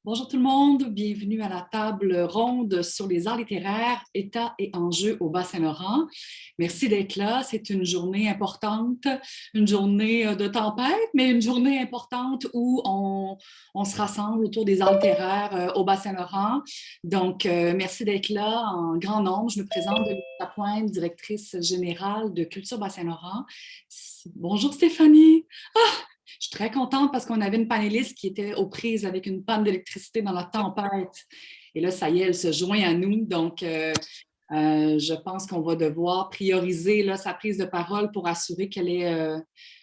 Bonjour tout le monde, bienvenue à la table ronde sur les arts littéraires, états et enjeux au Bas-Saint-Laurent. Merci d'être là, c'est une journée importante, une journée de tempête, mais une journée importante où on se rassemble autour des arts littéraires au Bas-Saint-Laurent. Donc, merci d'être là en grand nombre. Je me présente, Denise Lapointe, directrice générale de Culture Bas-Saint-Laurent. Bonjour Stéphanie! Je suis très contente parce qu'on avait une panéliste qui était aux prises avec une panne d'électricité dans la tempête. Et là, ça y est, elle se joint à nous. Donc, je pense qu'on va devoir prioriser là, sa prise de parole pour assurer qu'elle ait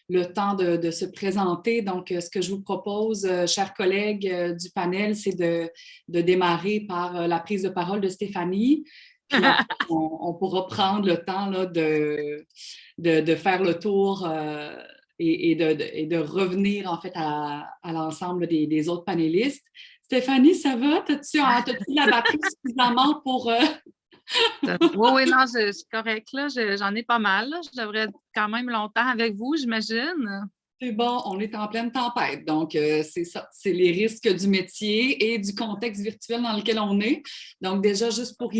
le temps de se présenter. Donc, ce que je vous propose, chers collègues du panel, c'est de démarrer par la prise de parole de Stéphanie. Puis après, on pourra prendre le temps là, de faire le tour et de revenir en fait à l'ensemble des autres panélistes. Stéphanie, ça va? T'as-tu la batterie suffisamment pour... Oui, oui, non, je suis correcte, là. J'en ai pas mal, là. Je devrais être quand même longtemps avec vous, j'imagine. C'est bon, on est en pleine tempête, donc c'est ça, c'est les risques du métier et du contexte virtuel dans lequel on est. Donc déjà, juste pour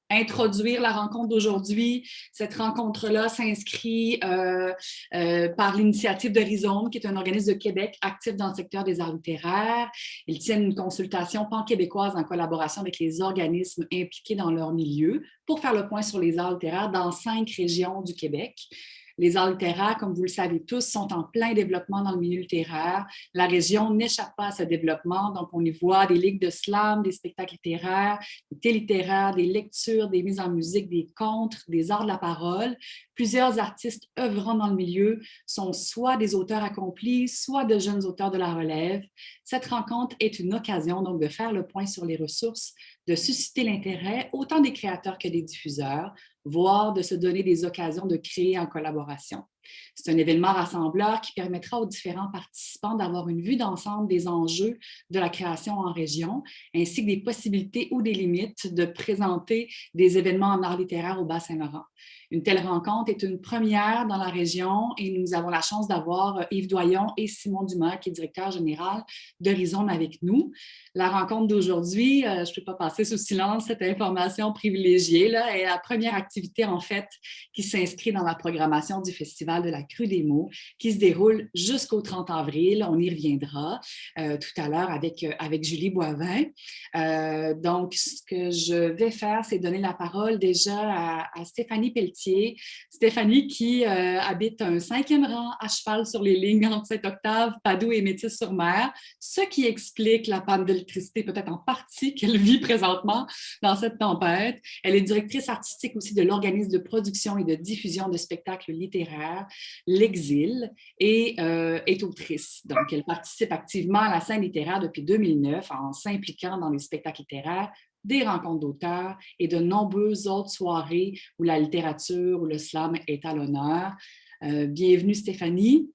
introduire la rencontre d'aujourd'hui, cette rencontre-là s'inscrit par l'initiative de Rhizome, qui est un organisme de Québec actif dans le secteur des arts littéraires. Ils tiennent une consultation pan-québécoise en collaboration avec les organismes impliqués dans leur milieu pour faire le point sur les arts littéraires dans 5 régions du Québec. Les arts littéraires, comme vous le savez tous, sont en plein développement dans le milieu littéraire. La région n'échappe pas à ce développement. Donc, on y voit des ligues de slam, des spectacles littéraires, des thés littéraires, des lectures, des mises en musique, des contes, des arts de la parole. Plusieurs artistes œuvrant dans le milieu sont soit des auteurs accomplis, soit de jeunes auteurs de la relève. Cette rencontre est une occasion donc de faire le point sur les ressources, de susciter l'intérêt autant des créateurs que des diffuseurs, voire de se donner des occasions de créer en collaboration. C'est un événement rassembleur qui permettra aux différents participants d'avoir une vue d'ensemble des enjeux de la création en région, ainsi que des possibilités ou des limites de présenter des événements en art littéraire au Bas-Saint-Laurent. Une telle rencontre est une première dans la région et nous avons la chance d'avoir Yves Doyon et Simon Dumas, qui est directeur général de Rhizome, avec nous. La rencontre d'aujourd'hui, je ne peux pas passer sous silence cette information privilégiée, là, est la première activité en fait qui s'inscrit dans la programmation du Festival de la Crue des mots qui se déroule jusqu'au 30 avril. On y reviendra tout à l'heure avec Julie Boivin. Donc, ce que je vais faire, c'est donner la parole déjà à Stéphanie Pelletier. Stéphanie qui habite un 5e rang à cheval sur les lignes entre Saint-Octave, Padoue et Métis-sur-Mer, ce qui explique la panne d'électricité peut-être en partie qu'elle vit présentement dans cette tempête. Elle est directrice artistique aussi de l'organisme de production et de diffusion de spectacles littéraires, L'Exil, et est autrice. Donc, elle participe activement à la scène littéraire depuis 2009 en s'impliquant dans les spectacles littéraires, des rencontres d'auteurs et de nombreuses autres soirées où la littérature ou le slam est à l'honneur. Bienvenue Stéphanie.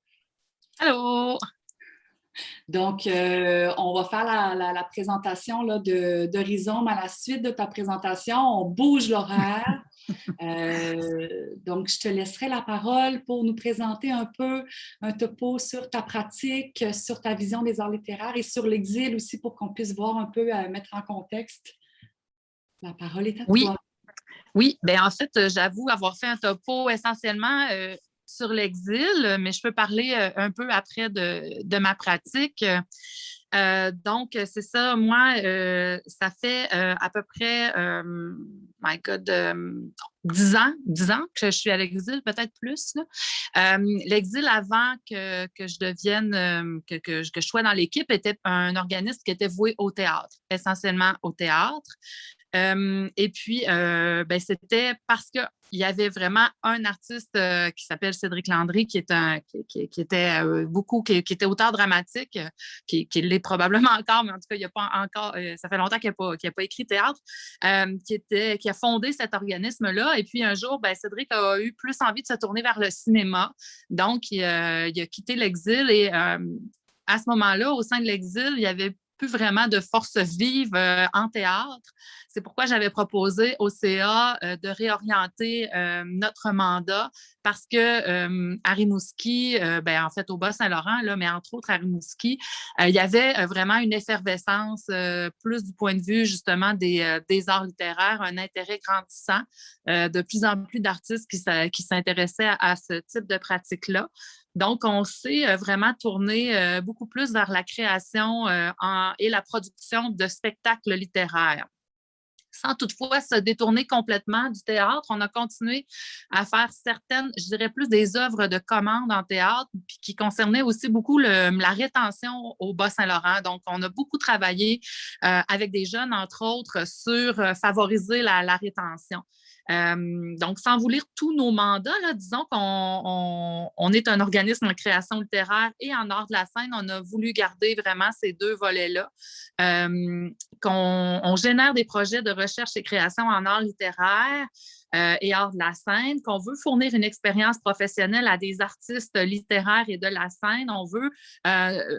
Allô! Donc, on va faire la présentation là, de Rhizome à la suite de ta présentation. On bouge l'horaire. Donc, je te laisserai la parole pour nous présenter un peu un topo sur ta pratique, sur ta vision des arts littéraires et sur l'exil aussi pour qu'on puisse voir un peu, mettre en contexte. La parole est à Oui, toi. oui. Bien, en fait, j'avoue avoir fait un topo essentiellement sur l'exil, mais je peux parler un peu après de ma pratique. Donc, c'est ça. Moi, ça fait à peu près, my God, 10 ans que je suis à l'exil, peut-être plus. L'exil, avant que je devienne, que je sois dans l'équipe, était un organisme qui était voué au théâtre, essentiellement au théâtre. Et puis, c'était parce qu'il y avait vraiment un artiste qui s'appelle Cédric Landry, qui était auteur dramatique, qui l'est probablement encore, mais en tout cas, il y a pas encore, ça fait longtemps qu'il n'a pas écrit théâtre, qui a fondé cet organisme-là. Et puis, un jour, Cédric a eu plus envie de se tourner vers le cinéma. Donc, il a quitté l'exil et à ce moment-là, au sein de l'exil, il y avait plus vraiment de force vive en théâtre. C'est pourquoi j'avais proposé au CA de réorienter notre mandat parce que à Rimouski, en fait au Bas-Saint-Laurent, là, mais entre autres à Rimouski, il y avait vraiment une effervescence plus du point de vue justement des arts littéraires, un intérêt grandissant, de plus en plus d'artistes qui s'intéressaient à ce type de pratique-là. Donc, on s'est vraiment tourné beaucoup plus vers la création et la production de spectacles littéraires, sans toutefois se détourner complètement du théâtre. On a continué à faire certaines, je dirais plus des œuvres de commande en théâtre, puis qui concernaient aussi beaucoup la rétention au Bas-Saint-Laurent. Donc, on a beaucoup travaillé avec des jeunes, entre autres, sur favoriser la rétention. Donc, sans vous lire tous nos mandats, là, disons qu'on est un organisme en création littéraire et en art de la scène. On a voulu garder vraiment ces deux volets-là. Qu'on génère des projets de recherche et création en art littéraire et art de la scène, qu'on veut fournir une expérience professionnelle à des artistes littéraires et de la scène. On veut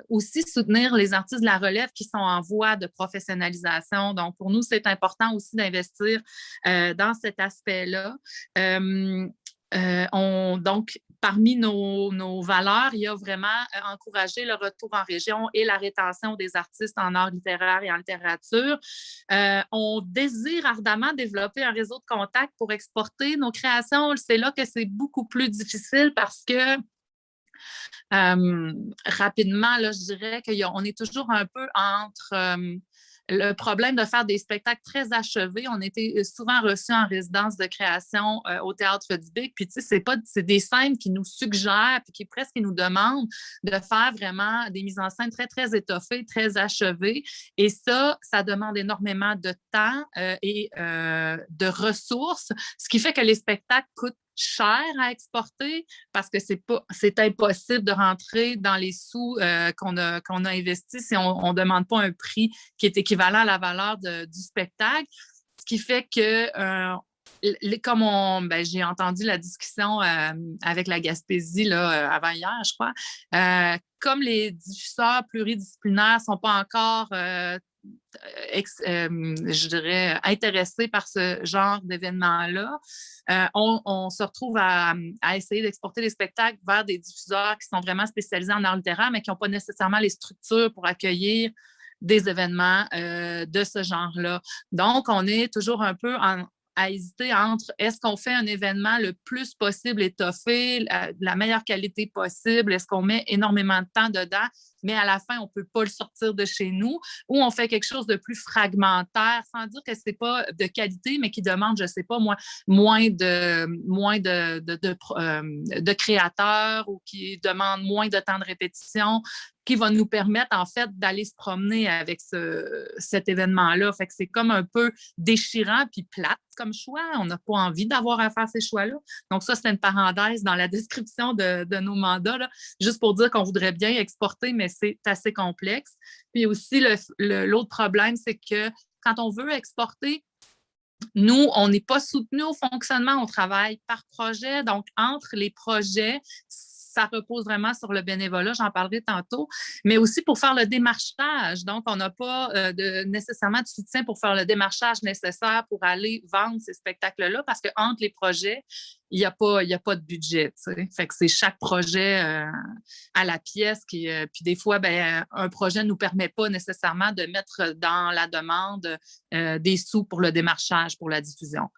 aussi soutenir les artistes de la relève qui sont en voie de professionnalisation. Donc, pour nous, c'est important aussi d'investir dans cet aspect-là. Donc, parmi nos valeurs, il y a vraiment encourager le retour en région et la rétention des artistes en art littéraire et en littérature. On désire ardemment développer un réseau de contacts pour exporter nos créations. C'est là que c'est beaucoup plus difficile parce que rapidement, là, je dirais qu'on est toujours un peu entre le problème de faire des spectacles très achevés. On était souvent reçus en résidence de création au Théâtre du Bic. Puis, tu sais, c'est des scènes qui nous suggèrent puis qui presque nous demandent de faire vraiment des mises en scène très, très étoffées, très achevées. Et ça demande énormément de temps et de ressources, ce qui fait que les spectacles coûtent cher à exporter parce que c'est impossible de rentrer dans les sous qu'on a investis si on ne demande pas un prix qui est équivalent à la valeur du spectacle. Ce qui fait que, comme j'ai entendu la discussion avec la Gaspésie là, avant hier, je crois, comme les diffuseurs pluridisciplinaires ne sont pas encore je dirais, intéressés par ce genre d'événement-là, on se retrouve à essayer d'exporter les spectacles vers des diffuseurs qui sont vraiment spécialisés en art littéraire, mais qui n'ont pas nécessairement les structures pour accueillir des événements de ce genre-là. Donc, on est toujours un peu à hésiter entre est-ce qu'on fait un événement le plus possible étoffé, la meilleure qualité possible, est-ce qu'on met énormément de temps dedans, mais à la fin, on ne peut pas le sortir de chez nous, ou on fait quelque chose de plus fragmentaire, sans dire que ce n'est pas de qualité, mais qui demande, je ne sais pas, moins de créateurs ou qui demande moins de temps de répétition, qui va nous permettre, en fait, d'aller se promener avec cet événement-là. Fait que c'est comme un peu déchirant puis plate comme choix. On n'a pas envie d'avoir à faire ces choix-là. Donc ça, c'est une parenthèse dans la description de nos mandats, là, juste pour dire qu'on voudrait bien exporter, mais c'est assez complexe. Puis aussi, l'autre problème, c'est que quand on veut exporter, nous, on n'est pas soutenu au fonctionnement, on travaille par projet. Donc, entre les projets, ça repose vraiment sur le bénévolat, j'en parlerai tantôt, mais aussi pour faire le démarchage. Donc, on n'a pas nécessairement de soutien pour faire le démarchage nécessaire pour aller vendre ces spectacles-là, parce qu'entre les projets, il n'y a pas de budget. T'sais. Fait que c'est chaque projet à la pièce. Puis des fois, un projet ne nous permet pas nécessairement de mettre dans la demande des sous pour le démarchage, pour la diffusion.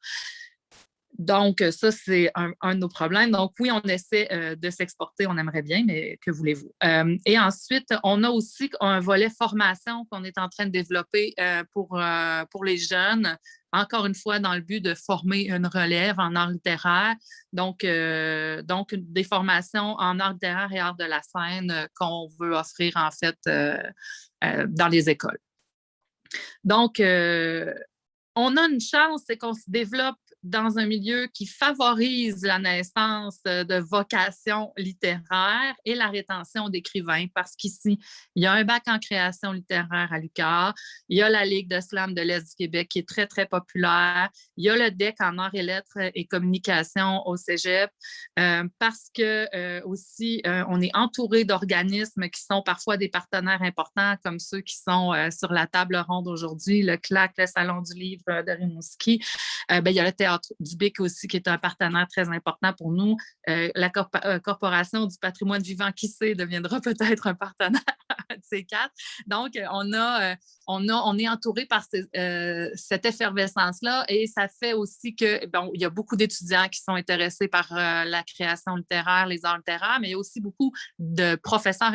Donc, ça, c'est un de nos problèmes. Donc, oui, on essaie de s'exporter, on aimerait bien, mais que voulez-vous? Et ensuite, on a aussi un volet formation qu'on est en train de développer pour les jeunes, encore une fois, dans le but de former une relève en art littéraire. Donc des formations en art littéraire et art de la scène qu'on veut offrir, en fait, dans les écoles. Donc, on a une chance, c'est qu'on se développe dans un milieu qui favorise la naissance de vocations littéraires et la rétention d'écrivains, parce qu'ici, il y a un bac en création littéraire à l'UQAR, il y a la Ligue de slam de l'Est du Québec qui est très, très populaire, il y a le DEC en arts et lettres et communication au Cégep, parce que aussi, on est entouré d'organismes qui sont parfois des partenaires importants, comme ceux qui sont sur la table ronde aujourd'hui, le CLAC, le Salon du livre de Rimouski. Il y a le Théâtre du BIC aussi, qui est un partenaire très important pour nous. La Corporation du patrimoine vivant, qui sait, deviendra peut-être un partenaire de ces quatre. Donc, on est entouré par cette effervescence-là et ça fait aussi que, bon, il y a beaucoup d'étudiants qui sont intéressés par la création littéraire, les arts littéraires, mais il y a aussi beaucoup de professeurs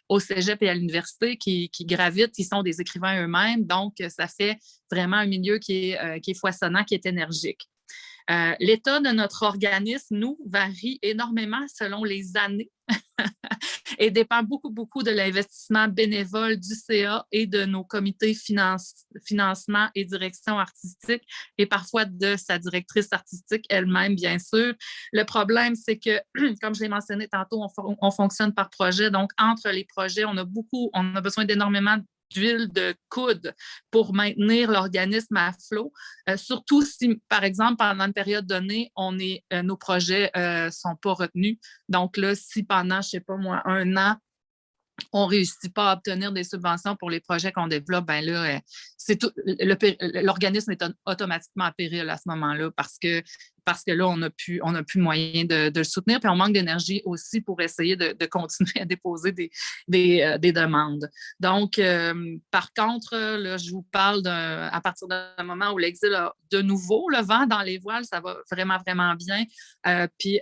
au cégep et à l'université qui gravitent, qui sont des écrivains eux-mêmes. Donc, ça fait vraiment un milieu qui est foisonnant, qui est énergique. L'état de notre organisme, nous, varie énormément selon les années et dépend beaucoup, beaucoup de l'investissement bénévole du CA et de nos comités financement et direction artistique et parfois de sa directrice artistique elle-même, bien sûr. Le problème, c'est que, comme je l'ai mentionné tantôt, on fonctionne par projet. Donc, entre les projets, on a besoin d'énormément d'huile de coude pour maintenir l'organisme à flot. Surtout si, par exemple, pendant une période donnée, nos projets ne sont pas retenus. Donc là, si pendant, je ne sais pas moi, 1 an, on ne réussit pas à obtenir des subventions pour les projets qu'on développe, bien là, l'organisme est automatiquement en péril à ce moment-là parce que là, on n'a plus moyen de le soutenir. Puis on manque d'énergie aussi pour essayer de continuer à déposer des demandes. Donc, par contre, là, je vous parle à partir d'un moment où l'exil a de nouveau le vent dans les voiles, ça va vraiment, vraiment bien. Puis,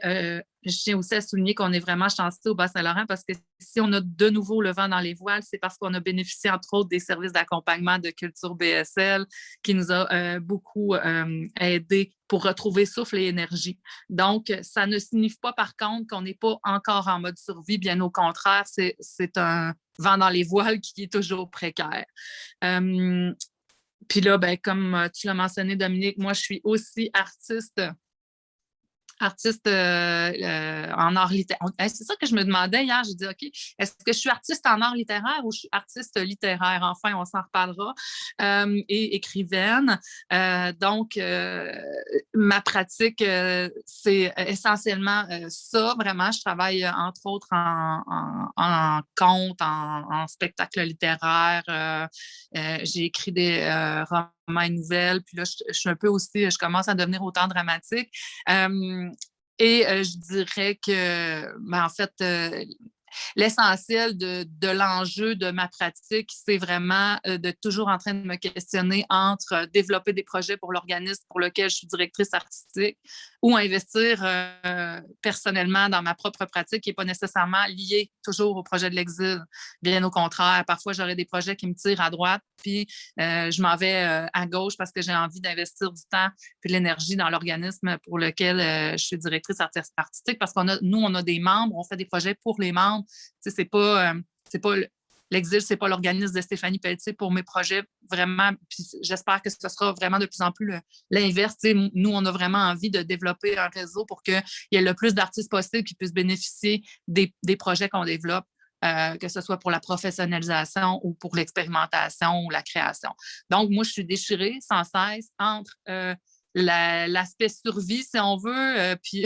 je tiens aussi à souligner qu'on est vraiment chanceux au Bas-Saint-Laurent parce que si on a de nouveau le vent dans les voiles, c'est parce qu'on a bénéficié, entre autres, des services d'accompagnement de Culture BSL qui nous a beaucoup aidés pour retrouver souffle et énergie. Donc, ça ne signifie pas, par contre, qu'on n'est pas encore en mode survie. Bien au contraire, c'est un vent dans les voiles qui est toujours précaire. Puis là, ben, comme tu l'as mentionné, Dominique, moi, je suis aussi artiste en art littéraire. C'est ça que je me demandais hier. J'ai dit, OK, est-ce que je suis artiste en art littéraire ou je suis artiste littéraire? Enfin, on s'en reparlera. Et écrivaine. Donc, ma pratique, c'est essentiellement ça, vraiment. Je travaille, entre autres, en conte, en spectacle littéraire. J'ai écrit des romans et nouvelles. Puis là, je suis un peu aussi, je commence à devenir auteur dramatique. Et je dirais que, ben, en fait, l'essentiel de l'enjeu de ma pratique, c'est vraiment de toujours en train de me questionner entre développer des projets pour l'organisme pour lequel je suis directrice artistique ou investir personnellement dans ma propre pratique qui n'est pas nécessairement liée toujours au projet de l'exil. Bien au contraire, parfois, j'aurai des projets qui me tirent à droite, puis je m'en vais à gauche parce que j'ai envie d'investir du temps puis de l'énergie dans l'organisme pour lequel je suis directrice artistique parce qu'on a des membres, on fait des projets pour les membres. C'est pas l'exil, c'est pas l'organisme de Stéphanie Pelletier pour mes projets, vraiment. Puis j'espère que ce sera vraiment de plus en plus l'inverse. Nous, on a vraiment envie de développer un réseau pour qu'il y ait le plus d'artistes possible qui puissent bénéficier des projets qu'on développe. Que ce soit pour la professionnalisation ou pour l'expérimentation ou la création. Donc, moi, je suis déchirée sans cesse entre l'aspect survie, si on veut, puis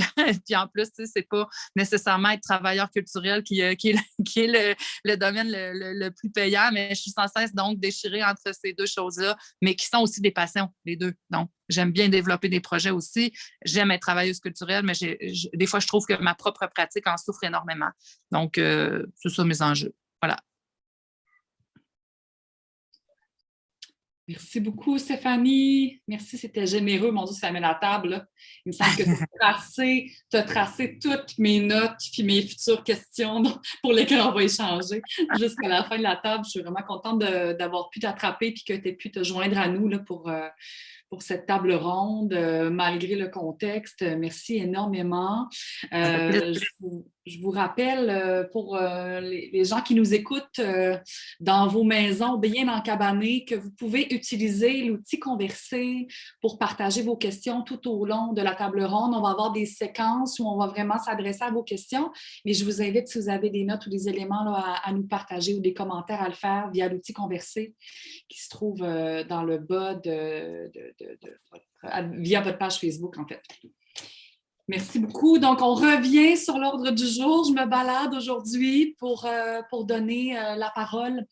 en plus, c'est pas nécessairement être travailleur culturel qui est le domaine le plus payant, mais je suis sans cesse donc déchirée entre ces deux choses-là, mais qui sont aussi des passions, les deux. Donc, j'aime bien développer des projets aussi. J'aime être travailleuse culturelle, mais des fois, je trouve que ma propre pratique en souffre énormément. Donc, c'est ça mes enjeux. Voilà. Merci beaucoup, Stéphanie. Merci, c'était généreux. Mon Dieu, ça met la table, là. Il me semble que tu as tracé toutes mes notes puis mes futures questions pour lesquelles on va échanger jusqu'à la fin de la table. Je suis vraiment contente d'avoir pu t'attraper puis que tu aies pu te joindre à nous là, pour cette table ronde, malgré le contexte. Merci énormément. Je vous rappelle, pour les gens qui nous écoutent dans vos maisons bien encabanées, que vous pouvez utiliser l'outil Converser pour partager vos questions tout au long de la table ronde. On va avoir des séquences où on va vraiment s'adresser à vos questions, mais je vous invite, si vous avez des notes ou des éléments là, à nous partager ou des commentaires à le faire via l'outil Converser qui se trouve dans le bas via votre page Facebook, en fait. Merci beaucoup. Donc, on revient sur l'ordre du jour. Je me balade aujourd'hui pour donner la parole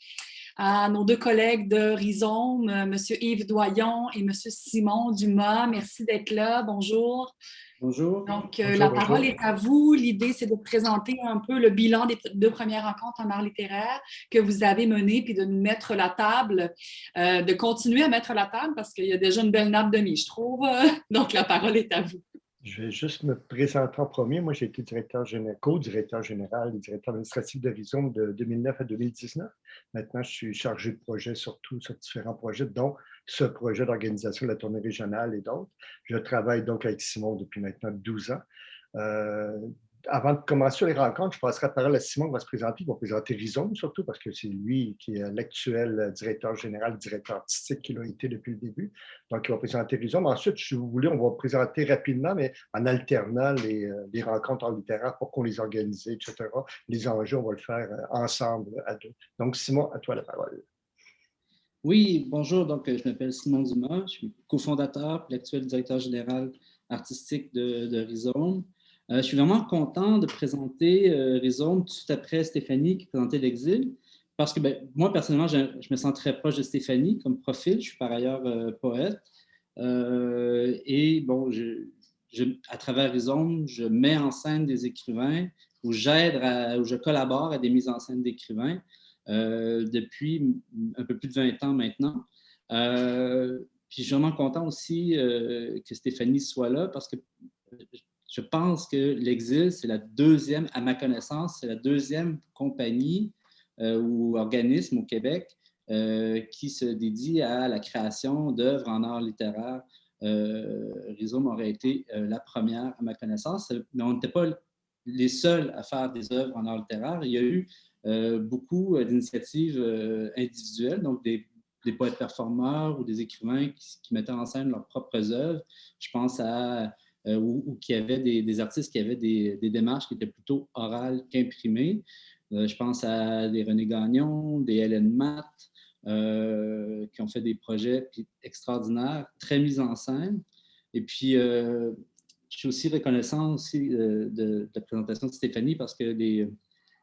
à nos deux collègues de Rhizome, M. Yves Doyon et M. Simon Dumas. Merci d'être là. Bonjour. Bonjour. Donc, Bonjour, la bonjour. parole est à vous. L'idée, c'est de présenter un peu le bilan des deux premières rencontres en art littéraire que vous avez menées, puis de nous mettre la table, de continuer à mettre la table parce qu'il y a déjà une belle nappe de mie, je trouve. Donc, la parole est à vous. Je vais juste me présenter en premier. Moi, j'ai été co-directeur général et directeur administratif de Rhizome de 2009 à 2019. Maintenant, je suis chargé de projet sur différents projets, dont ce projet d'organisation de la tournée régionale et d'autres. Je travaille donc avec Simon depuis maintenant 12 ans. Avant de commencer les rencontres, je passerai la parole à Simon qui va se présenter. Il va présenter Rhizome surtout parce que c'est lui qui est l'actuel directeur général, directeur artistique qu'il a été depuis le début. Donc, il va présenter Rhizome. Ensuite, si vous voulez, on va présenter rapidement, mais en alternant les rencontres en littéraire pour qu'on les organise, etc. Les enjeux, on va le faire ensemble à deux. Donc, Simon, à toi la parole. Oui, bonjour. Donc, je m'appelle Simon Dumas. Je suis cofondateur et l'actuel directeur général artistique de Rhizome. Je suis vraiment content de présenter Rhizome tout de suite après Stéphanie qui présentait l'Exil, parce que moi, personnellement, je me sens très proche de Stéphanie comme profil. Je suis par ailleurs poète. Et bon, à travers Rhizome, je mets en scène des écrivains où je collabore à des mises en scène d'écrivains depuis un peu plus de 20 ans maintenant. Puis je suis vraiment content aussi que Stéphanie soit là parce que je pense que l'Exil, c'est la deuxième, à ma connaissance, c'est la deuxième compagnie ou organisme au Québec qui se dédie à la création d'œuvres en art littéraire. Rhizome aurait été la première, à ma connaissance, mais on n'était pas les seuls à faire des œuvres en art littéraire. Il y a eu beaucoup d'initiatives individuelles, donc des poètes performeurs ou des écrivains qui mettaient en scène leurs propres œuvres. Je pense à ou qui avaient des artistes qui avaient des démarches qui étaient plutôt orales qu'imprimées. Je pense à des René Gagnon, des Hélène Matt, qui ont fait des projets extraordinaires, très mis en scène. Et puis, je suis aussi reconnaissant aussi de la présentation de Stéphanie parce que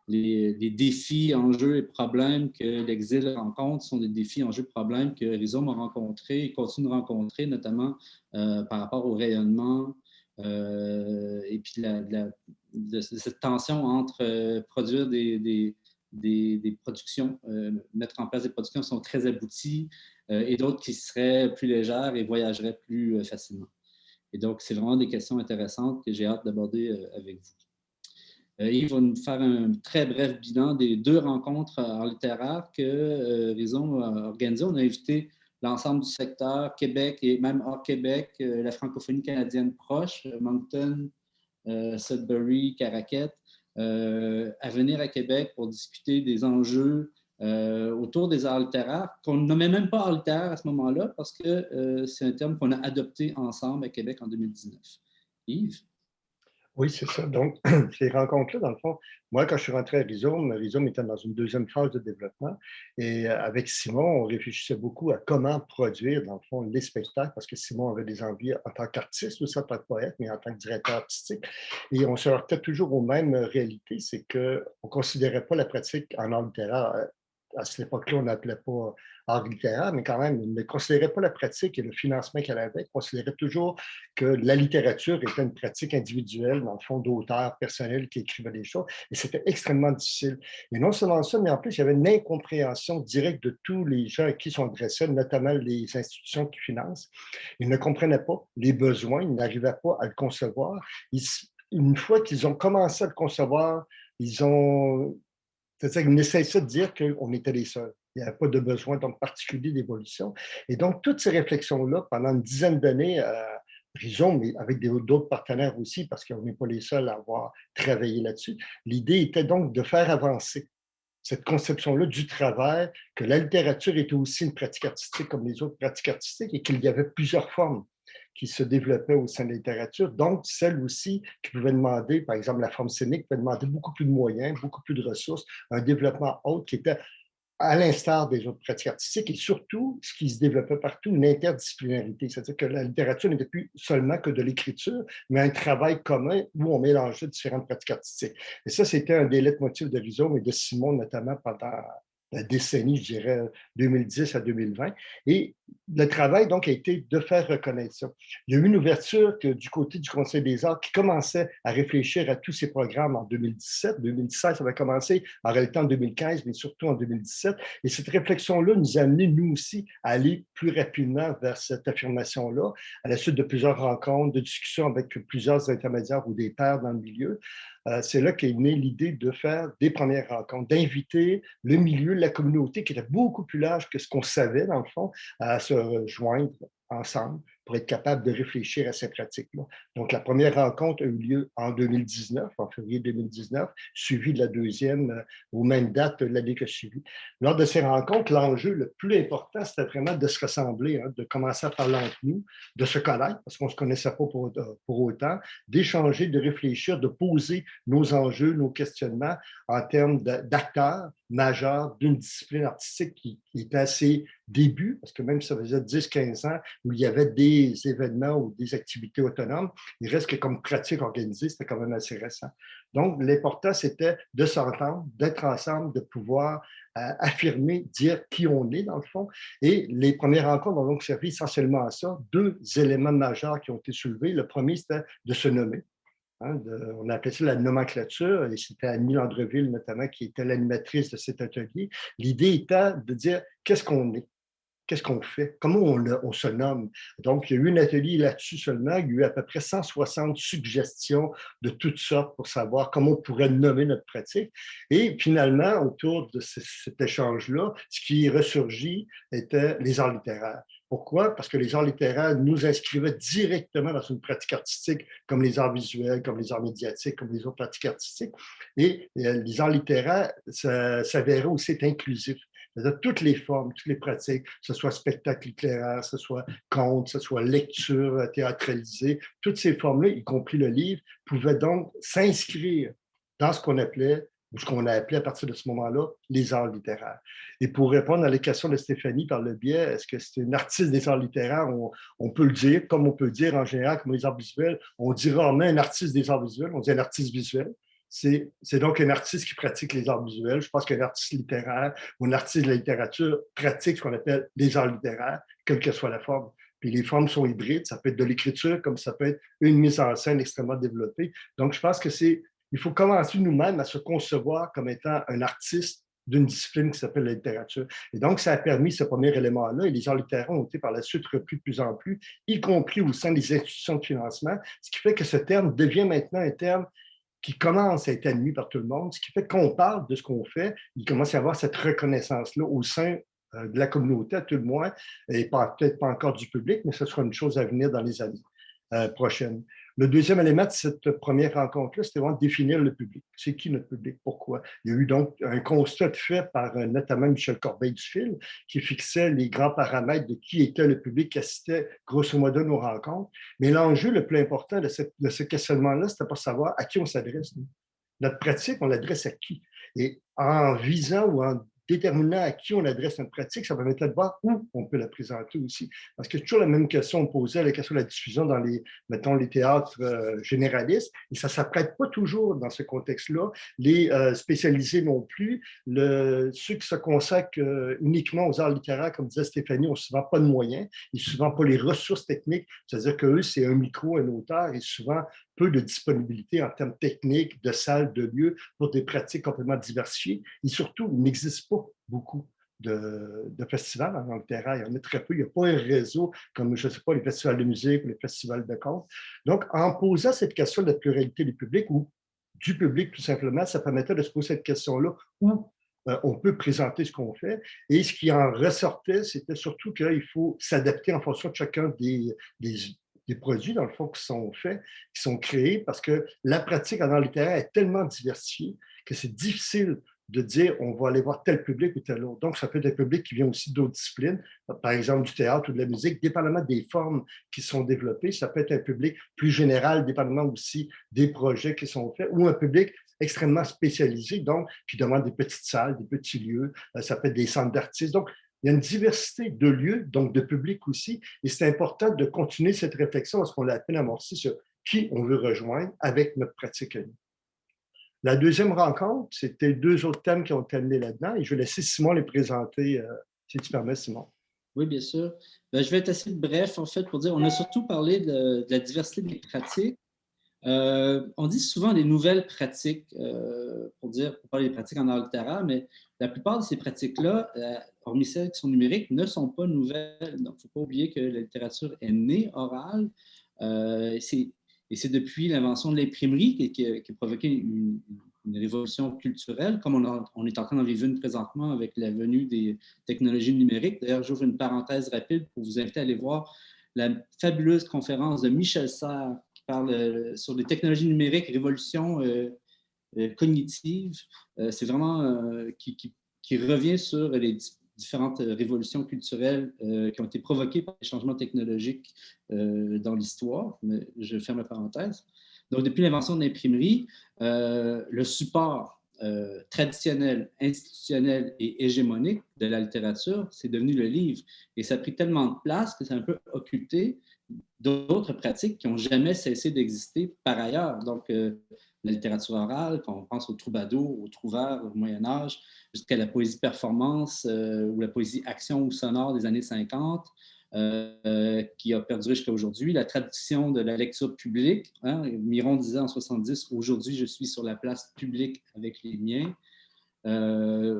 les défis, enjeux et problèmes que l'Exil rencontre sont des défis, enjeux et problèmes que Rhizome a rencontrés et continue de rencontrer, notamment par rapport au rayonnement et puis de cette tension entre produire des productions, mettre en place des productions qui sont très abouties et d'autres qui seraient plus légères et voyageraient plus facilement. Et donc, c'est vraiment des questions intéressantes que j'ai hâte d'aborder avec vous. Yves va nous faire un très bref bilan des deux rencontres en littéraire que Rhizome a organisées. On a invité l'ensemble du secteur, Québec et même hors Québec, la francophonie canadienne proche, Moncton, Sudbury, Caraquette, à venir à Québec pour discuter des enjeux autour des arts littéraires, qu'on ne nommait même pas arts littéraires à ce moment-là, parce que c'est un terme qu'on a adopté ensemble à Québec en 2019. Yves? Oui, c'est ça. Donc, ces rencontres-là, dans le fond, moi, quand je suis rentré à Rhizome, Rhizome était dans une deuxième phase de développement. Et avec Simon, on réfléchissait beaucoup à comment produire, dans le fond, les spectacles, parce que Simon avait des envies en tant qu'artiste, aussi en tant que poète, mais en tant que directeur artistique. Et on se heurtait toujours aux mêmes réalités, c'est qu'on ne considérait pas la pratique en art littéraire. À cette époque-là, on n'appelait pas art littéraire, mais quand même, on ne considérait pas la pratique et le financement qu'elle avait. On considérait toujours que la littérature était une pratique individuelle, dans le fond, d'auteurs personnels qui écrivaient des choses. Et c'était extrêmement difficile. Et non seulement ça, mais en plus, il y avait une incompréhension directe de tous les gens à qui sont adressés, notamment les institutions qui financent. Ils ne comprenaient pas les besoins, ils n'arrivaient pas à le concevoir. Une fois qu'ils ont commencé à le concevoir, c'est-à-dire qu'ils essayaient de dire qu'on était les seuls. Il n'y avait pas de besoin donc particulier d'évolution. Et donc, toutes ces réflexions-là, pendant une dizaine d'années, Rhizome, mais avec d'autres partenaires aussi, parce qu'on n'est pas les seuls à avoir travaillé là-dessus, l'idée était donc de faire avancer cette conception-là du travail, que la littérature était aussi une pratique artistique comme les autres pratiques artistiques et qu'il y avait plusieurs formes qui se développaient au sein de la littérature, donc celle aussi qui pouvait demander, par exemple, la forme scénique pouvait demander beaucoup plus de moyens, beaucoup plus de ressources, un développement autre qui était à l'instar des autres pratiques artistiques et surtout, ce qui se développait partout, une interdisciplinarité, c'est-à-dire que la littérature n'était plus seulement que de l'écriture, mais un travail commun où on mélangeait différentes pratiques artistiques. Et ça, c'était un des leitmotifs de Rhizome et de Simon, notamment pendant la décennie, je dirais, 2010 à 2020. Et le travail, donc, a été de faire reconnaître ça. Il y a eu une ouverture du côté du Conseil des arts qui commençait à réfléchir à tous ces programmes en 2017. 2016, ça va commencer en réalité en 2015, mais surtout en 2017. Et cette réflexion-là nous a amené, nous aussi, à aller plus rapidement vers cette affirmation-là, à la suite de plusieurs rencontres, de discussions avec plusieurs intermédiaires ou des pairs dans le milieu. C'est là qu'est née l'idée de faire des premières rencontres, d'inviter le milieu, la communauté, qui était beaucoup plus large que ce qu'on savait, dans le fond, à se rejoindre ensemble pour être capable de réfléchir à ces pratiques-là. Donc, la première rencontre a eu lieu en 2019, en février 2019, suivie de la deuxième aux mêmes dates l'année qui a suivi. Lors de ces rencontres, l'enjeu le plus important, c'était vraiment de se rassembler, de commencer à parler entre nous, de se connaître, parce qu'on ne se connaissait pas pour autant, d'échanger, de réfléchir, de poser nos enjeux, nos questionnements en termes d'acteurs majeurs d'une discipline artistique qui était à ses débuts, parce que même si ça faisait 10-15 ans où il y avait des événements ou des activités autonomes, il reste que comme pratique organisée, c'était quand même assez récent. Donc, l'important, c'était de s'entendre, d'être ensemble, de pouvoir affirmer, dire qui on est, dans le fond. Et les premières rencontres ont donc servi essentiellement à ça. Deux éléments majeurs qui ont été soulevés. Le premier, c'était de se nommer. On appelait ça la nomenclature, et c'était Annie Landreville, notamment, qui était l'animatrice de cet atelier. L'idée étant de dire qu'est-ce qu'on est, qu'est-ce qu'on fait, comment on se nomme. Donc, il y a eu un atelier là-dessus seulement. Il y a eu à peu près 160 suggestions de toutes sortes pour savoir comment on pourrait nommer notre pratique. Et finalement, autour de cet échange-là, ce qui ressurgit était les arts littéraires. Pourquoi? Parce que les arts littéraires nous inscrivaient directement dans une pratique artistique comme les arts visuels, comme les arts médiatiques, comme les autres pratiques artistiques. Et les arts littéraires s'avéraient aussi être inclusifs. C'est-à-dire toutes les formes, toutes les pratiques, que ce soit spectacle littéraire, que ce soit conte, que ce soit lecture théâtralisée, toutes ces formes-là, y compris le livre, pouvaient donc s'inscrire dans ce qu'on appelait ou ce qu'on a appelé à partir de ce moment-là, les arts littéraires. Et pour répondre à la question de Stéphanie par le biais, est-ce que c'est une artiste des arts littéraires? On peut le dire, comme on peut dire en général, comme les arts visuels, on dit rarement un artiste des arts visuels, on dit un artiste visuel. C'est donc un artiste qui pratique les arts visuels. Je pense qu'un artiste littéraire ou un artiste de la littérature pratique ce qu'on appelle les arts littéraires, quelle que soit la forme. Puis les formes sont hybrides, ça peut être de l'écriture comme ça peut être une mise en scène extrêmement développée. Donc, je pense que il faut commencer nous-mêmes à se concevoir comme étant un artiste d'une discipline qui s'appelle la littérature. Et donc, ça a permis ce premier élément-là, et les arts littéraires ont été par la suite repris de plus en plus, y compris au sein des institutions de financement, ce qui fait que ce terme devient maintenant un terme qui commence à être admis par tout le monde, ce qui fait qu'on parle de ce qu'on fait, il commence à y avoir cette reconnaissance-là au sein de la communauté, à tout le moins, et peut-être pas encore du public, mais ce sera une chose à venir dans les années prochaines. Le deuxième élément de cette première rencontre-là, c'était vraiment de définir le public. C'est qui notre public? Pourquoi? Il y a eu donc un constat fait par notamment Michel Corbeil-Dufil qui fixait les grands paramètres de qui était le public qui assistait grosso modo à nos rencontres. Mais l'enjeu le plus important de ce questionnement-là, c'était pour savoir à qui on s'adresse. Notre pratique, on l'adresse à qui? Et en visant ou en déterminant à qui on adresse notre pratique, ça permettait de voir où on peut la présenter aussi. Parce que c'est toujours la même question posée, la question de la diffusion dans les théâtres généralistes, et ça ne s'apprête pas toujours dans ce contexte-là. Les spécialisés non plus. Ceux qui se consacrent uniquement aux arts littéraires, comme disait Stéphanie, n'ont souvent pas de moyens, et souvent pas les ressources techniques, c'est-à-dire qu'eux, c'est un micro, un auteur, et souvent peu de disponibilité en termes techniques, de salles, de lieux pour des pratiques complètement diversifiées. Et surtout, il n'existe pas beaucoup de festivals en langue littéraire. Il y en a très peu. Il n'y a pas un réseau comme, je ne sais pas, les festivals de musique ou les festivals de contes. Donc, en posant cette question de la pluralité du public ou du public, tout simplement, ça permettait de se poser cette question-là où on peut présenter ce qu'on fait. Et ce qui en ressortait, c'était surtout qu'il faut s'adapter en fonction de chacun des produits, dans le fond, qui sont faits, qui sont créés, parce que la pratique en art littéraire est tellement diversifiée que c'est difficile de dire on va aller voir tel public ou tel autre. Donc, ça peut être un public qui vient aussi d'autres disciplines, par exemple du théâtre ou de la musique, dépendamment des formes qui sont développées. Ça peut être un public plus général, dépendamment aussi des projets qui sont faits, ou un public extrêmement spécialisé, donc qui demande des petites salles, des petits lieux. Ça peut être des centres d'artistes. Donc, il y a une diversité de lieux, donc de public aussi, et c'est important de continuer cette réflexion parce qu'on l'a à peine amorcée sur qui on veut rejoindre avec notre pratique à nous. La deuxième rencontre, c'était 2 autres thèmes qui ont été amenés là-dedans et je vais laisser Simon les présenter, si tu permets, Simon. Oui, bien sûr. Ben, je vais être assez bref, en fait, pour dire, on a surtout parlé de la diversité des pratiques. On dit souvent des nouvelles pratiques, pour parler des pratiques en art littéraire, mais la plupart de ces pratiques-là, hormis celles qui sont numériques, ne sont pas nouvelles. Donc, il ne faut pas oublier que la littérature est née orale. Et c'est depuis l'invention de l'imprimerie qui a provoqué une révolution culturelle, comme on est en train d'en vivre une présentement avec la venue des technologies numériques. D'ailleurs, j'ouvre une parenthèse rapide pour vous inviter à aller voir la fabuleuse conférence de Michel Serres qui parle sur les technologies numériques, révolution cognitive. C'est vraiment qui revient sur les différentes révolutions culturelles qui ont été provoquées par les changements technologiques dans l'histoire. Mais je ferme la parenthèse. Donc, depuis l'invention de l'imprimerie, le support traditionnel, institutionnel et hégémonique de la littérature, c'est devenu le livre. Et ça a pris tellement de place que ça a un peu occulté d'autres pratiques qui n'ont jamais cessé d'exister par ailleurs. Donc, la littérature orale, quand on pense au troubadour, au trouvère au Moyen Âge, jusqu'à la poésie performance ou la poésie action ou sonore des années 50, qui a perduré jusqu'à aujourd'hui. La tradition de la lecture publique, hein, Miron disait en 70, « Aujourd'hui, je suis sur la place publique avec les miens ».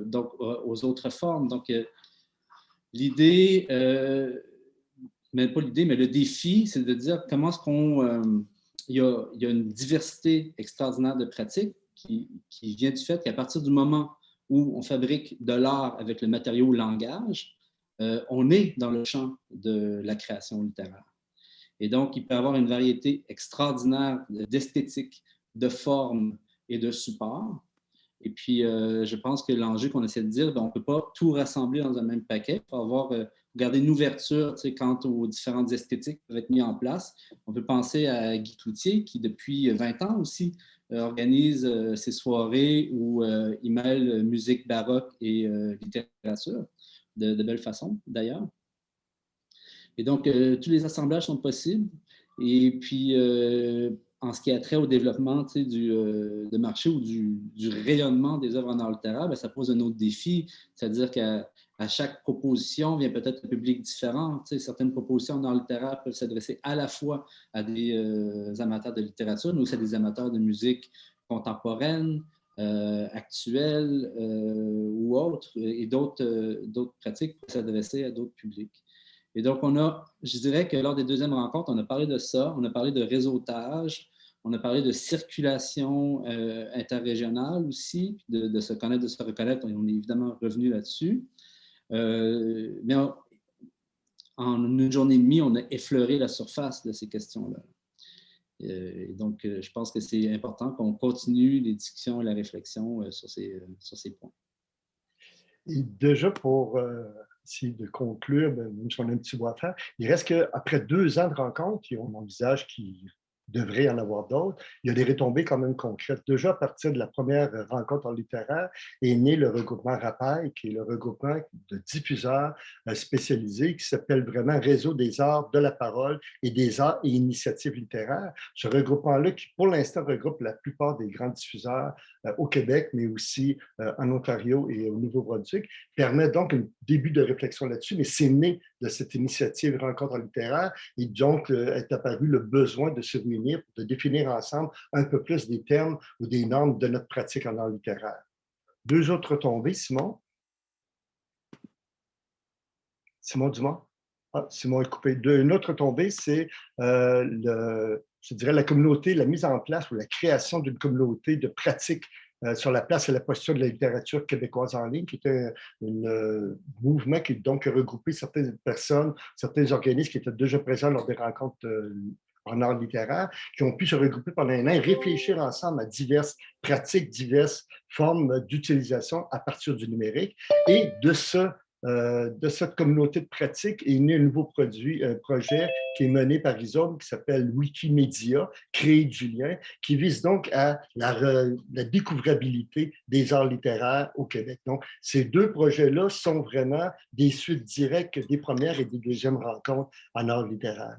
Donc, aux autres formes. Donc, l'idée, mais pas l'idée, mais le défi, c'est de dire comment est-ce qu'on... il y a une diversité extraordinaire de pratiques qui vient du fait qu'à partir du moment où on fabrique de l'art avec le matériau langage, on est dans le champ de la création littéraire. Et donc, il peut y avoir une variété extraordinaire d'esthétique, de formes et de supports. Et puis, je pense que l'enjeu qu'on essaie de dire, on ne peut pas tout rassembler dans un même paquet. Il faut avoir garder une ouverture quant aux différentes esthétiques qui peuvent être mises en place. On peut penser à Guy Cloutier, qui depuis 20 ans aussi organise ses soirées où il mêle musique baroque et littérature de belle façon, d'ailleurs. Et donc, tous les assemblages sont possibles. Et puis, en ce qui a trait au développement de marché ou du rayonnement des œuvres en art littéraire, bien, ça pose un autre défi, c'est-à-dire qu'à chaque proposition vient peut-être un public différent. Certaines propositions en art littéraire peuvent s'adresser à la fois à des amateurs de littérature, mais aussi à des amateurs de musique contemporaine, actuelle ou autre, et d'autres pratiques peuvent s'adresser à d'autres publics. Et donc, je dirais que lors des deuxièmes rencontres, on a parlé de ça, on a parlé de réseautage, on a parlé de circulation interrégionale aussi, de se connaître, de se reconnaître. On est évidemment revenu là-dessus. Mais en une journée et demie, on a effleuré la surface de ces questions-là. Et donc, je pense que c'est important qu'on continue les discussions et la réflexion sur ces points. Et déjà, pour essayer de conclure, même si on a un petit bout à faire, il reste qu'après 2 ans de rencontres, on envisage qu'il devrait y en avoir d'autres, il y a des retombées quand même concrètes. Déjà, à partir de la première rencontre en littéraire, est né le regroupement RAPAI, qui est le regroupement de diffuseurs spécialisés, qui s'appelle vraiment Réseau des arts de la parole et des arts et initiatives littéraires. Ce regroupement-là, qui pour l'instant regroupe la plupart des grands diffuseurs au Québec, mais aussi en Ontario et au Nouveau-Brunswick, permet donc un début de réflexion là-dessus, mais c'est né de cette initiative Rencontre littéraire et donc est apparu le besoin de se réunir pour de définir ensemble un peu plus des termes ou des normes de notre pratique en art littéraire. 2 autres tombées, Simon. Simon Dumas. Ah, Simon est coupé. Une autre tombée, c'est je dirais la communauté, la mise en place ou la création d'une communauté de pratique sur la place et la posture de la littérature québécoise en ligne, qui était un mouvement qui donc a regroupé certaines personnes, certains organismes qui étaient déjà présents lors des rencontres en art littéraire, qui ont pu se regrouper pendant un an et réfléchir ensemble à diverses pratiques, diverses formes d'utilisation à partir du numérique. Et de cette communauté de pratique est né un nouveau projet qui est mené par Rhizome, qui s'appelle Wikimedia, créé de Julien, qui vise donc à la découvrabilité des arts littéraires au Québec. Donc, ces 2 projets-là sont vraiment des suites directes des premières et des deuxièmes rencontres en art littéraire.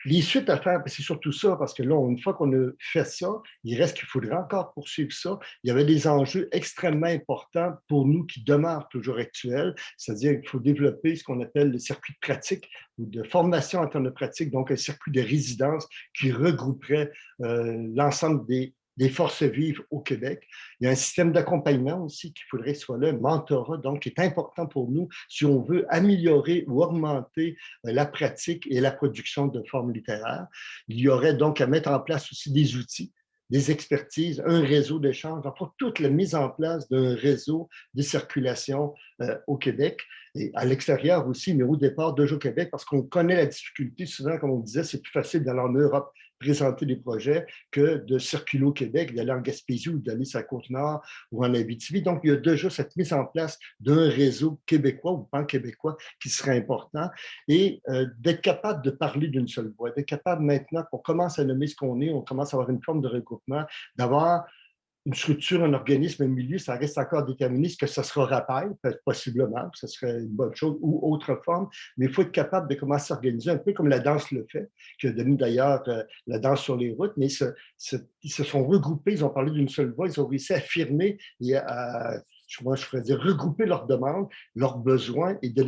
Les suites à faire, c'est surtout ça, parce que là, une fois qu'on a fait ça, il reste qu'il faudrait encore poursuivre ça. Il y avait des enjeux extrêmement importants pour nous qui demeurent toujours actuels, c'est-à-dire qu'il faut développer ce qu'on appelle le circuit de pratique ou de formation en termes de pratique, donc un circuit de résidence qui regrouperait l'ensemble des forces vives au Québec. Il y a un système d'accompagnement aussi qu'il faudrait que soit là, un mentorat, donc qui est important pour nous si on veut améliorer ou augmenter la pratique et la production de formes littéraires. Il y aurait donc à mettre en place aussi des outils, des expertises, un réseau d'échange, enfin toute la mise en place d'un réseau de circulation au Québec et à l'extérieur aussi, mais au départ déjà au Québec, parce qu'on connaît la difficulté. Souvent, comme on disait, c'est plus facile d'aller en Europe présenter des projets que de circuler au Québec, d'aller en Gaspésie ou d'aller sur la Côte-Nord ou en Abitibi. Donc, il y a déjà cette mise en place d'un réseau québécois ou pan-québécois qui serait important et d'être capable de parler d'une seule voix, d'être capable maintenant qu'on commence à nommer ce qu'on est, on commence à avoir une forme de regroupement, d'avoir une structure, un organisme, un milieu, ça reste encore déterminé. Ce que ça sera rappel, possiblement, ce serait une bonne chose, ou autre forme, mais il faut être capable de commencer à s'organiser, un peu comme la danse le fait, qui a donné d'ailleurs la danse sur les routes, mais ils se sont regroupés, ils ont parlé d'une seule voix, ils ont réussi à affirmer et moi, je ferais dire, regrouper leurs demandes, leurs besoins et de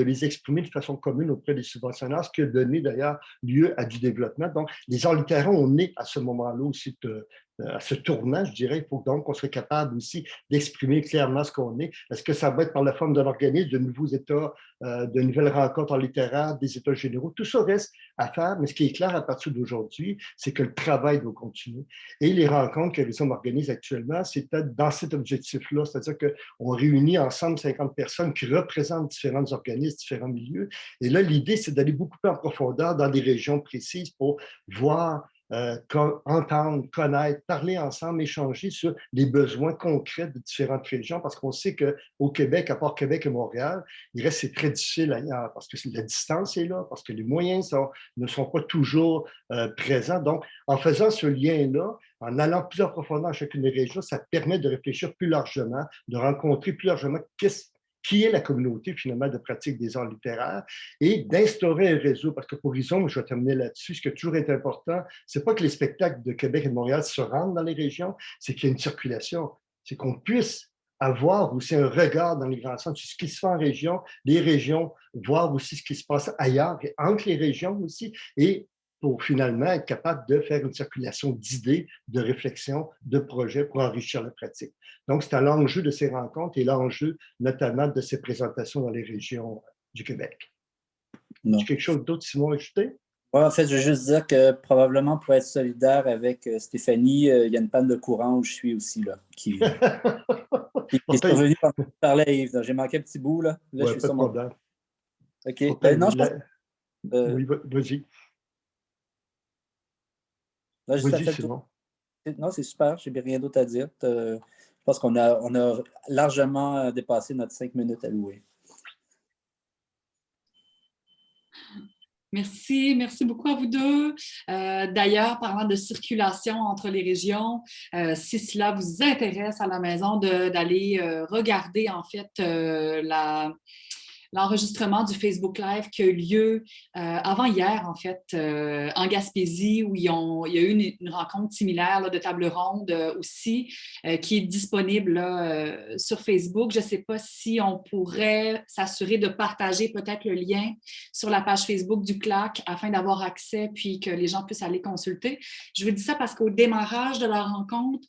les exprimer de façon commune auprès des subventionnaires, ce qui a donné d'ailleurs lieu à du développement. Donc, les arts littéraires, on est à ce moment-là aussi à ce tournant, je dirais. Il faut donc qu'on soit capable aussi d'exprimer clairement ce qu'on est. Est-ce que ça va être par la forme d'un organisme, de nouveaux états, de nouvelles rencontres en littéraire, des états généraux? Tout ça reste à faire, mais ce qui est clair à partir d'aujourd'hui, c'est que le travail doit continuer. Et les rencontres que Rhizome organise actuellement, c'est dans cet objectif-là, c'est-à-dire qu'on réunit ensemble 50 personnes qui représentent différents organismes, différents milieux. Et là, l'idée, c'est d'aller beaucoup plus en profondeur dans des régions précises pour voir entendre, connaître, parler ensemble, échanger sur les besoins concrets de différentes régions, parce qu'on sait qu'au Québec, à part Québec et Montréal, il reste c'est très difficile ailleurs, parce que la distance est là, parce que les moyens ne sont pas toujours présents. Donc, en faisant ce lien-là, en allant plus en profondeur dans chacune des régions, ça permet de réfléchir plus largement, de rencontrer plus largement qui est la communauté, finalement, de pratique des arts littéraires et d'instaurer un réseau. Parce que pour Rhizome, je vais terminer là-dessus, ce qui a toujours été important, c'est pas que les spectacles de Québec et de Montréal se rendent dans les régions, c'est qu'il y a une circulation. C'est qu'on puisse avoir aussi un regard dans les grands centres sur ce qui se fait en région, les régions, voir aussi ce qui se passe ailleurs, et entre les régions aussi, et pour finalement être capable de faire une circulation d'idées, de réflexions, de projets pour enrichir la pratique. Donc, c'est à l'enjeu de ces rencontres et l'enjeu notamment de ces présentations dans les régions du Québec. As-tu quelque chose d'autre, Simon, à ajouter? Oui, en fait, je veux juste dire que probablement pour être solidaire avec Stéphanie, il y a une panne de courant où je suis aussi, là, qui est survenue pendant que je parlais à Yves. J'ai manqué un petit bout, là. Là, je suis sur mon... Problème. OK. Non, je pense... Oui, vas-y. Là, juste Vas-y, Simon. Non, c'est super. Je n'ai rien d'autre à dire. Je pense qu'on a largement dépassé notre 5 minutes allouées. Merci, merci beaucoup à vous deux. D'ailleurs, parlant de circulation entre les régions, si cela vous intéresse à la maison d'aller regarder en fait l'enregistrement du Facebook Live qui a eu lieu avant-hier, en fait, en Gaspésie, où il y a eu une rencontre similaire là, de table ronde aussi, qui est disponible là, sur Facebook. Je ne sais pas si on pourrait s'assurer de partager peut-être le lien sur la page Facebook du CLAC afin d'avoir accès, puis que les gens puissent aller consulter. Je vous dis ça parce qu'au démarrage de la rencontre,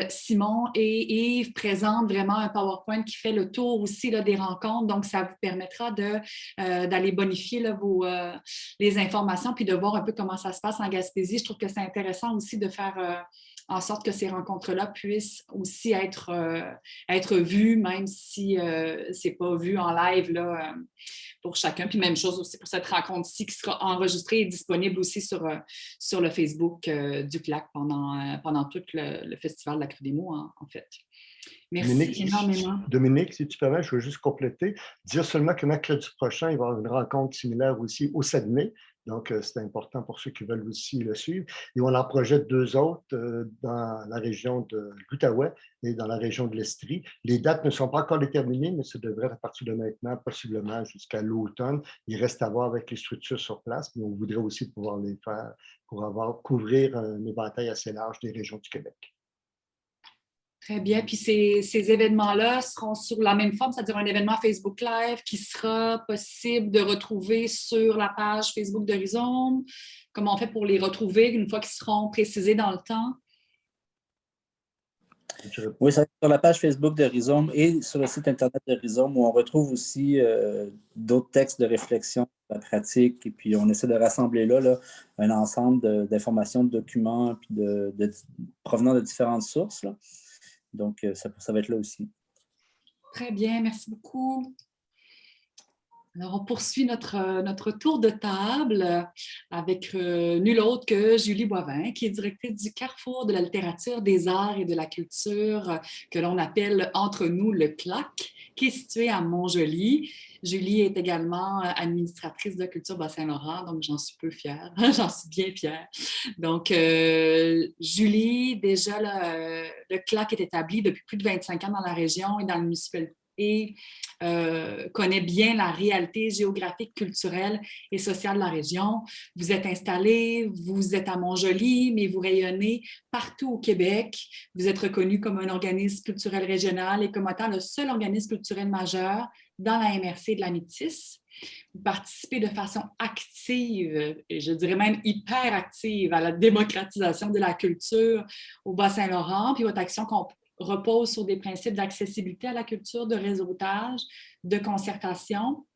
Simon et Yves présentent vraiment un PowerPoint qui fait le tour aussi là, des rencontres. Donc, ça vous permettra d'aller bonifier là, les informations puis de voir un peu comment ça se passe en Gaspésie. Je trouve que c'est intéressant aussi de faire en sorte que ces rencontres-là puissent aussi être vues, même si ce n'est pas vu en live là, pour chacun. Puis même chose aussi pour cette rencontre-ci qui sera enregistrée et disponible aussi sur le Facebook du CLAC pendant tout le Festival de la Crue des mots, en fait. Merci énormément. Dominique, si tu permets, je veux juste compléter, dire seulement que mercredi prochain, il va y avoir une rencontre similaire aussi au Saguenay. Donc, c'est important pour ceux qui veulent aussi le suivre. Et on en projette 2 autres dans la région de l'Outaouais et dans la région de l'Estrie. Les dates ne sont pas encore déterminées, mais ça devrait être à partir de maintenant, possiblement jusqu'à l'automne. Il reste à voir avec les structures sur place, mais on voudrait aussi pouvoir les faire pour couvrir un éventail assez large des régions du Québec. Très bien. Puis ces événements-là seront sur la même forme, c'est-à-dire un événement Facebook Live qui sera possible de retrouver sur la page Facebook de Rhizome. Comment on fait pour les retrouver une fois qu'ils seront précisés dans le temps? Oui, ça va être sur la page Facebook de Rhizome et sur le site Internet de Rhizome où on retrouve aussi d'autres textes de réflexion sur la pratique. Et puis, on essaie de rassembler là un ensemble d'informations, de documents puis provenant de différentes sources, là. Donc, ça va être là aussi. Très bien, merci beaucoup. Alors, on poursuit notre tour de table avec nul autre que Julie Boivin, qui est directrice du Carrefour de la littérature, des arts et de la culture, que l'on appelle entre nous le CLAC, qui est situé à Montjoly. Julie est également administratrice de Culture Bas-Saint-Laurent, donc j'en suis peu fière, j'en suis bien fière. Donc, Julie, déjà, le CLAC est établi depuis plus de 25 ans dans la région et dans le municipalité et connaît bien la réalité géographique, culturelle et sociale de la région. Vous êtes installé, vous êtes à Montjoly, mais vous rayonnez partout au Québec. Vous êtes reconnu comme un organisme culturel régional et comme étant le seul organisme culturel majeur dans la MRC de la Métis. Vous participez de façon active, et je dirais même hyper active, à la démocratisation de la culture au Bas-Saint-Laurent, puis votre action repose sur des principes d'accessibilité à la culture, de réseautage, de concertation,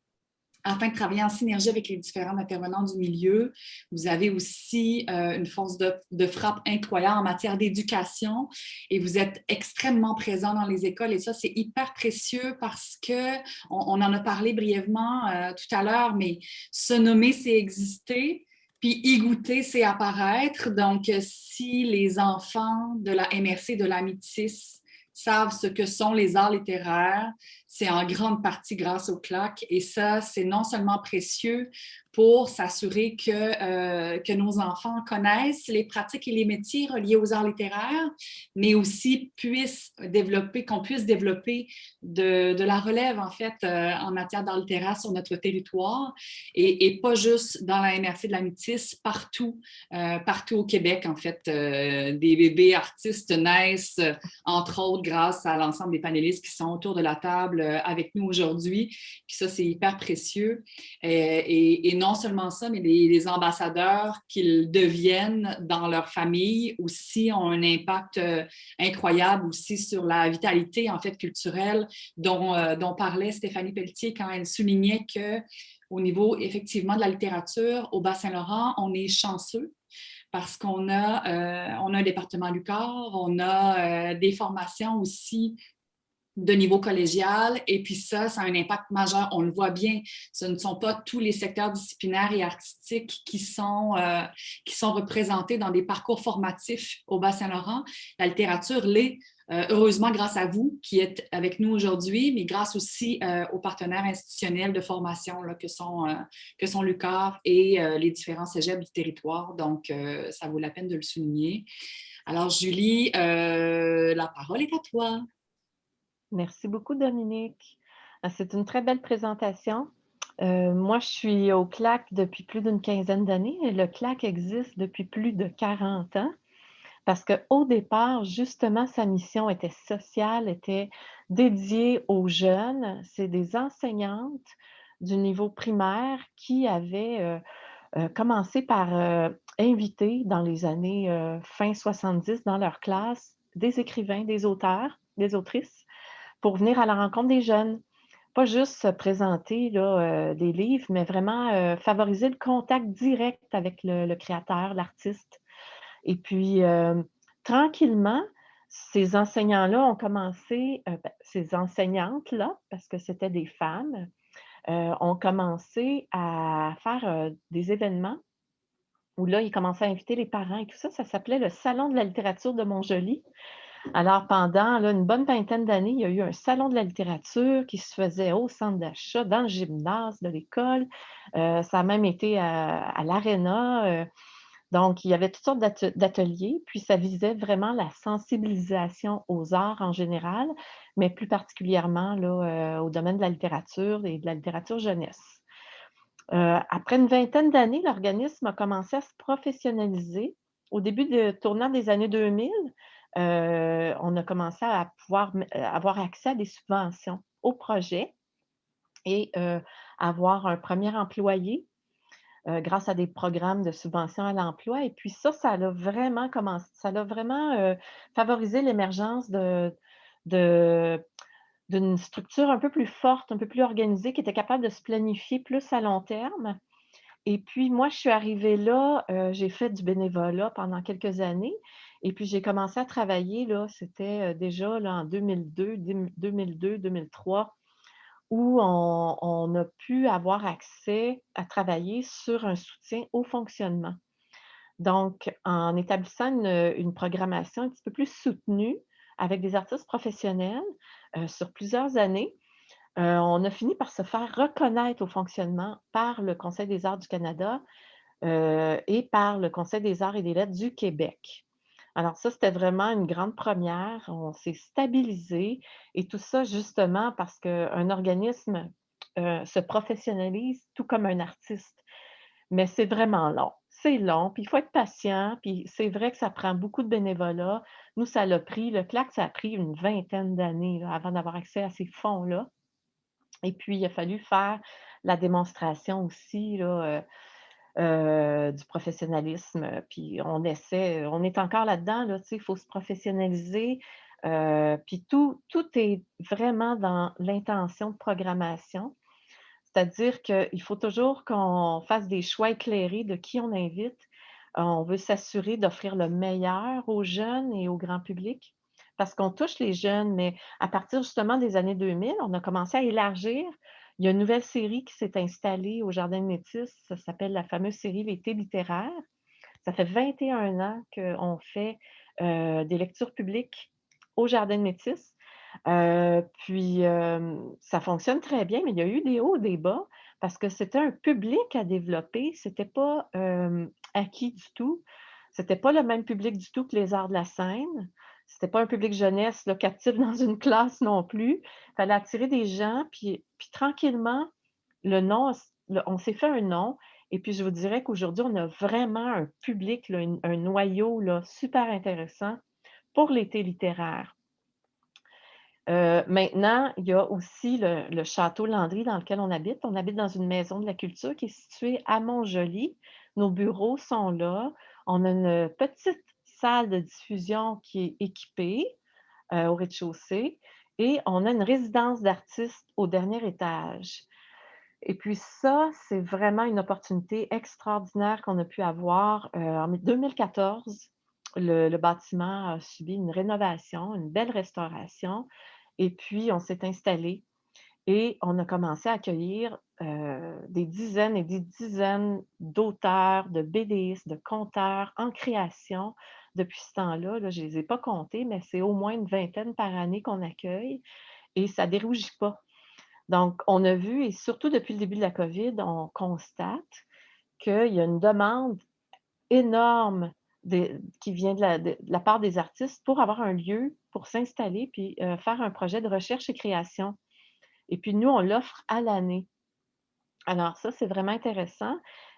afin de travailler en synergie avec les différents intervenants du milieu. Vous avez aussi une force de frappe incroyable en matière d'éducation et vous êtes extrêmement présent dans les écoles et ça, c'est hyper précieux parce qu'on en a parlé brièvement tout à l'heure, mais se nommer, c'est exister. Puis y goûter, c'est apparaître. Donc, si les enfants de la MRC, de la Métis, savent ce que sont les arts littéraires, c'est en grande partie grâce au CLAC. Et ça, c'est non seulement précieux pour s'assurer que nos enfants connaissent les pratiques et les métiers reliés aux arts littéraires, mais aussi qu'on puisse développer de la relève, en fait, en matière d'art littéraire sur notre territoire et pas juste dans la MRC de la Métis, partout au Québec, en fait. Des bébés artistes naissent, entre autres, grâce à l'ensemble des panélistes qui sont autour de la table avec nous aujourd'hui. Puis ça, c'est hyper précieux. Et non seulement ça, mais les ambassadeurs qu'ils deviennent dans leur famille aussi ont un impact incroyable aussi sur la vitalité, en fait, culturelle dont parlait Stéphanie Pelletier quand elle soulignait qu'au niveau, effectivement, de la littérature, au Bas-Saint-Laurent, on est chanceux parce qu'on a un département Lucar, on a des formations aussi de niveau collégial, et puis ça a un impact majeur. On le voit bien, ce ne sont pas tous les secteurs disciplinaires et artistiques qui sont représentés dans des parcours formatifs au Bas-Saint-Laurent. La littérature l'est, heureusement grâce à vous qui êtes avec nous aujourd'hui, mais grâce aussi aux partenaires institutionnels de formation là, que sont l'UQAR et les différents cégeps du territoire. Donc, ça vaut la peine de le souligner. Alors, Julie, la parole est à toi. Merci beaucoup, Dominique. C'est une très belle présentation. Moi, je suis au CLAC depuis plus d'une quinzaine d'années et le CLAC existe depuis plus de 40 ans parce qu'au départ, justement, sa mission était sociale, était dédiée aux jeunes. C'est des enseignantes du niveau primaire qui avaient commencé par inviter dans les années fin 70 dans leur classe des écrivains, des auteurs, des autrices pour venir à la rencontre des jeunes. Pas juste se présenter des livres, mais vraiment favoriser le contact direct avec le créateur, l'artiste. Et puis, tranquillement, ces enseignants-là ont commencé, ces enseignantes-là, parce que c'était des femmes, ont commencé à faire des événements où là, ils commençaient à inviter les parents et tout ça. Ça s'appelait le Salon de la littérature de Montjoly. Alors, pendant là, une bonne vingtaine d'années, il y a eu un salon de la littérature qui se faisait au centre d'achat, dans le gymnase de l'école. Ça a même été à l'Arena. Donc, il y avait toutes sortes d'ateliers, puis ça visait vraiment la sensibilisation aux arts en général, mais plus particulièrement là, au domaine de la littérature et de la littérature jeunesse. Après une vingtaine d'années, l'organisme a commencé à se professionnaliser. Au début tournant des années 2000, on a commencé à pouvoir avoir accès à des subventions au projet et avoir un premier employé grâce à des programmes de subvention à l'emploi. Et puis ça a vraiment commencé, ça a vraiment favorisé l'émergence d'une structure un peu plus forte, un peu plus organisée, qui était capable de se planifier plus à long terme. Et puis moi, je suis arrivée là, j'ai fait du bénévolat pendant quelques années. Et puis j'ai commencé à travailler, là, c'était déjà là, en 2002-2003, où on a pu avoir accès à travailler sur un soutien au fonctionnement. Donc, en établissant une programmation un petit peu plus soutenue avec des artistes professionnels sur plusieurs années, on a fini par se faire reconnaître au fonctionnement par le Conseil des arts du Canada et par le Conseil des arts et des lettres du Québec. Alors ça, c'était vraiment une grande première. On s'est stabilisé et tout ça justement parce qu'un organisme se professionnalise tout comme un artiste. Mais c'est vraiment long. C'est long, puis il faut être patient, puis c'est vrai que ça prend beaucoup de bénévolat. Nous, ça l'a pris, le CLAC, ça a pris une vingtaine d'années là, avant d'avoir accès à ces fonds-là. Et puis, il a fallu faire la démonstration aussi là, du professionnalisme. Puis on essaie, on est encore là-dedans, là, tu sais, il faut se professionnaliser. Puis tout est vraiment dans l'intention de programmation. C'est-à-dire qu'il faut toujours qu'on fasse des choix éclairés de qui on invite. On veut s'assurer d'offrir le meilleur aux jeunes et au grand public parce qu'on touche les jeunes, mais à partir justement des années 2000, on a commencé à élargir. Il y a une nouvelle série qui s'est installée au Jardin de Métis, ça s'appelle la fameuse série L'été littéraire. Ça fait 21 ans qu'on fait des lectures publiques au Jardin de Métis. Puis, ça fonctionne très bien, mais il y a eu des hauts, des bas, parce que c'était un public à développer, c'était pas acquis du tout. C'était pas le même public du tout que les arts de la scène. C'était pas un public jeunesse là, captif dans une classe non plus. Il fallait attirer des gens, puis tranquillement, le nom, on s'est fait un nom, et puis je vous dirais qu'aujourd'hui, on a vraiment un public, là, un noyau là, super intéressant pour l'été littéraire. Maintenant, il y a aussi le château Landry dans lequel on habite. On habite dans une maison de la culture qui est située à Montjoly. Nos bureaux sont là. On a une petite salle de diffusion qui est équipée au rez-de-chaussée et on a une résidence d'artistes au dernier étage. Et puis ça, c'est vraiment une opportunité extraordinaire qu'on a pu avoir. En 2014, le bâtiment a subi une rénovation, une belle restauration. Et puis, on s'est installé et on a commencé à accueillir des dizaines et des dizaines d'auteurs, de BDistes, de conteurs en création depuis ce temps-là. Là, je ne les ai pas comptés, mais c'est au moins une vingtaine par année qu'on accueille et ça ne dérougit pas. Donc, on a vu, et surtout depuis le début de la COVID, on constate qu'il y a une demande énorme qui vient de la part des artistes pour avoir un lieu pour s'installer puis faire un projet de recherche et création. Et puis nous, on l'offre à l'année. Alors ça, c'est vraiment intéressant.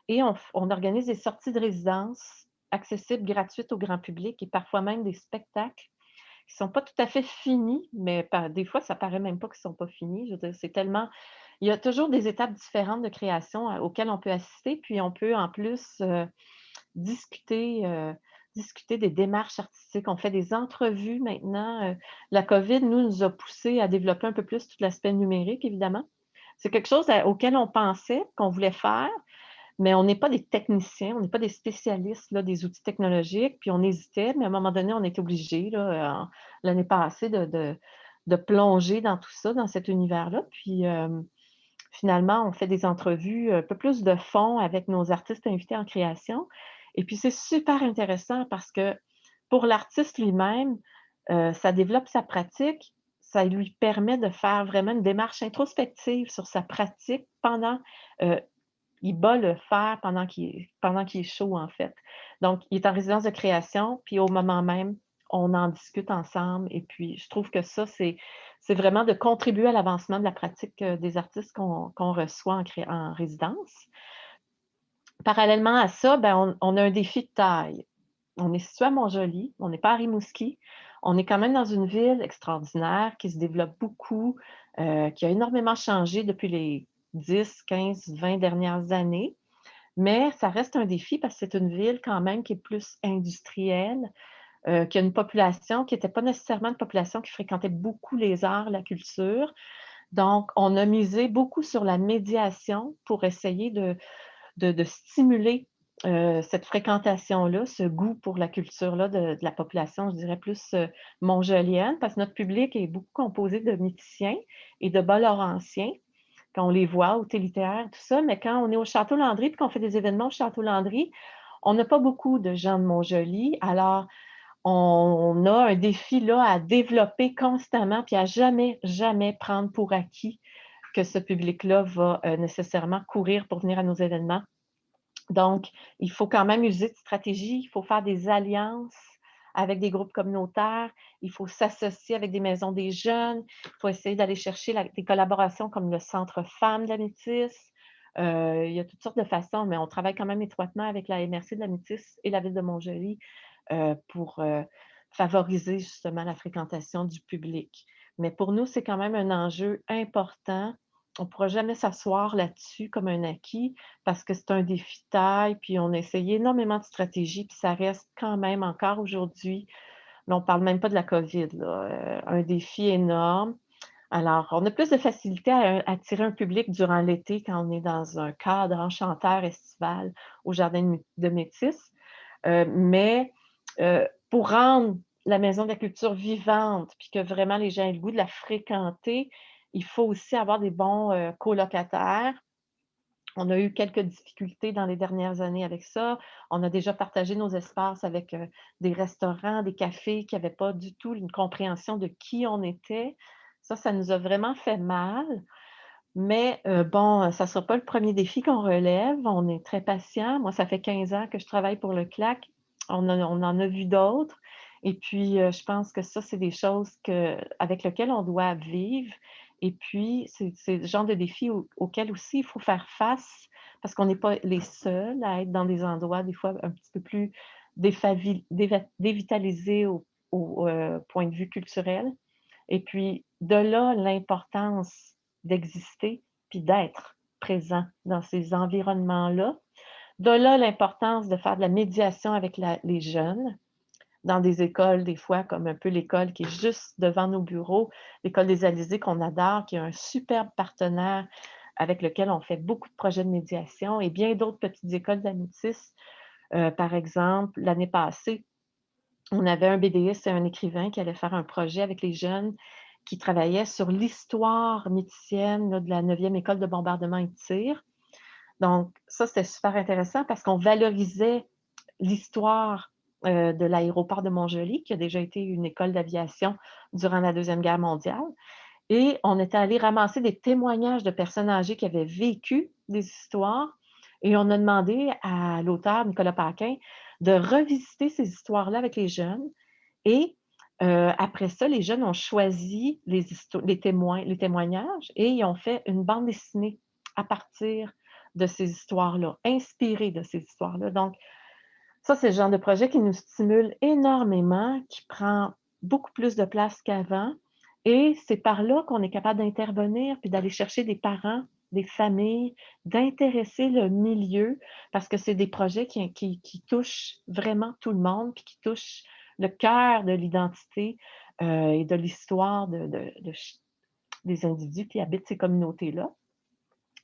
Et on organise des sorties de résidence accessibles, gratuites au grand public et parfois même des spectacles qui ne sont pas tout à fait finis, mais des fois, ça ne paraît même pas qu'ils ne sont pas finis. Je veux dire, c'est tellement... Il y a toujours des étapes différentes de création auxquelles on peut assister, puis on peut en plus discuter des démarches artistiques. On fait des entrevues maintenant. La COVID, nous a poussé à développer un peu plus tout l'aspect numérique, évidemment. C'est quelque chose auquel on pensait, qu'on voulait faire, mais on n'est pas des techniciens, on n'est pas des spécialistes là, des outils technologiques, puis on hésitait, mais à un moment donné, on était obligé, l'année passée, de plonger dans tout ça, dans cet univers-là. Puis finalement, on fait des entrevues, un peu plus de fond avec nos artistes invités en création. Et puis c'est super intéressant parce que pour l'artiste lui-même, ça développe sa pratique, ça lui permet de faire vraiment une démarche introspective sur sa pratique pendant, il bat le fer pendant qu'il est chaud, en fait. Donc, il est en résidence de création, puis au moment même, on en discute ensemble. Et puis, je trouve que ça, c'est vraiment de contribuer à l'avancement de la pratique des artistes qu'on reçoit en résidence. Parallèlement à ça, ben, on a un défi de taille. On est situé à Montjoly, on n'est pas à Rimouski. On est quand même dans une ville extraordinaire qui se développe beaucoup, qui a énormément changé depuis les 10, 15, 20 dernières années. Mais ça reste un défi parce que c'est une ville quand même qui est plus industrielle, qui a une population qui n'était pas nécessairement une population qui fréquentait beaucoup les arts, la culture. Donc, on a misé beaucoup sur la médiation pour essayer de stimuler cette fréquentation-là, ce goût pour la culture-là de la population, je dirais plus montjolienne, parce que notre public est beaucoup composé de Méticiens et de Bas-Laurentiens, quand on les voit au thé littéraire, tout ça, mais quand on est au Château Landry et qu'on fait des événements au Château Landry, on n'a pas beaucoup de gens de Montjoly, alors on a un défi là à développer constamment, puis à jamais, jamais prendre pour acquis que ce public-là va nécessairement courir pour venir à nos événements. Donc, il faut quand même user de stratégie, il faut faire des alliances avec des groupes communautaires, il faut s'associer avec des maisons des jeunes, il faut essayer d'aller chercher des collaborations comme le Centre Femmes de la Métis. Il y a toutes sortes de façons, mais on travaille quand même étroitement avec la MRC de la Métis et la Ville de Montjoly pour favoriser justement la fréquentation du public. Mais pour nous, c'est quand même un enjeu important. On ne pourra jamais s'asseoir là-dessus comme un acquis parce que c'est un défi de taille, puis on a essayé énormément de stratégies, puis ça reste quand même encore aujourd'hui, là, on ne parle même pas de la COVID, là, un défi énorme. Alors, on a plus de facilité à attirer un public durant l'été quand on est dans un cadre enchanteur estival au Jardin de Métis. Mais pour rendre la Maison de la Culture vivante, puis que vraiment les gens aient le goût de la fréquenter, il faut aussi avoir des bons colocataires. On a eu quelques difficultés dans les dernières années avec ça. On a déjà partagé nos espaces avec des restaurants, des cafés qui n'avaient pas du tout une compréhension de qui on était. Ça nous a vraiment fait mal. Mais bon, ça ne sera pas le premier défi qu'on relève. On est très patient. Moi, ça fait 15 ans que je travaille pour le CLAC. On en a vu d'autres. Et puis, je pense que ça, c'est des choses avec lesquelles on doit vivre. Et puis, c'est le genre de défi auquel aussi il faut faire face parce qu'on n'est pas les seuls à être dans des endroits, des fois, un petit peu plus dévitalisés au point de vue culturel. Et puis, de là, l'importance d'exister puis d'être présent dans ces environnements-là. De là, l'importance de faire de la médiation avec les jeunes dans des écoles, des fois, comme un peu l'école qui est juste devant nos bureaux, l'école des Alizés qu'on adore, qui est un superbe partenaire avec lequel on fait beaucoup de projets de médiation et bien d'autres petites écoles d'Amitis. Par exemple, l'année passée, on avait un BDiste et un écrivain qui allait faire un projet avec les jeunes qui travaillaient sur l'histoire méticienne là, de la 9e école de bombardement et de tir. Donc, ça, c'était super intéressant parce qu'on valorisait l'histoire de l'aéroport de Montjoly, qui a déjà été une école d'aviation durant la Deuxième Guerre mondiale. Et on était allé ramasser des témoignages de personnes âgées qui avaient vécu des histoires. Et on a demandé à l'auteur, Nicolas Paquin, de revisiter ces histoires-là avec les jeunes. Et après ça, les jeunes ont choisi les témoignages et ils ont fait une bande dessinée à partir de ces histoires-là, inspirée de ces histoires-là. Donc, ça, c'est le genre de projet qui nous stimule énormément, qui prend beaucoup plus de place qu'avant. Et c'est par là qu'on est capable d'intervenir puis d'aller chercher des parents, des familles, d'intéresser le milieu parce que c'est des projets qui touchent vraiment tout le monde puis qui touchent le cœur de l'identité et de l'histoire des individus qui habitent ces communautés-là.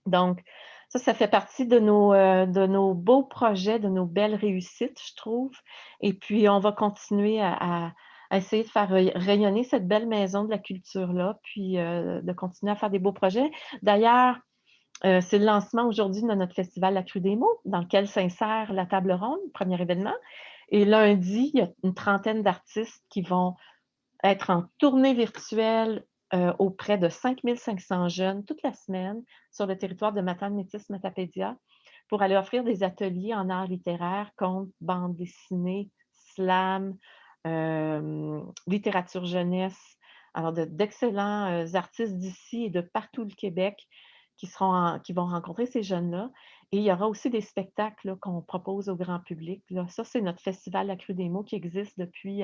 Donc, ça fait partie de nos beaux projets, de nos belles réussites, je trouve. Et puis, on va continuer à essayer de faire rayonner cette belle maison de la culture-là, puis de continuer à faire des beaux projets. D'ailleurs, c'est le lancement aujourd'hui de notre festival La Crue des mots, dans lequel s'insère la table ronde, premier événement. Et lundi, il y a une trentaine d'artistes qui vont être en tournée virtuelle auprès de 5500 jeunes toute la semaine sur le territoire de Matane-Métis-Matapédia pour aller offrir des ateliers en art littéraire, contes, bandes dessinées, slam, littérature jeunesse. Alors, d'excellents artistes d'ici et de partout le Québec qui vont rencontrer ces jeunes-là. Et il y aura aussi des spectacles qu'on propose au grand public. Là. Ça, c'est notre festival La Crue des mots qui existe depuis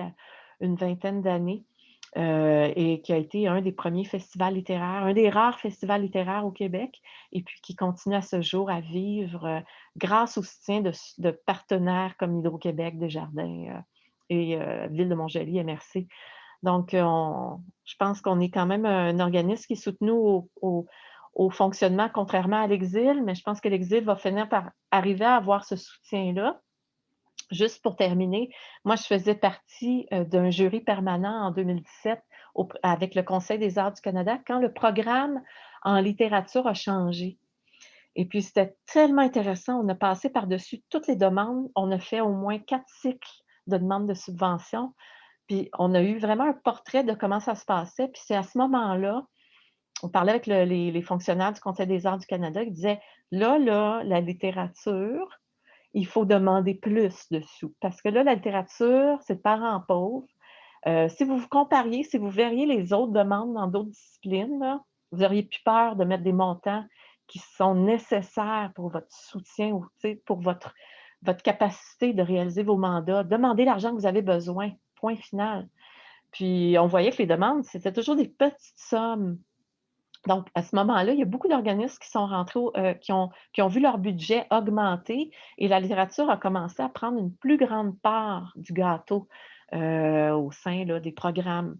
une vingtaine d'années et qui a été un des premiers festivals littéraires, un des rares festivals littéraires au Québec, et puis qui continue à ce jour à vivre grâce au soutien de partenaires comme Hydro-Québec, Desjardins et Ville de Montjoly, MRC. Donc, je pense qu'on est quand même un organisme qui est soutenu au fonctionnement, contrairement à l'Exil, mais je pense que l'Exil va finir par arriver à avoir ce soutien-là. Juste pour terminer, moi, je faisais partie d'un jury permanent en 2017 avec le Conseil des arts du Canada quand le programme en littérature a changé. Et puis, c'était tellement intéressant. On a passé par-dessus toutes les demandes. On a fait au moins 4 cycles de demandes de subventions. Puis, on a eu vraiment un portrait de comment ça se passait. Puis, c'est à ce moment-là, on parlait avec les fonctionnaires du Conseil des arts du Canada qui disaient, là, la littérature, il faut demander plus de sous. Parce que là, la littérature, c'est de parents pauvres. Si vous vous compariez, si vous verriez les autres demandes dans d'autres disciplines, là, vous auriez plus peur de mettre des montants qui sont nécessaires pour votre soutien ou pour votre capacité de réaliser vos mandats. Demandez l'argent que vous avez besoin, point final. Puis, on voyait que les demandes, c'était toujours des petites sommes. Donc, à ce moment-là, il y a beaucoup d'organismes qui sont rentrés, qui ont vu leur budget augmenter et la littérature a commencé à prendre une plus grande part du gâteau au sein là, des programmes.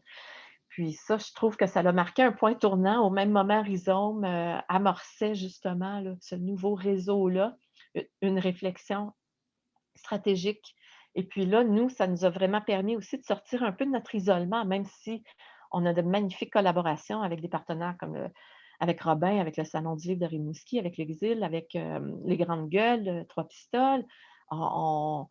Puis ça, je trouve que ça a marqué un point tournant. Au même moment, Rhizome amorçait justement là, ce nouveau réseau-là, une réflexion stratégique. Et puis là, nous, ça nous a vraiment permis aussi de sortir un peu de notre isolement, même si on a de magnifiques collaborations avec des partenaires comme avec Robin, avec le Salon du livre de Rimouski, avec l'Exil, avec les Grandes Gueules, Trois Pistoles. On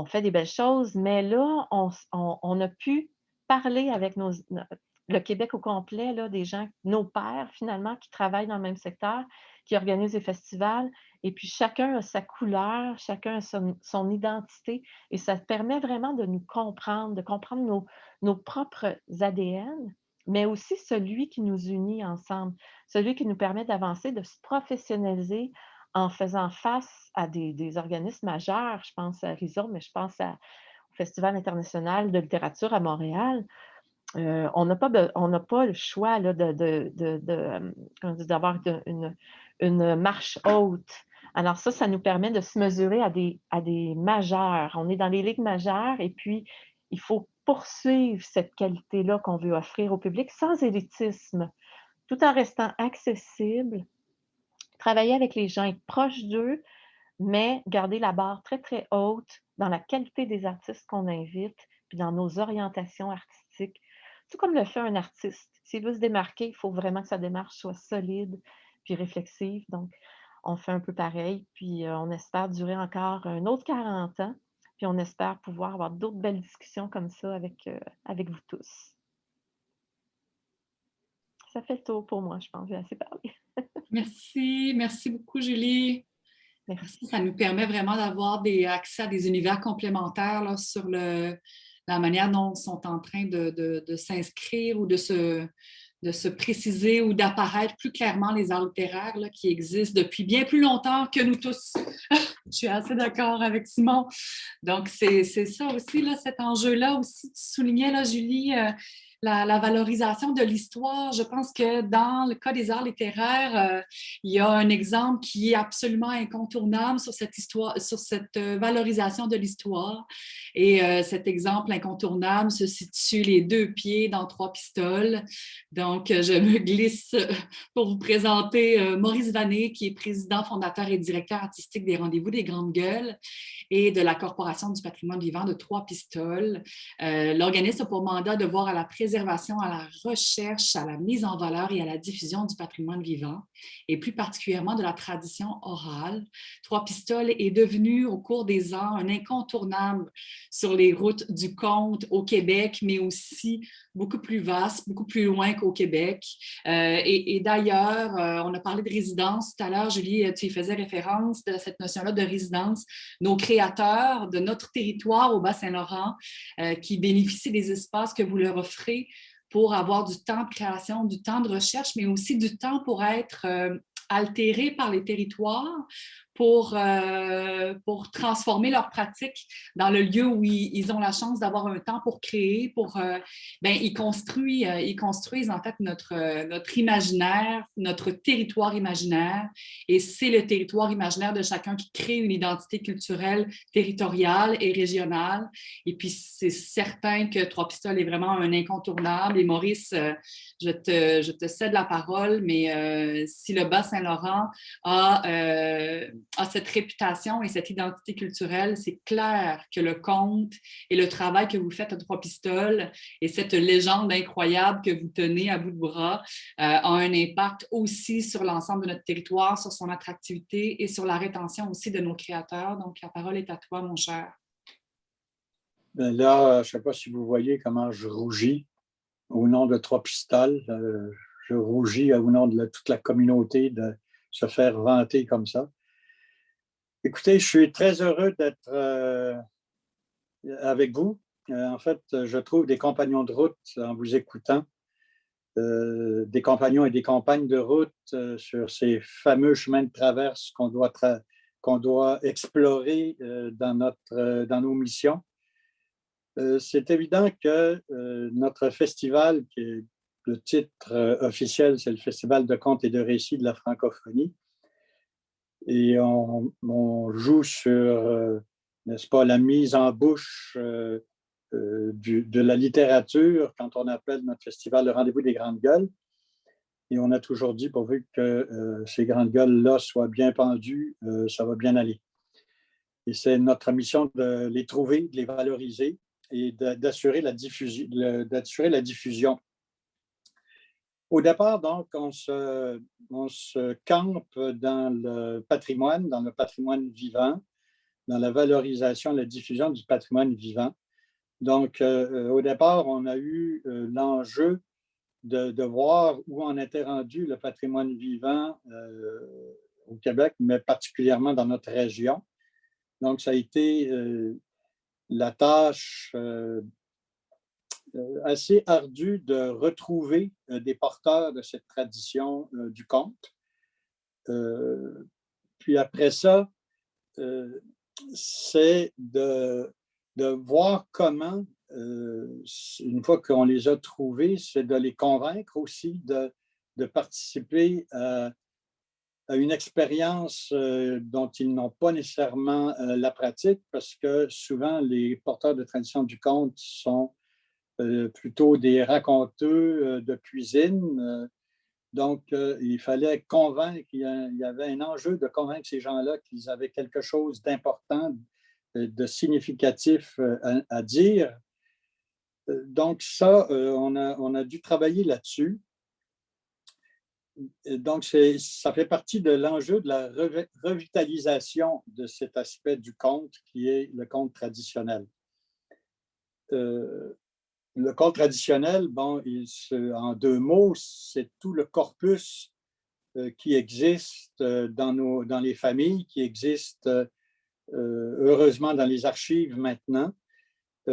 fait des belles choses, mais là, on a pu parler avec le Québec au complet, là, des gens, nos pairs finalement, qui travaillent dans le même secteur, qui organisent des festivals, et puis chacun a sa couleur, chacun a son identité, et ça permet vraiment de nous comprendre, de comprendre nos propres ADN, mais aussi celui qui nous unit ensemble, celui qui nous permet d'avancer, de se professionnaliser en faisant face à des organismes majeurs. Je pense à Rhizome, mais je pense au Festival international de littérature à Montréal. On n'a pas le choix là, d'avoir une marche haute. Alors ça nous permet de se mesurer à des majeurs. On est dans les ligues majeures et puis il faut poursuivre cette qualité-là qu'on veut offrir au public sans élitisme, tout en restant accessible, travailler avec les gens, être proche d'eux, mais garder la barre très, très haute dans la qualité des artistes qu'on invite, puis dans nos orientations artistiques. Tout comme le fait un artiste. S'il veut se démarquer, il faut vraiment que sa démarche soit solide puis réflexive. Donc, on fait un peu pareil, puis on espère durer encore un autre 40 ans, puis on espère pouvoir avoir d'autres belles discussions comme ça avec vous tous. Ça fait le tour pour moi, je pense. J'ai assez parlé. Merci beaucoup, Julie. Merci. Ça nous permet vraiment d'avoir accès à des univers complémentaires là, sur la manière dont ils sont en train de s'inscrire ou de se préciser ou d'apparaître plus clairement les arts littéraires là, qui existent depuis bien plus longtemps que nous tous. Je suis assez d'accord avec Simon. Donc, c'est ça aussi, là, cet enjeu-là aussi. Tu soulignais, là, Julie, la valorisation de l'histoire. Je pense que dans le cas des arts littéraires, il y a un exemple qui est absolument incontournable sur cette histoire, sur cette valorisation de l'histoire. Et cet exemple incontournable se situe les 2 pieds dans Trois Pistoles. Donc, je me glisse pour vous présenter Maurice Vanet, qui est président, fondateur et directeur artistique des Rendez-vous des Grandes Gueules et de la Corporation du patrimoine vivant de Trois Pistoles. L'organisme a pour mandat de voir à la préservation préservation, à la recherche, à la mise en valeur et à la diffusion du patrimoine vivant, et plus particulièrement de la tradition orale. Trois Pistoles est devenu au cours des ans un incontournable sur les routes du conte au Québec, mais aussi beaucoup plus vaste, beaucoup plus loin qu'au Québec. Et d'ailleurs, on a parlé de résidence tout à l'heure, Julie, tu y faisais référence de cette notion-là de résidence. Nos créateurs de notre territoire au Bas-Saint-Laurent qui bénéficient des espaces que vous leur offrez pour avoir du temps de création, du temps de recherche, mais aussi du temps pour être altérés par les territoires, pour transformer leurs pratiques dans le lieu où ils ont la chance d'avoir un temps pour créer, ils construisent en fait notre imaginaire, notre territoire imaginaire, et c'est le territoire imaginaire de chacun qui crée une identité culturelle territoriale et régionale. Et puis, c'est certain que Trois Pistoles est vraiment un incontournable. Et Maurice, je te cède la parole, mais si le Bas-Saint-Laurent a cette réputation et cette identité culturelle, c'est clair que le conte et le travail que vous faites à Trois Pistoles et cette légende incroyable que vous tenez à bout de bras a un impact aussi sur l'ensemble de notre territoire, sur son attractivité et sur la rétention aussi de nos créateurs. Donc, la parole est à toi, mon cher. Bien là, je ne sais pas si vous voyez comment je rougis au nom de Trois Pistoles. Je rougis au nom de toute la communauté de se faire vanter comme ça. Écoutez, je suis très heureux d'être avec vous. En fait, je trouve des compagnons de route en vous écoutant, des compagnons et des compagnes de route sur ces fameux chemins de traverse qu'on doit explorer dans nos missions. C'est évident que notre festival, qui est le titre officiel, c'est le Festival de contes et de récits de la francophonie. Et on joue sur, n'est-ce pas, la mise en bouche de la littérature quand on appelle notre festival le Rendez-vous des Grandes Gueules. Et on a toujours dit, pourvu que ces Grandes Gueules-là soient bien pendues, ça va bien aller. Et c'est notre mission de les trouver, de les valoriser et d'assurer la diffusion. Au départ, donc, on se campe dans le patrimoine vivant, dans la valorisation, la diffusion du patrimoine vivant. Donc, au départ, on a eu l'enjeu de voir où en était rendu le patrimoine vivant au Québec, mais particulièrement dans notre région. Donc, ça a été la tâche assez ardu de retrouver des porteurs de cette tradition du conte. Puis après ça, c'est de voir comment, une fois qu'on les a trouvés, c'est de les convaincre aussi de participer à une expérience dont ils n'ont pas nécessairement la pratique, parce que souvent, les porteurs de tradition du conte sont plutôt des raconteux de cuisine. Donc, il fallait convaincre, il y avait un enjeu de convaincre ces gens-là qu'ils avaient quelque chose d'important, de significatif à dire. Donc, ça, on a dû travailler là-dessus. Donc, ça fait partie de l'enjeu de la revitalisation de cet aspect du conte qui est le conte traditionnel. Le conte traditionnel, bon, en deux mots, c'est tout le corpus qui existe dans les familles, qui existe heureusement dans les archives maintenant, qui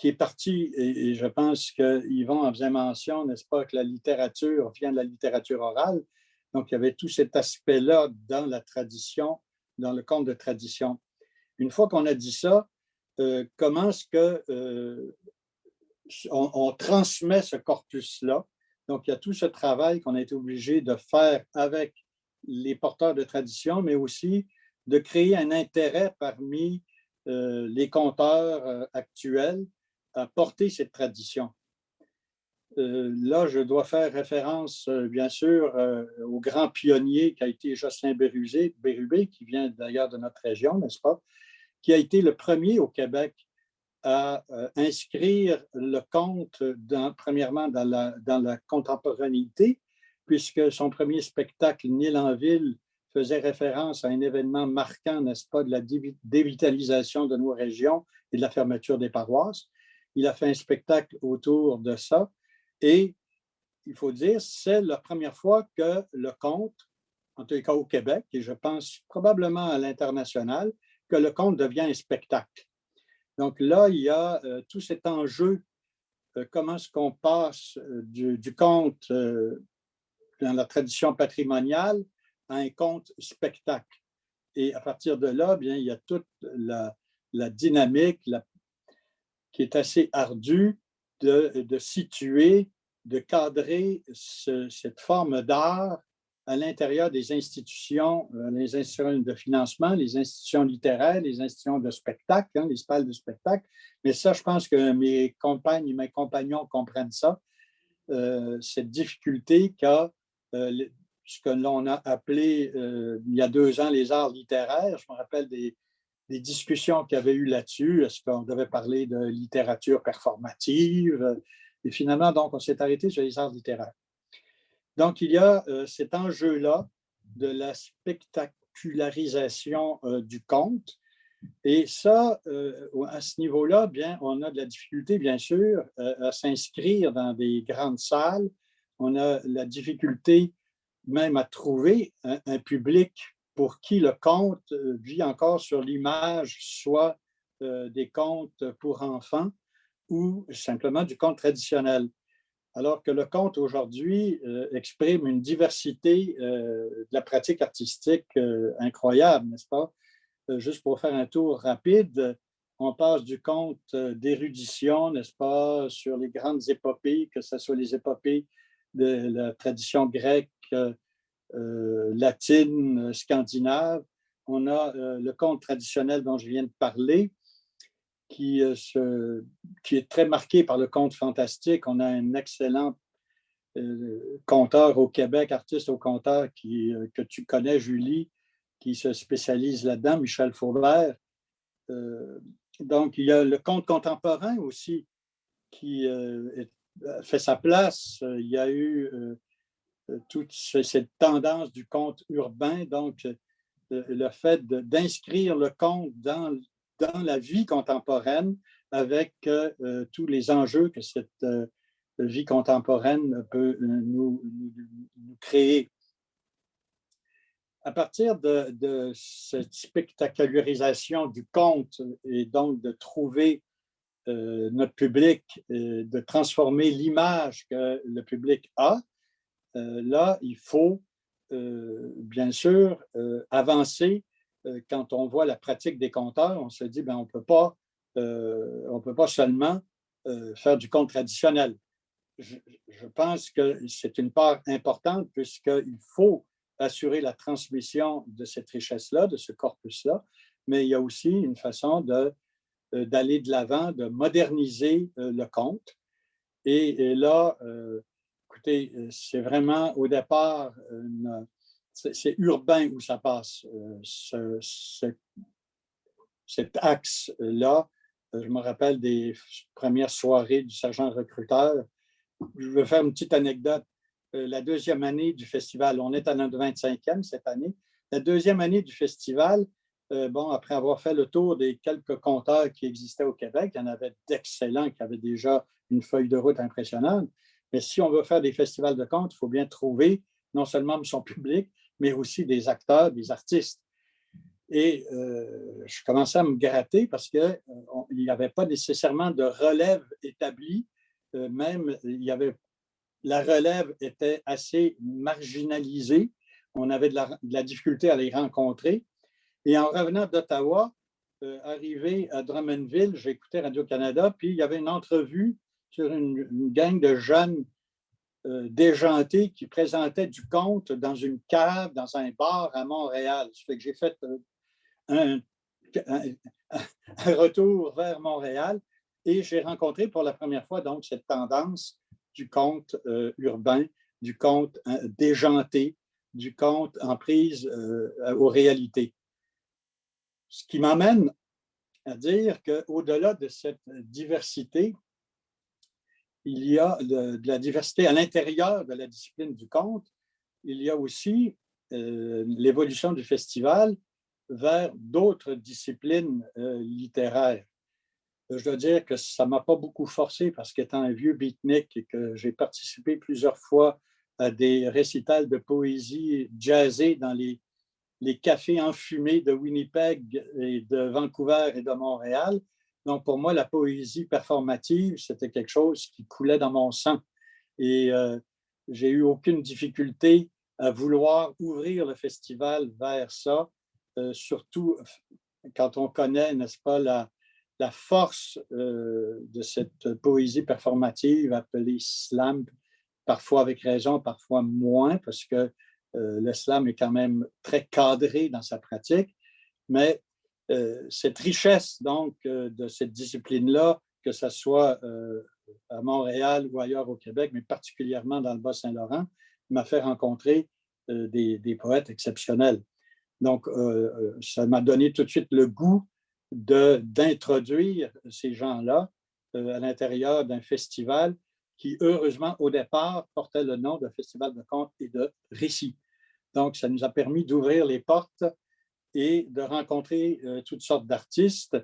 est parti, et je pense qu'Yvon en faisait mention, n'est-ce pas, que la littérature vient de la littérature orale. Donc, il y avait tout cet aspect-là dans la tradition, dans le conte de tradition. Une fois qu'on a dit ça, comment est-ce qu'on transmet ce corpus-là? Donc, il y a tout ce travail qu'on a été obligé de faire avec les porteurs de tradition, mais aussi de créer un intérêt parmi les conteurs actuels à porter cette tradition. Là, je dois faire référence, bien sûr, au grand pionnier qui a été Jocelyn Bérubé, qui vient d'ailleurs de notre région, n'est-ce pas, qui a été le premier au Québec à inscrire le conte, premièrement, dans la contemporanéité, puisque son premier spectacle, Nil en ville, faisait référence à un événement marquant, n'est-ce pas, de la dévitalisation de nos régions et de la fermeture des paroisses. Il a fait un spectacle autour de ça. Et il faut dire, c'est la première fois que le conte, en tout cas au Québec, et je pense probablement à l'international, que le conte devient un spectacle. Donc là, il y a tout cet enjeu, comment est-ce qu'on passe du conte dans la tradition patrimoniale à un conte spectacle. Et à partir de là, bien, il y a toute la dynamique qui est assez ardue de situer, de cadrer cette forme d'art à l'intérieur des institutions, les institutions de financement, les institutions littéraires, les institutions de spectacle, hein, les salles de spectacle. Mais ça, je pense que mes compagnes et mes compagnons comprennent ça, cette difficulté qu'a ce que l'on a appelé il y a 2 ans les arts littéraires. Je me rappelle des discussions qu'il y avait eu là-dessus. Est-ce qu'on devait parler de littérature performative? Et finalement, donc, on s'est arrêté sur les arts littéraires. Donc, il y a cet enjeu-là de la spectacularisation du conte. Et ça, à ce niveau-là, bien, on a de la difficulté, bien sûr, à s'inscrire dans des grandes salles. On a la difficulté même à trouver un public pour qui le conte vit encore sur l'image, soit des contes pour enfants ou simplement du conte traditionnel. Alors que le conte aujourd'hui exprime une diversité de la pratique artistique incroyable, n'est-ce pas? Juste pour faire un tour rapide, on passe du conte d'érudition, n'est-ce pas, sur les grandes épopées, que ce soit les épopées de la tradition grecque, latine, scandinave. On a le conte traditionnel dont je viens de parler, qui est très marqué par le conte fantastique. On a un excellent conteur au Québec, artiste au conteur que tu connais, Julie, qui se spécialise là-dedans, Michel Faubert. Donc, il y a le conte contemporain aussi qui fait sa place. Il y a eu toute cette tendance du conte urbain, donc le fait d'inscrire le conte dans la vie contemporaine avec tous les enjeux que cette vie contemporaine peut nous créer. À partir de cette spectacularisation du conte et donc de trouver notre public, de transformer l'image que le public a, là, il faut bien sûr avancer. Quand on voit la pratique des conteurs, on se dit ben, on peut pas seulement faire du conte traditionnel. Je pense que c'est une part importante puisqu'il faut assurer la transmission de cette richesse-là, de ce corpus-là, mais il y a aussi une façon d'aller de l'avant, de moderniser le conte. Et là, écoutez, c'est vraiment au départ, c'est urbain où ça passe, cet axe-là. Je me rappelle des premières soirées du sergent recruteur. Je veux faire une petite anecdote. La 2e année du festival, on est à notre 25e cette année. La 2e année du festival, après avoir fait le tour des quelques conteurs qui existaient au Québec, il y en avait d'excellents qui avaient déjà une feuille de route impressionnante. Mais si on veut faire des festivals de contes, il faut bien trouver non seulement son public, mais aussi des acteurs, des artistes. Et je commençais à me gratter parce qu'il n'y avait pas nécessairement de relève établie. Même, la relève était assez marginalisée. On avait de la difficulté à les rencontrer. Et en revenant d'Ottawa, arrivé à Drummondville, j'écoutais Radio-Canada, puis il y avait une entrevue sur une gang de jeunes déjantés qui présentaient du conte dans une cave, dans un bar à Montréal. Ça fait que j'ai fait un retour vers Montréal et j'ai rencontré pour la première fois donc cette tendance du conte urbain, du conte déjanté, du conte en prise aux réalités. Ce qui m'amène à dire qu'au-delà de cette diversité, il y a de la diversité à l'intérieur de la discipline du conte. Il y a aussi l'évolution du festival vers d'autres disciplines littéraires. Je dois dire que ça ne m'a pas beaucoup forcé parce qu'étant un vieux beatnik et que j'ai participé plusieurs fois à des récitals de poésie jazzée dans les cafés enfumés de Winnipeg et de Vancouver et de Montréal. Donc, pour moi, la poésie performative, c'était quelque chose qui coulait dans mon sang. Et j'ai eu aucune difficulté à vouloir ouvrir le festival vers ça, surtout quand on connaît, n'est-ce pas, la force de cette poésie performative appelée slam, parfois avec raison, parfois moins, parce que le slam est quand même très cadré dans sa pratique, mais cette richesse donc de cette discipline-là, que ce soit à Montréal ou ailleurs au Québec, mais particulièrement dans le Bas-Saint-Laurent, m'a fait rencontrer des poètes exceptionnels. Donc, ça m'a donné tout de suite le goût d'introduire ces gens-là à l'intérieur d'un festival qui, heureusement, au départ, portait le nom de Festival de contes et de récits. Donc, ça nous a permis d'ouvrir les portes et de rencontrer toutes sortes d'artistes,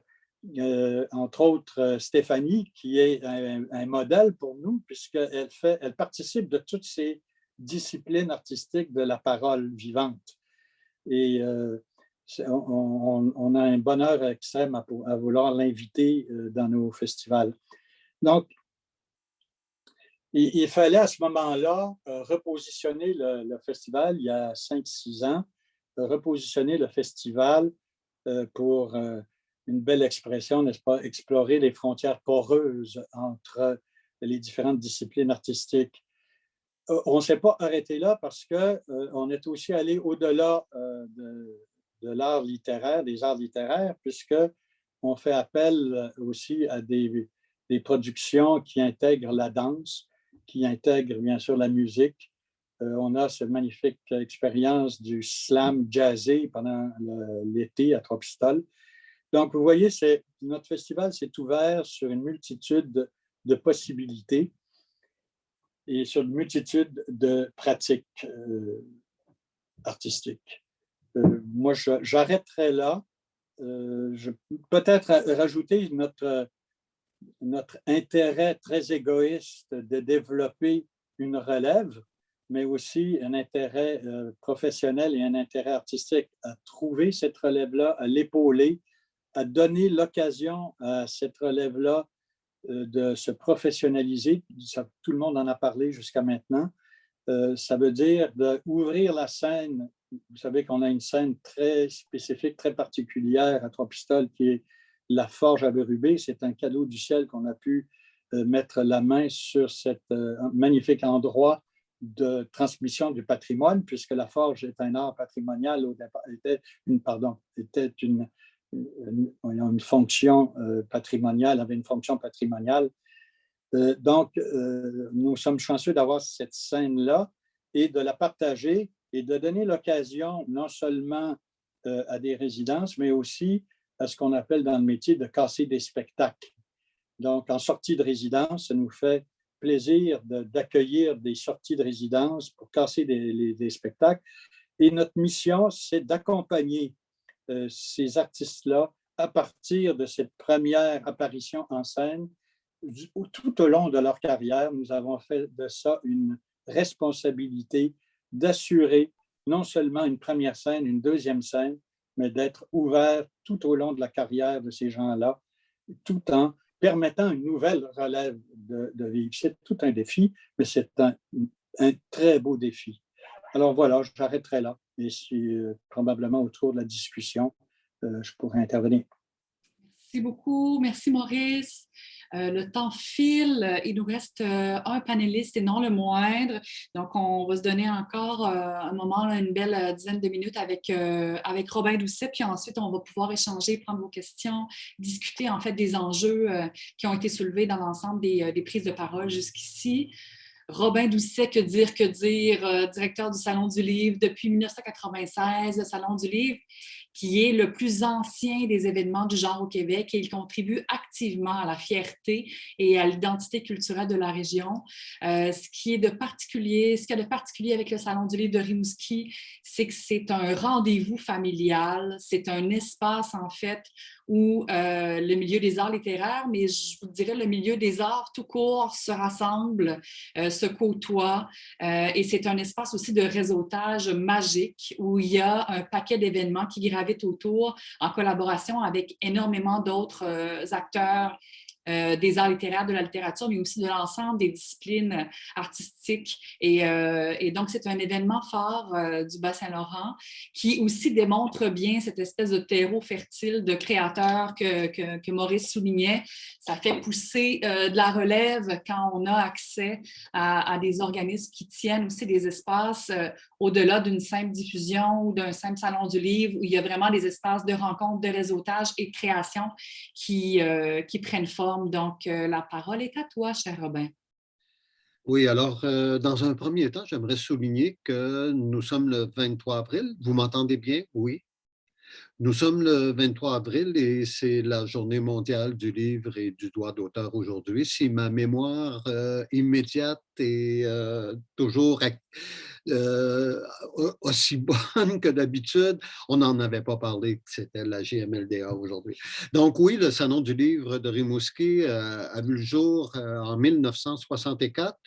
entre autres Stéphanie, qui est un modèle pour nous, puisqu'elle participe de toutes ces disciplines artistiques de la parole vivante. Et on a un bonheur extrême à vouloir l'inviter dans nos festivals. Donc, il fallait à ce moment-là repositionner le festival, il y a 5-6 ans, repositionner le festival pour une belle expression, n'est-ce pas, explorer les frontières poreuses entre les différentes disciplines artistiques. On ne s'est pas arrêté là parce qu'on est aussi allé au-delà de l'art littéraire, des arts littéraires, puisqu'on fait appel aussi à des productions qui intègrent la danse, qui intègrent bien sûr la musique. On a cette magnifique expérience du slam jazzé pendant l'été à Trois-Pistoles. Donc, vous voyez, notre festival s'est ouvert sur une multitude de possibilités et sur une multitude de pratiques artistiques. Moi, j'arrêterai là. Peut-être rajouter notre intérêt très égoïste de développer une relève, mais aussi un intérêt professionnel et un intérêt artistique à trouver cette relève-là, à l'épauler, à donner l'occasion à cette relève-là de se professionnaliser. Tout le monde en a parlé jusqu'à maintenant. Ça veut dire d'ouvrir la scène. Vous savez qu'on a une scène très spécifique, très particulière à Trois-Pistoles qui est la Forge à Bérubé. C'est un cadeau du ciel qu'on a pu mettre la main sur cet magnifique endroit de transmission du patrimoine, puisque la Forge est un art patrimonial au départ, était une fonction patrimoniale, avait une fonction patrimoniale. Donc, nous sommes chanceux d'avoir cette scène-là et de la partager et de donner l'occasion non seulement à des résidences, mais aussi à ce qu'on appelle dans le métier de casser des spectacles. Donc, en sortie de résidence, ça nous fait plaisir d'accueillir des sorties de résidence pour casser des spectacles. Et notre mission, c'est d'accompagner ces artistes-là à partir de cette première apparition en scène. Tout au long de leur carrière, nous avons fait de ça une responsabilité d'assurer non seulement une première scène, une deuxième scène, mais d'être ouvert tout au long de la carrière de ces gens-là, tout en permettant une nouvelle relève de vivre. C'est tout un défi, mais c'est un très beau défi. Alors voilà, j'arrêterai là. Et si probablement autour de la discussion, je pourrais intervenir. Merci beaucoup. Merci, Maurice. Le temps file. Il nous reste un panéliste et non le moindre. Donc, on va se donner encore un moment, une belle dizaine de minutes avec Robin Doucet. Puis ensuite, on va pouvoir échanger, prendre vos questions, discuter en fait des enjeux qui ont été soulevés dans l'ensemble des prises de parole jusqu'ici. Robin Doucet, que dire, directeur du Salon du Livre depuis 1996, le Salon du Livre, qui est le plus ancien des événements du genre au Québec et il contribue activement à la fierté et à l'identité culturelle de la région. Ce qu'il y a de particulier avec le Salon du Livre de Rimouski, c'est que c'est un rendez-vous familial, c'est un espace en fait où le milieu des arts littéraires, mais je vous dirais le milieu des arts tout court se rassemble, se côtoie et c'est un espace aussi de réseautage magique où il y a un paquet d'événements qui gravitent autour en collaboration avec énormément d'autres acteurs des arts littéraires, de la littérature, mais aussi de l'ensemble des disciplines artistiques. Et donc, c'est un événement fort du Bas-Saint-Laurent qui aussi démontre bien cette espèce de terreau fertile de créateurs que Maurice soulignait. Ça fait pousser de la relève quand on a accès à des organismes qui tiennent aussi des espaces au-delà d'une simple diffusion ou d'un simple salon du livre, où il y a vraiment des espaces de rencontre, de réseautage et de création qui prennent forme. Donc, la parole est à toi, cher Robin. Oui, alors, dans un premier temps, j'aimerais souligner que nous sommes le 23 avril. Vous m'entendez bien? Oui. Nous sommes le 23 avril et c'est la journée mondiale du livre et du droit d'auteur aujourd'hui. Si ma mémoire immédiate est toujours aussi bonne que d'habitude, on n'en avait pas parlé, c'était la GMLDA aujourd'hui. Donc oui, le Salon du livre de Rimouski a vu le jour en 1964.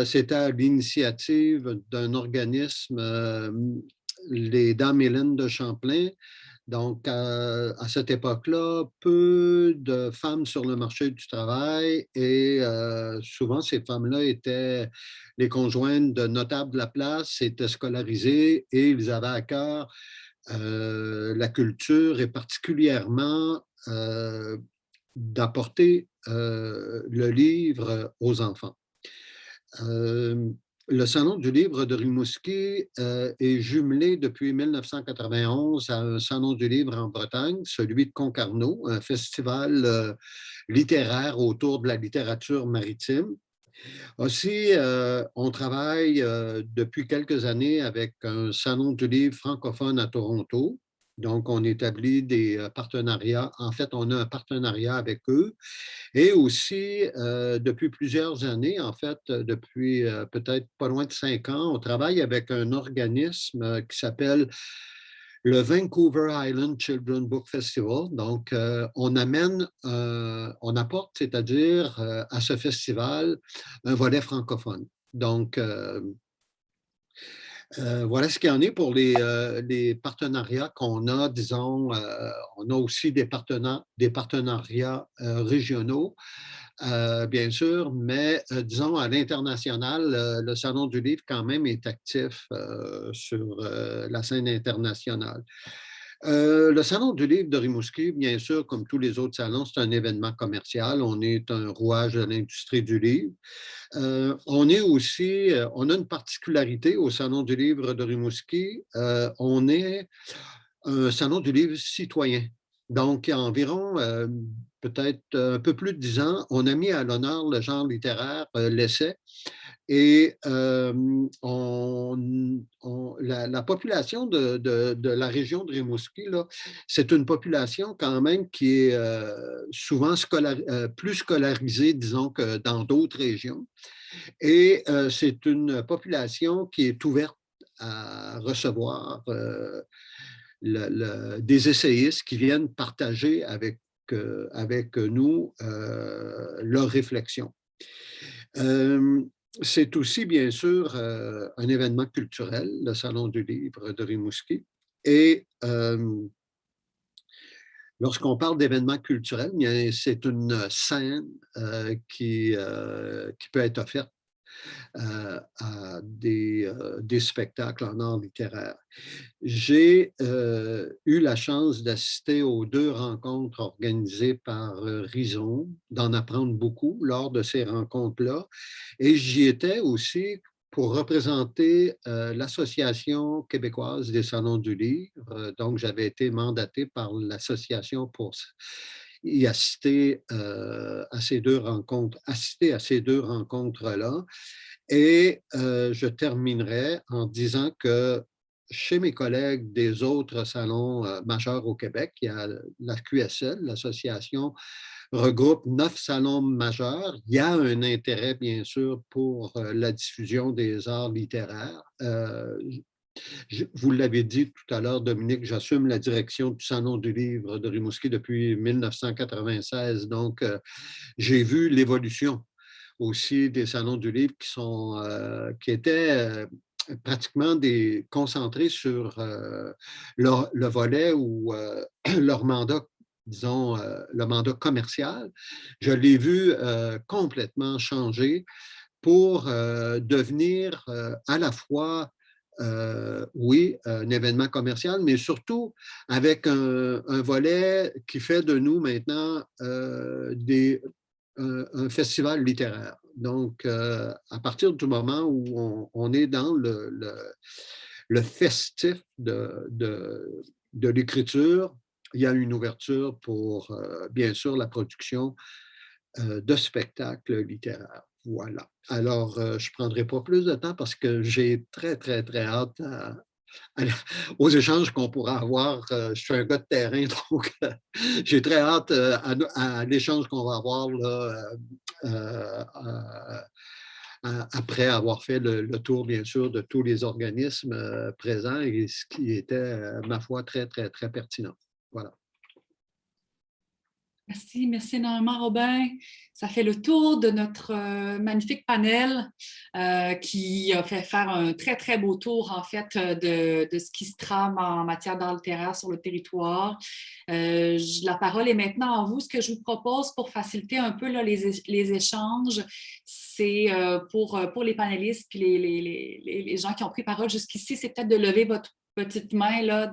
C'était à l'initiative d'un organisme, les Dames Hélène de Champlain. Donc, à cette époque-là, peu de femmes sur le marché du travail et souvent, ces femmes-là étaient les conjointes de notables de la place, étaient scolarisées et ils avaient à cœur la culture et particulièrement d'apporter le livre aux enfants. Le Salon du livre de Rimouski est jumelé depuis 1991 à un Salon du livre en Bretagne, celui de Concarneau, un festival littéraire autour de la littérature maritime. Aussi, on travaille depuis quelques années avec un Salon du livre francophone à Toronto. Donc, on établit des partenariats. En fait, on a un partenariat avec eux. Et aussi, depuis plusieurs années, en fait, depuis peut-être pas loin de 5 ans, on travaille avec un organisme qui s'appelle le Vancouver Island Children's Book Festival. Donc, on apporte, c'est-à-dire à ce festival, un volet francophone. Donc, voilà ce qu'il y en est pour les partenariats qu'on a. Disons, on a aussi des partenariats régionaux, bien sûr, mais disons à l'international, le Salon du livre quand même est actif sur la scène internationale. Le Salon du livre de Rimouski, bien sûr, comme tous les autres salons, c'est un événement commercial. On est un rouage de l'industrie du livre. On a une particularité au Salon du livre de Rimouski. On est un Salon du livre citoyen. Donc, il y a environ peut-être un peu plus de 10 ans, on a mis à l'honneur le genre littéraire, l'essai. Et la population de la région de Rimouski, c'est une population quand même qui est souvent plus scolarisée, disons, que dans d'autres régions. Et c'est une population qui est ouverte à recevoir des essayistes qui viennent partager avec nous leurs réflexions. C'est aussi, bien sûr, un événement culturel, le Salon du livre de Rimouski. Et lorsqu'on parle d'événements culturels, c'est une scène qui peut être offerte à des spectacles en art littéraire. J'ai eu la chance d'assister aux 2 rencontres organisées par Rhizome, d'en apprendre beaucoup lors de ces rencontres-là. Et j'y étais aussi pour représenter l'Association québécoise des salons du livre. Donc, j'avais été mandaté par l'association pour y assister à ces deux rencontres-là. Et je terminerai en disant que chez mes collègues des autres salons majeurs au Québec, il y a la QSL, l'association regroupe 9 salons majeurs. Il y a un intérêt, bien sûr, pour la diffusion des arts littéraires. Vous l'avez dit tout à l'heure, Dominique, j'assume la direction du Salon du livre de Rimouski depuis 1996. Donc, j'ai vu l'évolution aussi des salons du livre qui étaient pratiquement concentrés sur le volet ou leur mandat, disons, le mandat commercial. Je l'ai vu complètement changer pour devenir à la fois, oui, un événement commercial, mais surtout avec un volet qui fait de nous maintenant un festival littéraire. Donc, à partir du moment où on est dans le festif de l'écriture, il y a une ouverture pour, bien sûr, la production de spectacles littéraires. Voilà. Alors, je ne prendrai pas plus de temps parce que j'ai très, très, très hâte aux échanges qu'on pourra avoir. Je suis un gars de terrain, donc j'ai très hâte à l'échange qu'on va avoir là, après avoir fait le tour, bien sûr, de tous les organismes présents et ce qui était, ma foi, très, très, très pertinent. Voilà. Merci énormément, Robin. Ça fait le tour de notre magnifique panel qui a fait faire un très, très beau tour, en fait, de ce qui se trame en matière d'art littéraire sur le territoire. La parole est maintenant à vous. Ce que je vous propose pour faciliter un peu là, les échanges, c'est pour les panélistes puis les gens qui ont pris parole jusqu'ici, c'est peut-être de lever votre petite main là,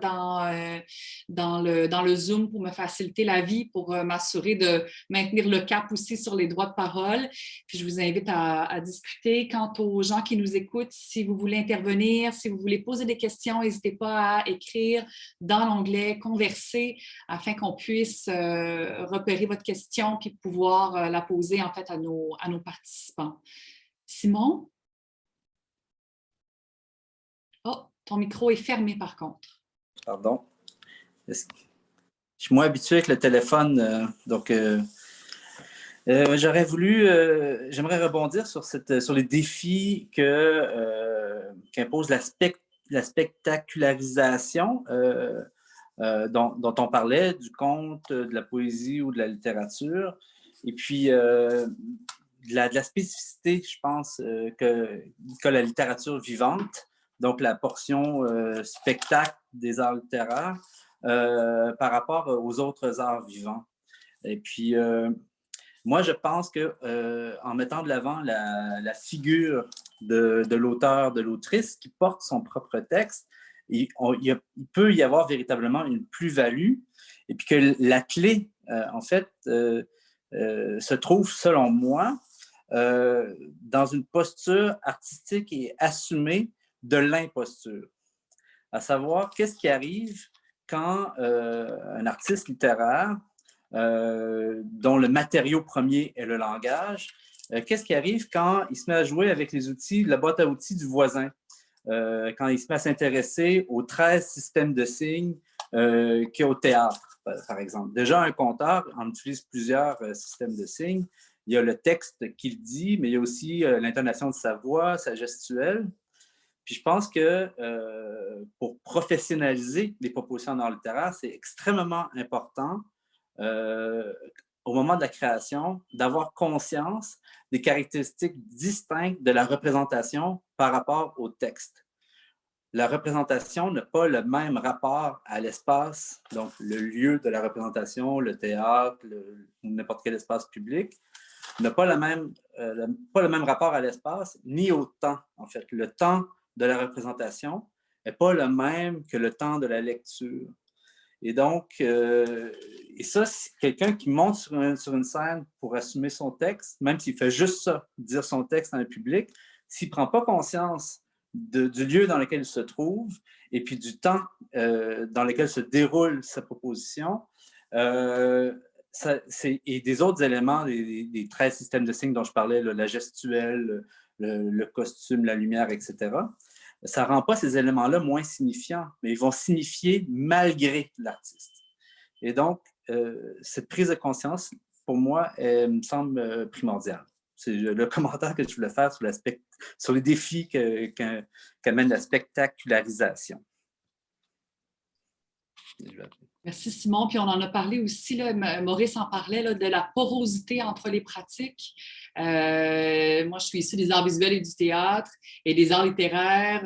dans le Zoom pour me faciliter la vie, pour m'assurer de maintenir le cap aussi sur les droits de parole. Puis je vous invite à discuter. Quant aux gens qui nous écoutent, si vous voulez intervenir, si vous voulez poser des questions, n'hésitez pas à écrire dans l'onglet « Converser » afin qu'on puisse repérer votre question puis pouvoir la poser en fait à nos participants. Simon? Oh! Ton micro est fermé, par contre. Pardon. Je suis moins habitué avec le téléphone, donc j'aurais voulu, j'aimerais rebondir sur les défis qu'impose la spectacularisation dont on parlait, du conte, de la poésie ou de la littérature, et puis de la spécificité, je pense, que la littérature vivante, donc la portion spectacle des arts littéraires par rapport aux autres arts vivants. Et puis, moi, je pense qu'en mettant de l'avant la figure de l'auteur, de l'autrice qui porte son propre texte, il peut y avoir véritablement une plus-value et puis que la clé, en fait, se trouve, selon moi, dans une posture artistique et assumée de l'imposture. À savoir, qu'est-ce qui arrive quand un artiste littéraire, dont le matériau premier est le langage, qu'est-ce qui arrive quand il se met à jouer avec les outils, la boîte à outils du voisin, quand il se met à s'intéresser aux 13 systèmes de signes qu'il y a au théâtre, par exemple. Déjà, un conteur en utilise plusieurs systèmes de signes. Il y a le texte qu'il dit, mais il y a aussi l'intonation de sa voix, sa gestuelle. Puis je pense que pour professionnaliser les propositions en art littéraire, c'est extrêmement important au moment de la création d'avoir conscience des caractéristiques distinctes de la représentation par rapport au texte. La représentation n'a pas le même rapport à l'espace, donc le lieu de la représentation, le théâtre, n'importe quel espace public, n'a pas le même rapport à l'espace ni au temps, en fait. Le temps de la représentation n'est pas le même que le temps de la lecture. Et donc, et ça, c'est quelqu'un qui monte sur une scène pour assumer son texte, même s'il fait juste ça, dire son texte dans le public, s'il ne prend pas conscience du lieu dans lequel il se trouve et puis du temps dans lequel se déroule sa proposition, et des autres éléments, des 13 systèmes de signes dont je parlais, là, la gestuelle, le costume, la lumière, etc., ça ne rend pas ces éléments-là moins signifiants, mais ils vont signifier malgré l'artiste. Et donc, cette prise de conscience, pour moi, me semble primordiale. C'est le commentaire que je voulais faire sur les défis qu'amène la spectacularisation. Merci Simon. Puis on en a parlé aussi, là, Maurice en parlait, là, de la porosité entre les pratiques. Moi, je suis issue des arts visuels et du théâtre et des arts littéraires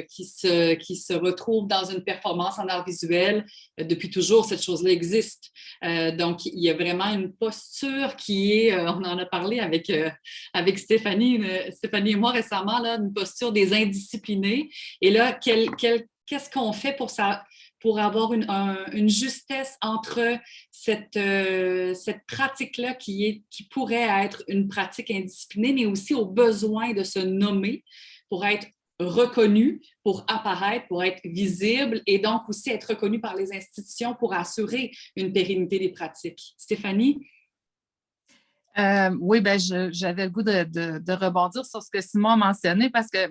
qui se retrouvent dans une performance en art visuel. Depuis toujours, cette chose-là existe. Donc, il y a vraiment une posture qui est, on en a parlé avec Stéphanie et moi récemment, là, une posture des indisciplinés. Et là, qu'est-ce qu'on fait pour avoir une justesse entre cette pratique-là qui pourrait être une pratique indisciplinée, mais aussi au besoin de se nommer pour être reconnu, pour apparaître, pour être visible et donc aussi être reconnu par les institutions pour assurer une pérennité des pratiques. Stéphanie? Oui, ben, j'avais le goût de rebondir sur ce que Simon a mentionné parce que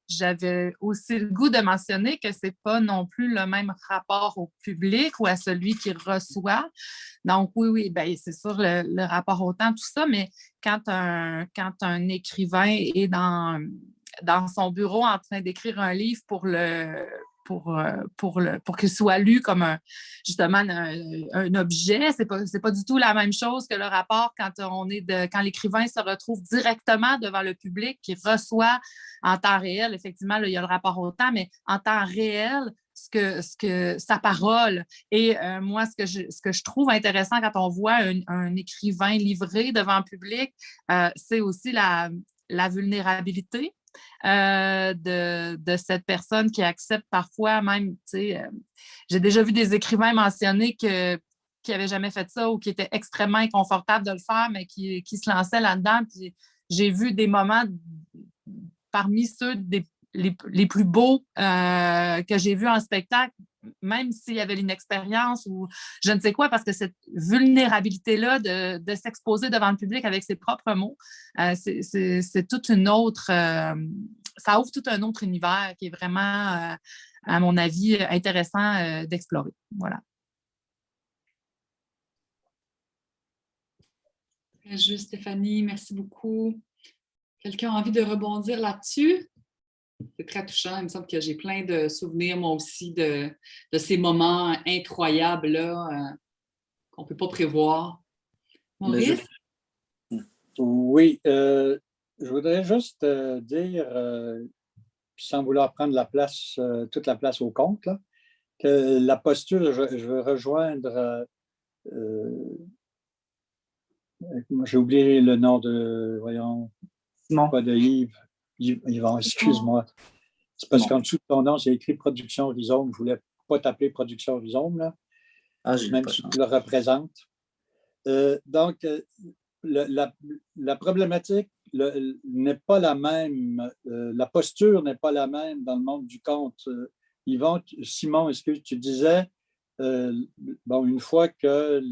j'avais aussi le goût de mentionner que ce n'est pas non plus le même rapport au public ou à celui qui reçoit. Donc, oui, ben, c'est sûr, le rapport au temps, tout ça, mais quand un écrivain est dans son bureau en train d'écrire un livre pour qu'il soit lu comme un objet. C'est pas du tout la même chose que le rapport quand l'écrivain se retrouve directement devant le public, qui reçoit en temps réel. Effectivement, là, il y a le rapport au temps, mais en temps réel, ce que sa parole. Et moi, ce que je trouve intéressant quand on voit un écrivain livré devant le public, c'est aussi la vulnérabilité. De cette personne qui accepte parfois même, j'ai déjà vu des écrivains mentionner qui n'avaient jamais fait ça ou qui étaient extrêmement inconfortables de le faire, mais qui se lançaient là-dedans. Puis j'ai vu des moments parmi ceux les plus beaux que j'ai vus en spectacle, même s'il y avait l'inexpérience ou je ne sais quoi, parce que cette vulnérabilité-là de s'exposer devant le public avec ses propres mots, c'est toute une autre... ça ouvre tout un autre univers qui est vraiment, à mon avis, intéressant d'explorer. Voilà. Très juste, Stéphanie. Merci beaucoup. Quelqu'un a envie de rebondir là-dessus? C'est très touchant. Il me semble que j'ai plein de souvenirs, moi aussi, de ces moments incroyables-là qu'on ne peut pas prévoir. Maurice? Oui, je voudrais juste dire, sans vouloir prendre toute la place au compte, là, que la posture, je veux rejoindre, j'ai oublié le nom de, voyons, Simon. Pas de Yvan, excuse-moi. C'est parce qu'en dessous de ton nom, c'est écrit Production Rhizome. Je ne voulais pas t'appeler Production Rhizome, là, même si tu le représentes. Donc, la problématique n'est pas la même, la posture n'est pas la même dans le monde du conte. Yvan, Simon, est-ce que tu disais, une fois que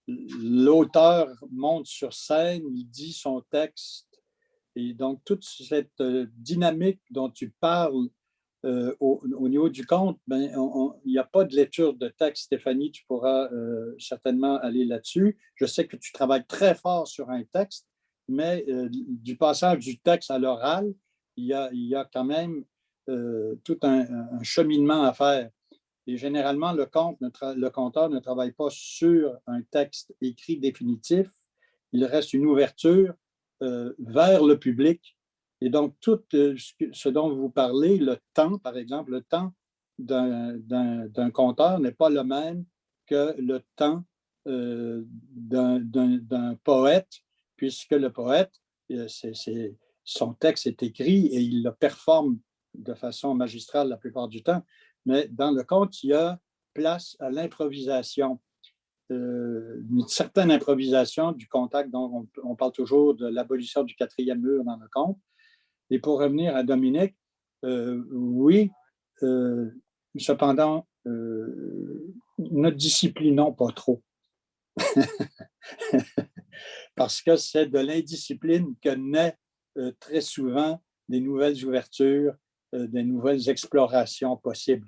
l'auteur monte sur scène, il dit son texte, et donc toute cette dynamique dont tu parles au niveau du conte, il n'y a pas de lecture de texte. Stéphanie, tu pourras certainement aller là-dessus. Je sais que tu travailles très fort sur un texte, mais du passage du texte à l'oral, il y a quand même tout un cheminement à faire. Et généralement, le conteur ne travaille pas sur un texte écrit définitif. Il reste une ouverture vers le public. Et donc, tout ce dont vous parlez, le temps, par exemple, le temps d'un conteur n'est pas le même que le temps d'un poète, puisque le poète, son texte est écrit et il le performe de façon magistrale la plupart du temps. Mais dans le conte, il y a place à l'improvisation. Une certaine improvisation du contact dont on parle toujours de l'abolition du quatrième mur dans le conte. Et pour revenir à Dominique, oui, cependant, ne disciplinons pas trop. Parce que c'est de l'indiscipline que naît très souvent des nouvelles ouvertures, des nouvelles explorations possibles.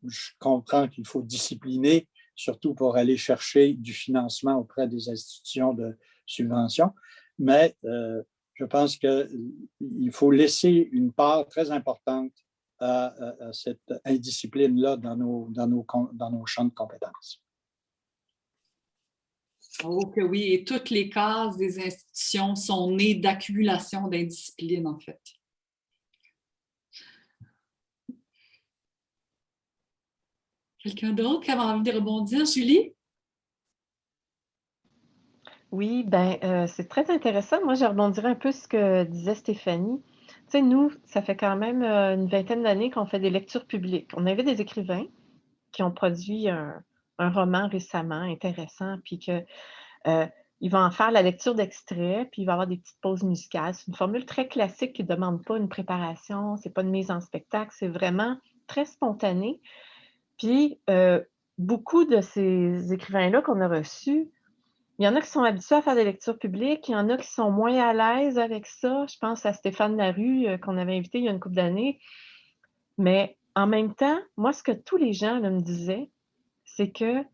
Je comprends qu'il faut discipliner, surtout pour aller chercher du financement auprès des institutions de subvention, mais je pense qu'il faut laisser une part très importante à cette indiscipline-là dans nos champs de compétences. Oh que oui, et toutes les cases des institutions sont nées d'accumulation d'indiscipline, en fait. Quelqu'un d'autre qui avait envie de rebondir? Julie? Oui, ben, c'est très intéressant. Moi, je rebondirais un peu sur ce que disait Stéphanie. Tu sais, nous, ça fait quand même une vingtaine d'années qu'on fait des lectures publiques. On avait des écrivains qui ont produit un roman récemment intéressant, puis que il va en faire la lecture d'extraits, puis il va avoir des petites pauses musicales. C'est une formule très classique qui ne demande pas une préparation, c'est pas une mise en spectacle, c'est vraiment très spontané. Puis, beaucoup de ces écrivains-là qu'on a reçus, il y en a qui sont habitués à faire des lectures publiques, il y en a qui sont moins à l'aise avec ça. Je pense à Stéphane Larue, qu'on avait invité il y a une couple d'années. Mais en même temps, moi, ce que tous les gens là, me disaient, c'est qu'ils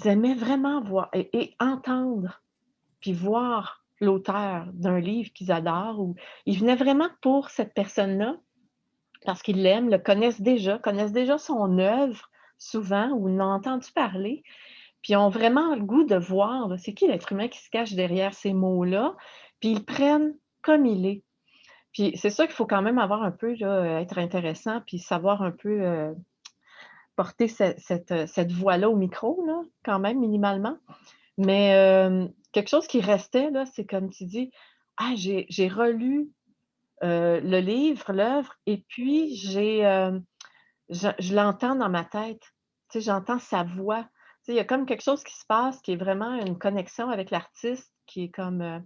aimaient vraiment voir et entendre, puis voir l'auteur d'un livre qu'ils adorent, ou ils venaient vraiment pour cette personne-là, parce qu'ils l'aiment, connaissent déjà son œuvre, souvent, ou l'ont entendu parler, puis ont vraiment le goût de voir, là, c'est qui l'être humain qui se cache derrière ces mots-là, puis ils prennent comme il est. Puis c'est sûr qu'il faut quand même avoir un peu, là, être intéressant, puis savoir un peu porter cette voix-là au micro, là, quand même, minimalement. Mais quelque chose qui restait, là, c'est comme tu dis, « Ah, j'ai relu le livre, l'œuvre, et puis je l'entends dans ma tête. Tu sais, j'entends sa voix. Tu sais, il y a comme quelque chose qui se passe qui est vraiment une connexion avec l'artiste qui est comme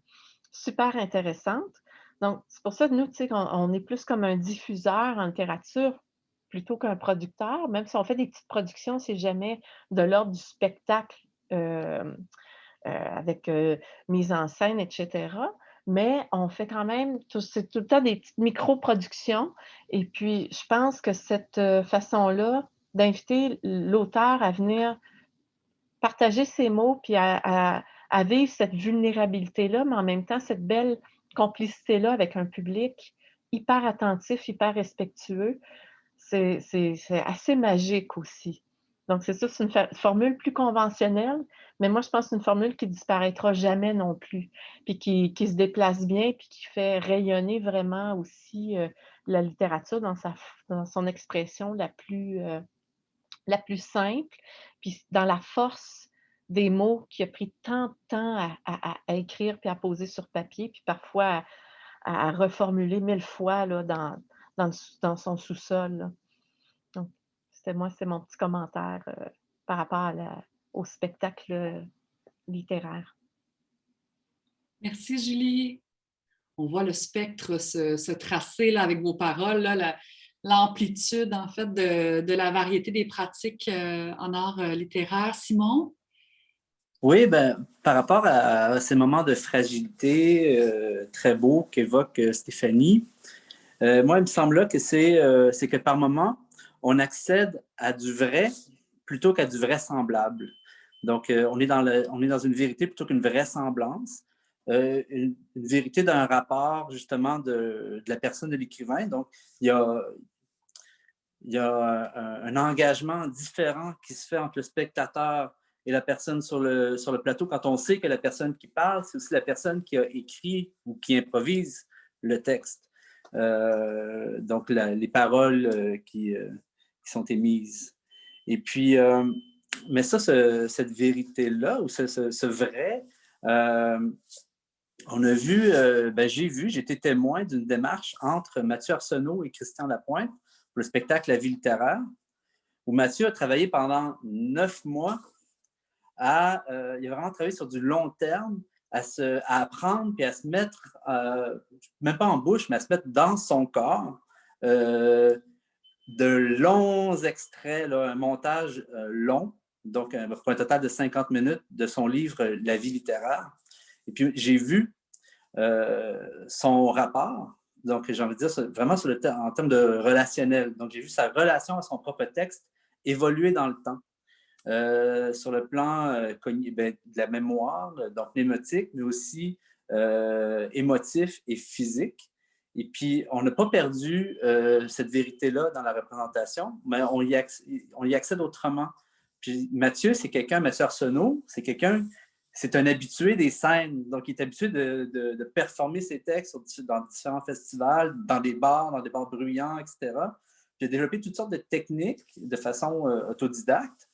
super intéressante. Donc, c'est pour ça que nous, tu sais, on est plus comme un diffuseur en littérature plutôt qu'un producteur. Même si on fait des petites productions, c'est jamais de l'ordre du spectacle avec mise en scène, etc. Mais on fait quand même, c'est tout le temps des petites micro-productions. Et puis, je pense que cette façon-là d'inviter l'auteur à venir partager ses mots, puis à vivre cette vulnérabilité-là, mais en même temps, cette belle complicité-là avec un public hyper attentif, hyper respectueux, c'est assez magique aussi. Donc, c'est sûr, c'est une formule plus conventionnelle, mais moi, je pense que c'est une formule qui ne disparaîtra jamais non plus, puis qui se déplace bien, puis qui fait rayonner vraiment aussi la littérature dans son expression la plus simple, puis dans la force des mots qui a pris tant de temps à écrire, puis à poser sur papier, puis parfois à reformuler 1000 fois là, dans son sous-sol, là. Donc, c'est mon petit commentaire par rapport au spectacle littéraire. Merci, Julie. On voit le spectre se tracer là, avec vos paroles, là, l'amplitude, en fait, de la variété des pratiques en art littéraire. Simon? Oui, ben, par rapport à ces moments de fragilité très beaux qu'évoque Stéphanie, moi, il me semble là que c'est que par moment, on accède à du vrai plutôt qu'à du vraisemblable. Donc, on est dans une vérité plutôt qu'une vraisemblance, une vérité d'un rapport, justement, de la personne de l'écrivain. Donc, il y a un engagement différent qui se fait entre le spectateur et la personne sur le plateau quand on sait que la personne qui parle, c'est aussi la personne qui a écrit ou qui improvise le texte. Donc, les paroles qui sont émises. Et puis, mais ça, cette vérité-là, ou ce vrai, on a vu, j'ai été témoin d'une démarche entre Mathieu Arsenault et Christian Lapointe pour le spectacle La vie littéraire, où Mathieu a travaillé pendant 9 mois il a vraiment travaillé sur du long terme, à apprendre puis à se mettre, même pas en bouche, mais à se mettre dans son corps, de longs extraits, là, un montage long, donc pour un total de 50 minutes de son livre « La vie littéraire ». Et puis, j'ai vu son rapport, donc j'ai envie de dire vraiment en termes de relationnel. Donc, j'ai vu sa relation à son propre texte évoluer dans le temps. Sur le plan de la mémoire, donc mnémotique, mais aussi émotif et physique. Et puis, on n'a pas perdu cette vérité-là dans la représentation, mais on y accède autrement. Puis Mathieu Arsenault, c'est un habitué des scènes. Donc, il est habitué de performer ses textes dans différents festivals, dans des bars bruyants, etc. Puis, il a développé toutes sortes de techniques de façon autodidacte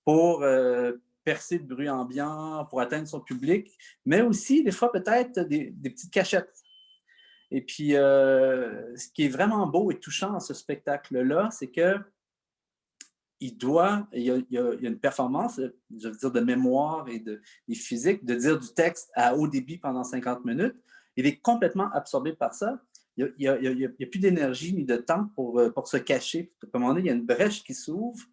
pour percer le bruit ambiant, pour atteindre son public, mais aussi, des fois, peut-être des petites cachettes. Et puis, ce qui est vraiment beau et touchant dans ce spectacle-là, c'est que il y a une performance, je veux dire, de mémoire et physique, de dire du texte à haut débit pendant 50 minutes. Il est complètement absorbé par ça. Il n'y a plus d'énergie ni de temps pour se cacher. À un moment donné, il y a une brèche qui s'ouvre,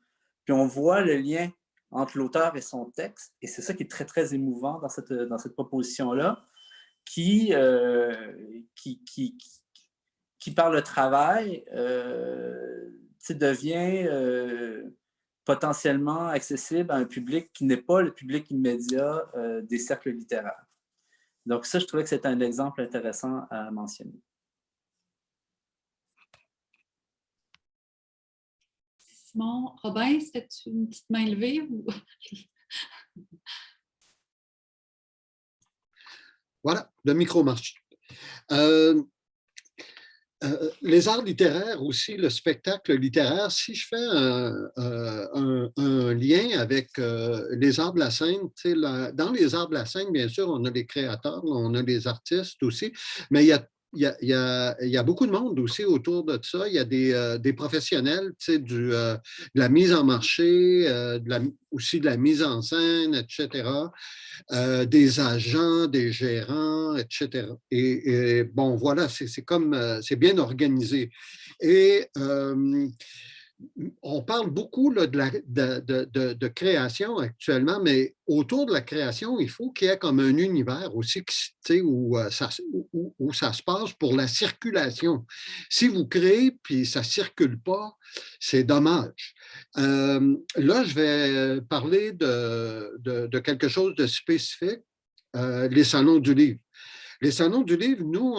puis on voit le lien entre l'auteur et son texte. Et c'est ça qui est très, très émouvant dans cette proposition-là, qui par le travail, devient potentiellement accessible à un public qui n'est pas le public immédiat des cercles littéraires. Donc ça, je trouvais que c'était un exemple intéressant à mentionner. Simon, Robin, c'était une petite main levée? Ou... Voilà, le micro marche. Les arts littéraires aussi, le spectacle littéraire, si je fais un lien avec les arts de la scène, dans les arts de la scène, bien sûr, on a les créateurs, on a les artistes aussi, mais il y a beaucoup de monde aussi autour de ça. Il y a des professionnels, de la mise en marché, aussi de la mise en scène, etc., des agents, des gérants, etc. Et bon, voilà, c'est bien organisé. Et on parle beaucoup là, de création actuellement, mais autour de la création, il faut qu'il y ait comme un univers aussi où ça se passe pour la circulation. Si vous créez puis ça ne circule pas, c'est dommage. Là, je vais parler de quelque chose de spécifique, les salons du livre. Les salons du livre, nous,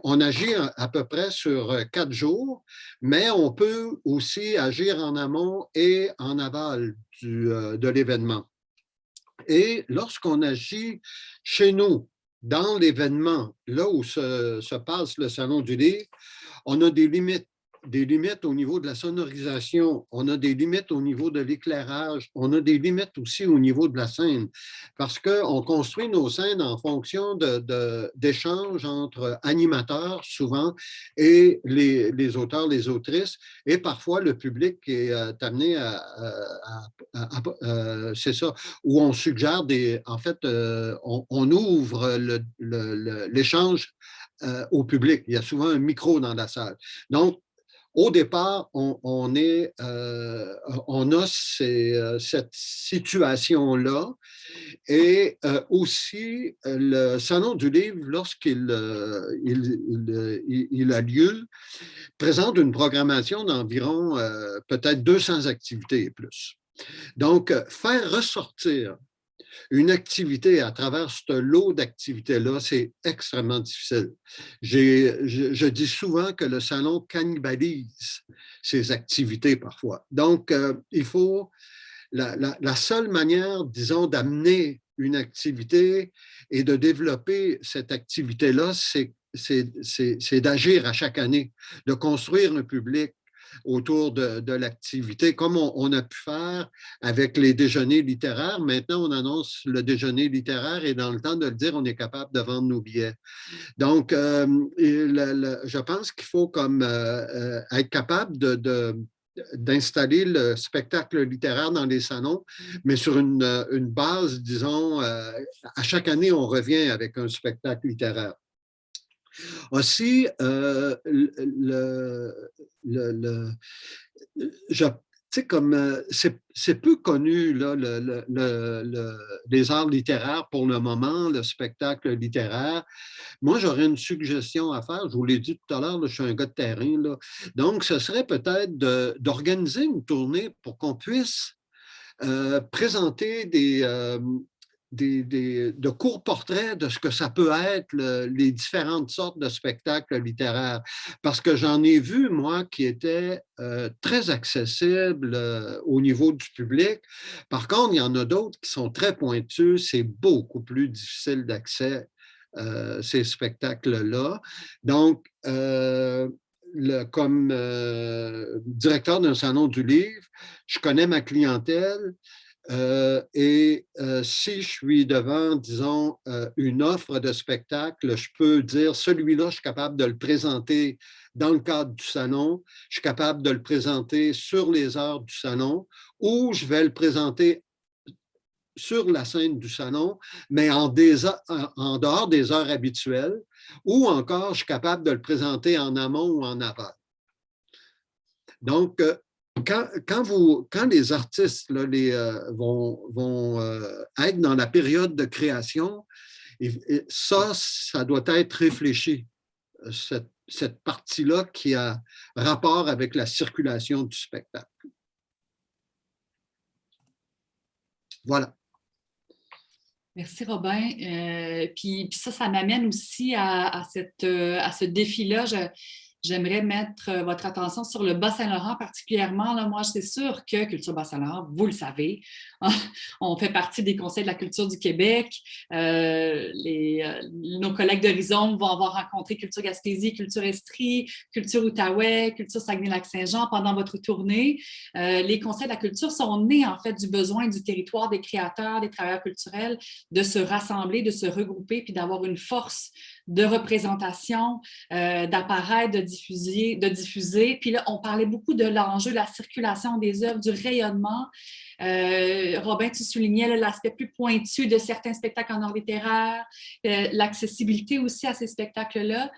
on agit à peu près sur 4 jours, mais on peut aussi agir en amont et en aval de l'événement. Et lorsqu'on agit chez nous, dans l'événement, là où se passe le salon du livre, on a des limites au niveau de la sonorisation, on a des limites au niveau de l'éclairage, on a des limites aussi au niveau de la scène, parce qu'on construit nos scènes en fonction d'échanges entre animateurs, souvent, et les auteurs, les autrices, et parfois le public est amené c'est ça, où on suggère en fait, on ouvre l'échange au public. Il y a souvent un micro dans la salle. Donc, au départ, on a cette situation-là et aussi le Salon du livre, lorsqu'il il a lieu, présente une programmation d'environ peut-être 200 activités et plus. Donc, faire ressortir une activité à travers ce lot d'activités-là, c'est extrêmement difficile. Je dis souvent que le salon cannibalise ces activités parfois. Donc, il faut, la seule manière, disons, d'amener une activité et de développer cette activité-là, c'est d'agir à chaque année, de construire un public autour de l'activité, comme on a pu faire avec les déjeuners littéraires. Maintenant, on annonce le déjeuner littéraire et dans le temps de le dire, on est capable de vendre nos billets. Donc, je pense qu'il faut comme être capable d'installer le spectacle littéraire dans les salons, mais sur une base, disons, à chaque année, on revient avec un spectacle littéraire. Aussi, sais, comme c'est peu connu, là, les arts littéraires pour le moment, le spectacle littéraire. Moi, j'aurais une suggestion à faire. Je vous l'ai dit tout à l'heure, là, je suis un gars de terrain. Là. Donc, ce serait peut-être d'organiser une tournée pour qu'on puisse présenter de courts portraits de ce que ça peut être les différentes sortes de spectacles littéraires. Parce que j'en ai vu, moi, qui étaient très accessibles au niveau du public. Par contre, il y en a d'autres qui sont très pointus. C'est beaucoup plus difficile d'accès, ces spectacles-là. Donc, comme directeur d'un salon du livre, je connais ma clientèle. Si je suis devant, disons, une offre de spectacle, je peux dire celui-là, je suis capable de le présenter dans le cadre du salon, je suis capable de le présenter sur les heures du salon, ou je vais le présenter sur la scène du salon, mais en dehors des heures habituelles, ou encore je suis capable de le présenter en amont ou en aval. Donc, quand les artistes là, vont être dans la période de création, ça doit être réfléchi, cette partie-là qui a rapport avec la circulation du spectacle. Voilà. Merci, Robin. Puis ça m'amène aussi à ce défi-là. J'aimerais mettre votre attention sur le Bas-Saint-Laurent particulièrement. Là, moi, c'est sûr que Culture Bas-Saint-Laurent, vous le savez, on fait partie des conseils de la culture du Québec. Nos collègues de Rhizome vont avoir rencontré Culture Gaspésie, Culture Estrie, Culture Outaouais, Culture Saguenay-Lac-Saint-Jean pendant votre tournée. Les conseils de la culture sont nés, en fait, du besoin du territoire, des créateurs, des travailleurs culturels, de se rassembler, de se regrouper, puis d'avoir une force de représentation, d'apparaître, de diffuser. Puis là, on parlait beaucoup de l'enjeu, de la circulation des œuvres, du rayonnement. Robin, tu soulignais l'aspect plus pointu de certains spectacles en art littéraire, l'accessibilité aussi à ces spectacles-là.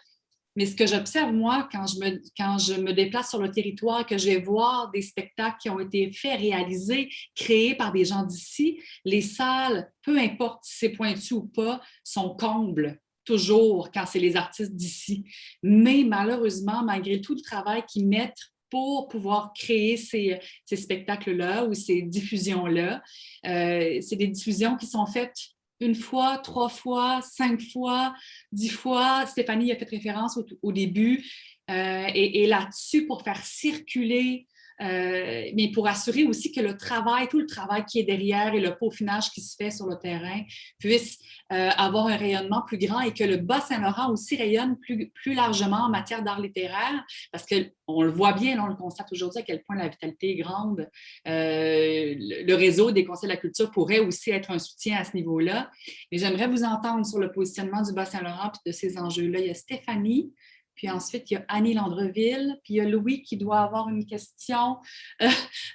Mais ce que j'observe, moi, quand je me déplace sur le territoire, que je vais voir des spectacles qui ont été faits, réalisés, créés par des gens d'ici, les salles, peu importe si c'est pointu ou pas, sont combles. Toujours quand c'est les artistes d'ici. Mais malheureusement, malgré tout le travail qu'ils mettent pour pouvoir créer ces spectacles-là ou ces diffusions-là, c'est des diffusions qui sont faites 1 fois, 3 fois, 5 fois, 10 fois. Stéphanie a fait référence au début. Et là-dessus, pour faire circuler, mais pour assurer aussi que tout le travail qui est derrière et le peaufinage qui se fait sur le terrain puisse avoir un rayonnement plus grand et que le Bas-Saint-Laurent aussi rayonne plus largement en matière d'art littéraire, parce qu'on le voit bien, là, on le constate aujourd'hui à quel point la vitalité est grande. Le réseau des conseils de la culture pourrait aussi être un soutien à ce niveau-là. Mais j'aimerais vous entendre sur le positionnement du Bas-Saint-Laurent et de ces enjeux-là. Il y a Stéphanie. Puis ensuite, il y a Annie Landreville, puis il y a Louis qui doit avoir une question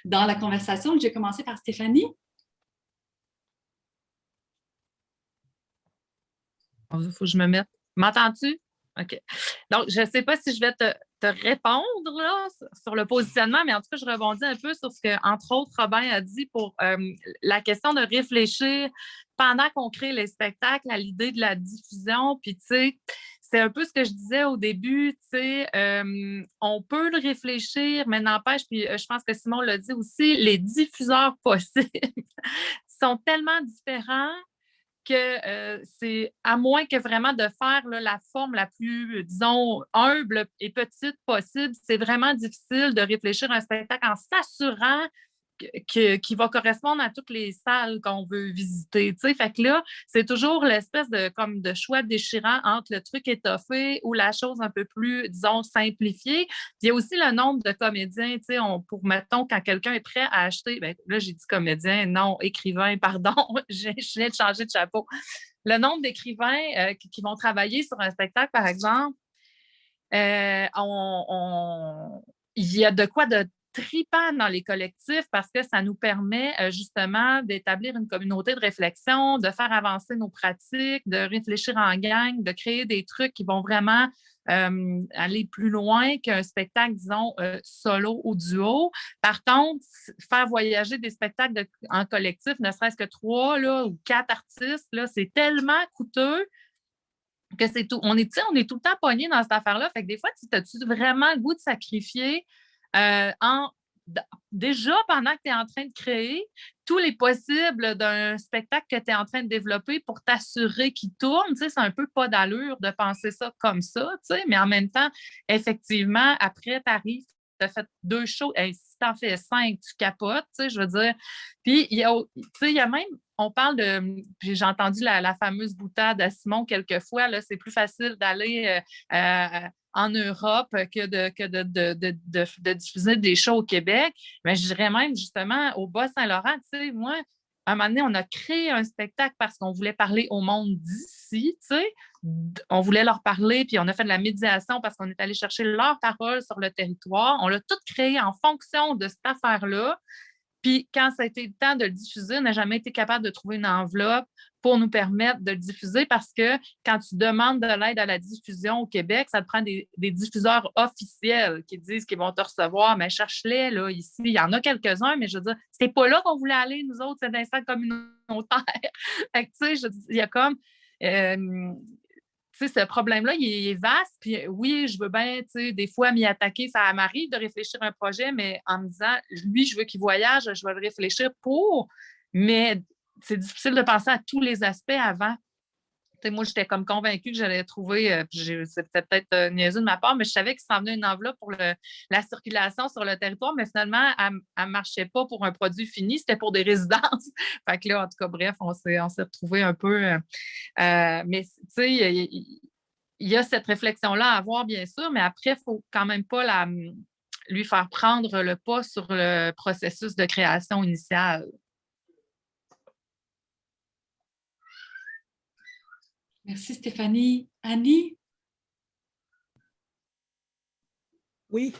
dans la conversation. Je vais commencer par Stéphanie. Il faut que je me mette. M'entends-tu? OK. Donc, je ne sais pas si je vais te répondre là, sur le positionnement, mais en tout cas, je rebondis un peu sur ce que, entre autres, Robin a dit pour la question de réfléchir pendant qu'on crée les spectacles à l'idée de la diffusion. Puis, tu sais, c'est un peu ce que je disais au début, tu sais, on peut le réfléchir, mais n'empêche, puis je pense que Simon l'a dit aussi, les diffuseurs possibles sont tellement différents que c'est, à moins que vraiment de faire là, la forme la plus, disons, humble et petite possible, c'est vraiment difficile de réfléchir à un spectacle en s'assurant qui va correspondre à toutes les salles qu'on veut visiter. T'sais. Fait que là, c'est toujours l'espèce de choix déchirant entre le truc étoffé ou la chose un peu plus, disons, simplifiée. Puis il y a aussi le nombre de comédiens, pour, mettons, quand quelqu'un est prêt à acheter, bien, là, j'ai dit comédien, non, écrivain, pardon, je viens de changer de chapeau. Le nombre d'écrivains qui vont travailler sur un spectacle, par exemple, il y a de quoi de tripant dans les collectifs parce que ça nous permet justement d'établir une communauté de réflexion, de faire avancer nos pratiques, de réfléchir en gang, de créer des trucs qui vont vraiment aller plus loin qu'un spectacle, disons, solo ou duo. Par contre, faire voyager des spectacles en collectif, ne serait-ce que 3 là, ou 4 artistes, là, c'est tellement coûteux que c'est tout. On est tout le temps pogné dans cette affaire-là. Fait que des fois, as-tu vraiment le goût de sacrifier déjà pendant que tu es en train de créer tous les possibles d'un spectacle que tu es en train de développer pour t'assurer qu'il tourne. Tu sais, c'est un peu pas d'allure de penser ça comme ça, tu sais, mais en même temps, effectivement, après, tu arrives, tu as fait 2 shows. Hey, si tu en fais 5, tu capotes, tu sais, je veux dire. Puis, il y a même, on parle de, puis j'ai entendu la fameuse boutade à Simon quelques fois, là, c'est plus facile d'aller en Europe que de diffuser des shows au Québec. Mais je dirais même, justement, au Bas-Saint-Laurent, tu sais, moi, à un moment donné, on a créé un spectacle parce qu'on voulait parler au monde d'ici, tu sais. On voulait leur parler, puis on a fait de la médiation parce qu'on est allé chercher leur parole sur le territoire. On l'a tout créé en fonction de cette affaire-là. Puis, quand ça a été le temps de le diffuser, on n'a jamais été capable de trouver une enveloppe pour nous permettre de le diffuser parce que quand tu demandes de l'aide à la diffusion au Québec, ça te prend des diffuseurs officiels qui disent qu'ils vont te recevoir. Mais cherche-les, là, ici. Il y en a quelques-uns, mais je veux dire, c'était pas là qu'on voulait aller, nous autres, c'est d'instant communautaire. Fait que, tu sais, il y a comme... tu sais, ce problème-là, il est vaste. Puis oui, je veux bien, tu sais, des fois m'y attaquer. Ça m'arrive de réfléchir à un projet, mais en me disant, lui, je veux qu'il voyage, je vais le réfléchir pour. Mais c'est difficile de penser à tous les aspects avant. Tu sais, moi, j'étais comme convaincue que j'allais trouver, c'était peut-être niaiseux de ma part, mais je savais qu'il s'en venait une enveloppe pour la circulation sur le territoire, mais finalement, elle ne marchait pas pour un produit fini, c'était pour des résidences. Fait que là, en tout cas, bref, on s'est retrouvés un peu. Mais tu sais, il y a cette réflexion-là à avoir, bien sûr, mais après, il ne faut quand même pas lui faire prendre le pas sur le processus de création initiale. Merci Stéphanie. Annie? Oui,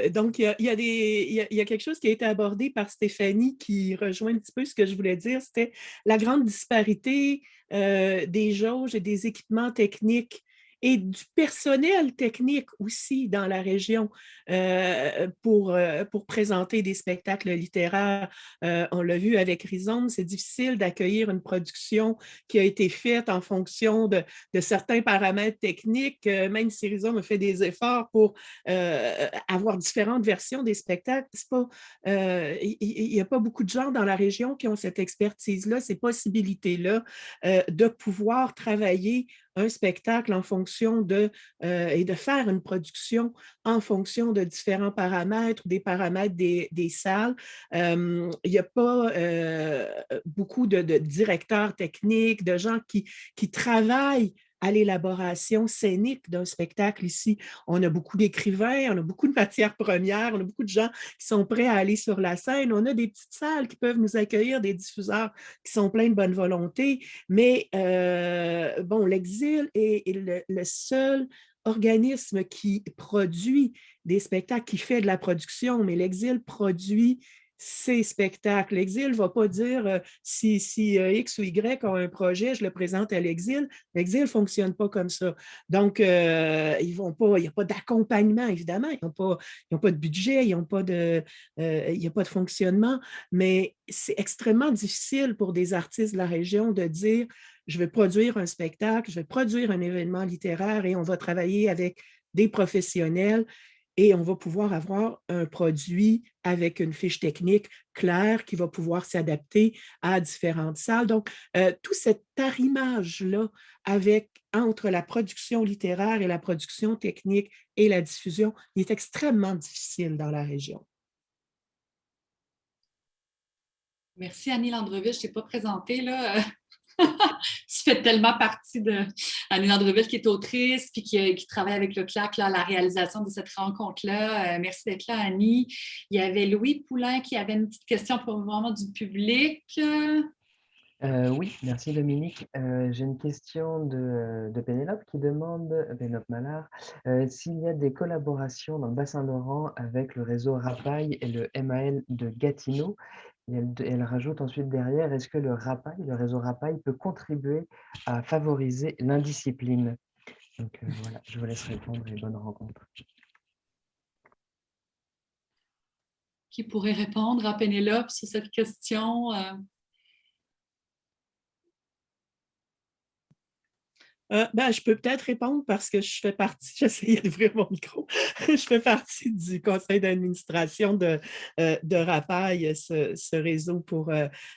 donc il y a quelque chose qui a été abordé par Stéphanie qui rejoint un petit peu ce que je voulais dire, c'était la grande disparité des jauges et des équipements techniques et du personnel technique aussi dans la région pour présenter des spectacles littéraires. On l'a vu avec Rhizome, c'est difficile d'accueillir une production qui a été faite en fonction de certains paramètres techniques, même si Rhizome a fait des efforts pour avoir différentes versions des spectacles. Il n'y a pas beaucoup de gens dans la région qui ont cette expertise-là, ces possibilités-là de pouvoir travailler un spectacle en fonction et de faire une production en fonction de différents paramètres, des paramètres des salles. Il n'y a pas beaucoup de directeurs techniques, de gens qui travaillent à l'élaboration scénique d'un spectacle ici. On a beaucoup d'écrivains, on a beaucoup de matières premières, on a beaucoup de gens qui sont prêts à aller sur la scène. On a des petites salles qui peuvent nous accueillir, des diffuseurs qui sont pleins de bonne volonté. Mais bon, l'Exil est le seul organisme qui produit des spectacles, qui fait de la production, mais l'Exil produit ces spectacles. L'Exil ne va pas dire si X ou Y a un projet, je le présente à l'Exil. L'Exil ne fonctionne pas comme ça. Donc, il n'y a pas d'accompagnement, évidemment. Ils n'ont pas de budget, il n'y a pas de fonctionnement, mais c'est extrêmement difficile pour des artistes de la région de dire je vais produire un spectacle, je vais produire un événement littéraire et on va travailler avec des professionnels. Et on va pouvoir avoir un produit avec une fiche technique claire qui va pouvoir s'adapter à différentes salles. Donc, tout cet arrimage-là entre la production littéraire et la production technique et la diffusion, il est extrêmement difficile dans la région. Merci Annie Landreville, je ne t'ai pas présentée là. Tu fais tellement partie d'Annie Landreville qui est autrice puis qui travaille avec le CLAC là, à la réalisation de cette rencontre-là. Merci d'être là, Annie. Il y avait Louis Poulain qui avait une petite question pour vraiment du public. Oui, merci Dominique. J'ai une question de Pénélope qui demande, Pénélope Mallard, s'il y a des collaborations dans le bassin Laurent avec le réseau Rapaille et le MAL de Gatineau. Et elle rajoute ensuite derrière, est-ce que le Rapaille, le réseau Rapaille peut contribuer à favoriser l'indiscipline? Donc voilà, je vous laisse répondre et bonne rencontre. Qui pourrait répondre à Pénélope sur cette question? Je peux peut-être répondre parce que je fais partie, j'essayais d'ouvrir mon micro, je fais partie du conseil d'administration de Rapaille, ce réseau pour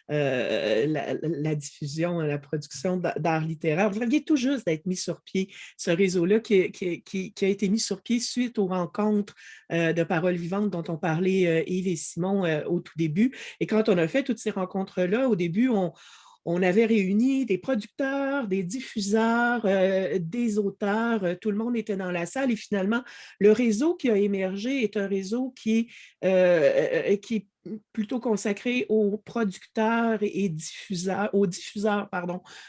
la diffusion et la production d'art littéraire. Vous aviez tout juste d'être mis sur pied, ce réseau-là qui a été mis sur pied suite aux rencontres de Paroles vivantes dont ont parlé Yves et Simon au tout début. Et quand on a fait toutes ces rencontres-là, au début, on avait réuni des producteurs, des diffuseurs, des auteurs, tout le monde était dans la salle et finalement, le réseau qui a émergé est un réseau qui est plutôt consacré aux producteurs et diffuseurs,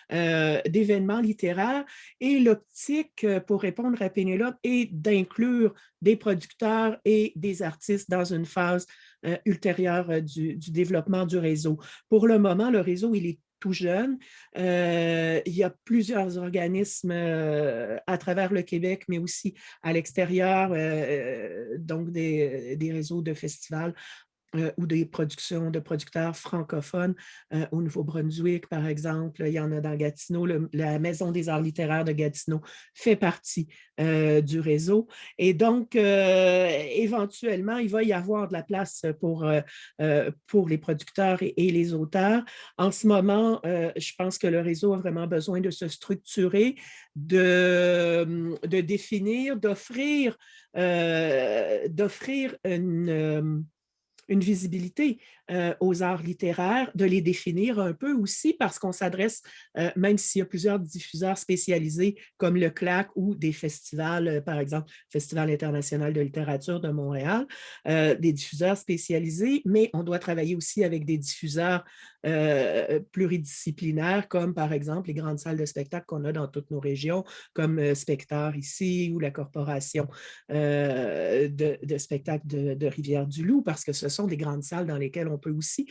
d'événements littéraires. Et l'optique, pour répondre à Pénélope, est d'inclure des producteurs et des artistes dans une phase ultérieure du développement du réseau. Pour le moment, le réseau, il est tout jeune. Il y a plusieurs organismes à travers le Québec, mais aussi à l'extérieur, donc des réseaux de festivals ou des productions de producteurs francophones au Nouveau-Brunswick, par exemple. Il y en a dans Gatineau. La Maison des arts littéraires de Gatineau fait partie du réseau. Et donc, éventuellement, il va y avoir de la place pour les producteurs et les auteurs. En ce moment, je pense que le réseau a vraiment besoin de se structurer, de définir, d'offrir une visibilité aux arts littéraires, de les définir un peu aussi parce qu'on s'adresse, même s'il y a plusieurs diffuseurs spécialisés comme le CLAC ou des festivals, par exemple, Festival international de littérature de Montréal, des diffuseurs spécialisés, mais on doit travailler aussi avec des diffuseurs pluridisciplinaires comme, par exemple, les grandes salles de spectacle qu'on a dans toutes nos régions, comme Spectar ici ou la Corporation de spectacle de Rivière-du-Loup, parce que ce sont des grandes salles dans lesquelles on peut aussi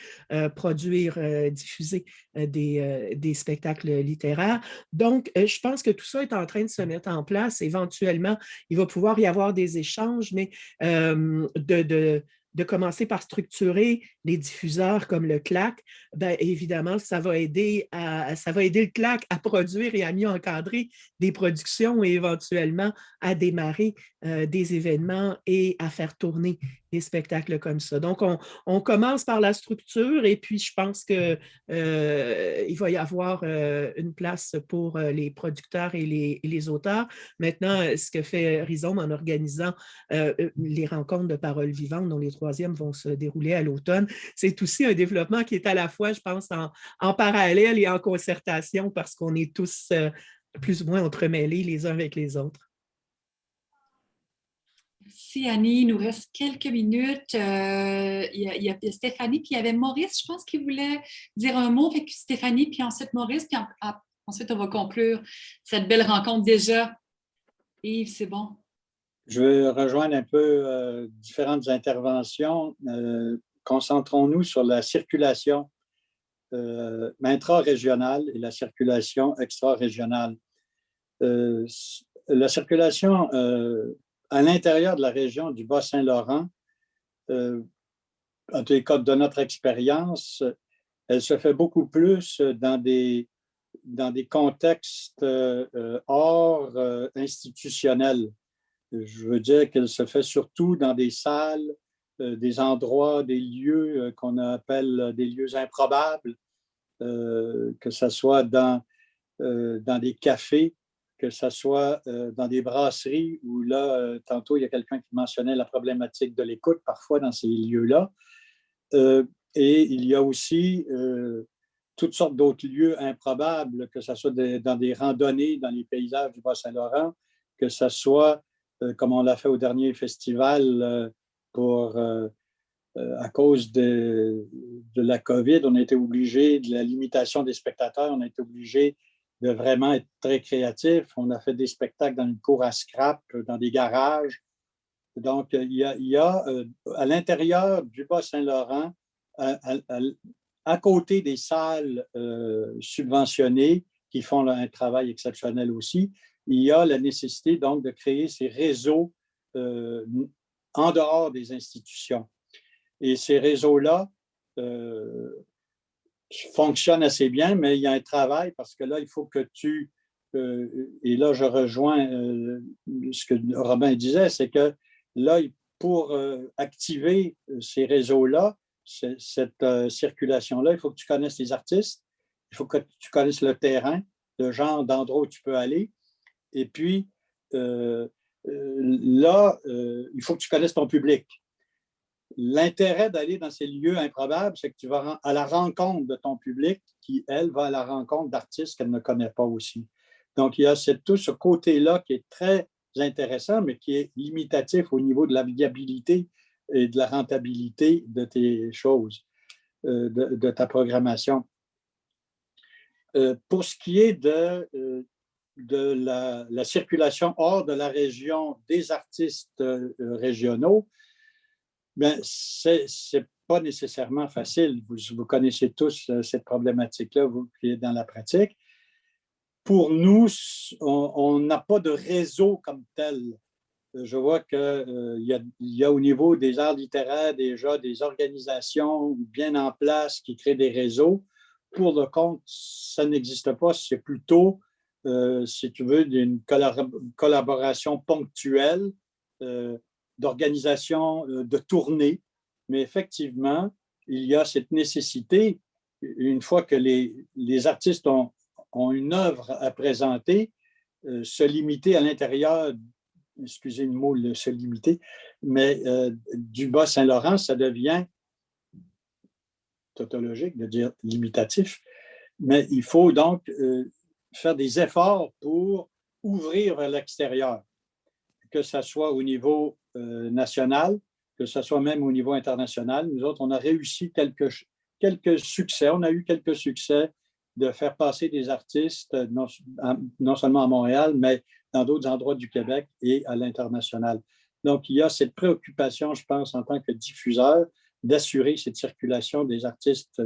produire, diffuser des spectacles littéraires. Donc, je pense que tout ça est en train de se mettre en place. Éventuellement, il va pouvoir y avoir des échanges, mais de commencer par structurer les diffuseurs comme le CLAC, bien, évidemment, ça va aider le CLAC à produire et à mieux encadrer des productions et éventuellement à démarrer des événements et à faire tourner des spectacles comme ça. Donc, on commence par la structure et puis je pense qu'il va y avoir une place pour les producteurs et les auteurs. Maintenant, ce que fait Rhizome en organisant les rencontres de paroles vivantes, dont les troisièmes vont se dérouler à l'automne, c'est aussi un développement qui est à la fois, je pense, en parallèle et en concertation parce qu'on est tous plus ou moins entremêlés les uns avec les autres. Merci Annie, il nous reste quelques minutes. Il y a Stéphanie, puis il y avait Maurice, je pense qu'il voulait dire un mot. Fait que Stéphanie, puis ensuite Maurice, puis ensuite on va conclure cette belle rencontre déjà. Yves, c'est bon. Je veux rejoindre un peu différentes interventions. Concentrons-nous sur la circulation intra-régionale et la circulation extra-régionale. La circulation à l'intérieur de la région du Bas-Saint-Laurent, en tous les cas de notre expérience, elle se fait beaucoup plus dans des contextes hors institutionnels. Je veux dire qu'elle se fait surtout dans des salles, des endroits, des lieux qu'on appelle des lieux improbables, que ce soit dans des cafés, que ce soit dans des brasseries où là, tantôt, il y a quelqu'un qui mentionnait la problématique de l'écoute parfois dans ces lieux-là. Et il y a aussi toutes sortes d'autres lieux improbables, que ce soit dans des randonnées dans les paysages du Bas-Saint-Laurent, que ce soit, comme on l'a fait au dernier festival, à cause du la COVID, on a été obligé, de la limitation des spectateurs, on a été obligé de vraiment être très créatif. On a fait des spectacles dans une cour à scrap, dans des garages. Donc, il y a à l'intérieur du Bas-Saint-Laurent, à côté des salles subventionnées qui font un travail exceptionnel aussi, il y a la nécessité donc de créer ces réseaux en dehors des institutions. Et ces réseaux-là fonctionnent assez bien, mais il y a un travail parce que là, il faut que et là, je rejoins ce que Robin disait, c'est que là, pour activer ces réseaux-là, cette circulation-là, il faut que tu connaisses les artistes, il faut que tu connaisses le terrain, le genre d'endroit où tu peux aller. Et puis, là, il faut que tu connaisses ton public. L'intérêt d'aller dans ces lieux improbables, c'est que tu vas à la rencontre de ton public qui, elle, va à la rencontre d'artistes qu'elle ne connaît pas aussi. Donc, il y a tout ce côté-là qui est très intéressant, mais qui est limitatif au niveau de la viabilité et de la rentabilité de tes choses, de ta programmation. Pour ce qui est de la circulation hors de la région des artistes régionaux, bien, c'est pas nécessairement facile. Vous connaissez tous cette problématique-là, vous qui êtes dans la pratique. Pour nous, on n'a pas de réseau comme tel. Je vois qu'il y a au niveau des arts littéraires déjà des organisations bien en place qui créent des réseaux. Pour le compte, ça n'existe pas. C'est plutôt, si tu veux, une collaboration ponctuelle d'organisation de tournées. Mais effectivement, il y a cette nécessité, une fois que les artistes ont une œuvre à présenter, se limiter à l'intérieur, excusez le mot, se limiter, mais du Bas-Saint-Laurent, ça devient tautologique de dire limitatif, mais il faut donc faire des efforts pour ouvrir vers l'extérieur, que ce soit au niveau national, que ce soit même au niveau international. Nous autres, on a réussi quelques succès, on a eu quelques succès de faire passer des artistes, non seulement à Montréal, mais dans d'autres endroits du Québec et à l'international. Donc, il y a cette préoccupation, je pense, en tant que diffuseur, d'assurer cette circulation des artistes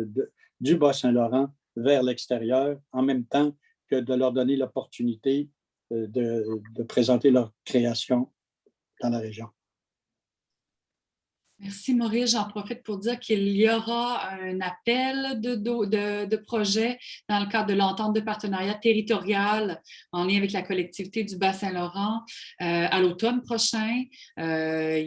du Bas-Saint-Laurent vers l'extérieur, en même temps que de leur donner l'opportunité de présenter leur création dans la région. Merci Maurice. J'en profite pour dire qu'il y aura un appel de projet dans le cadre de l'entente de partenariat territorial en lien avec la collectivité du Bas-Saint-Laurent à l'automne prochain. Il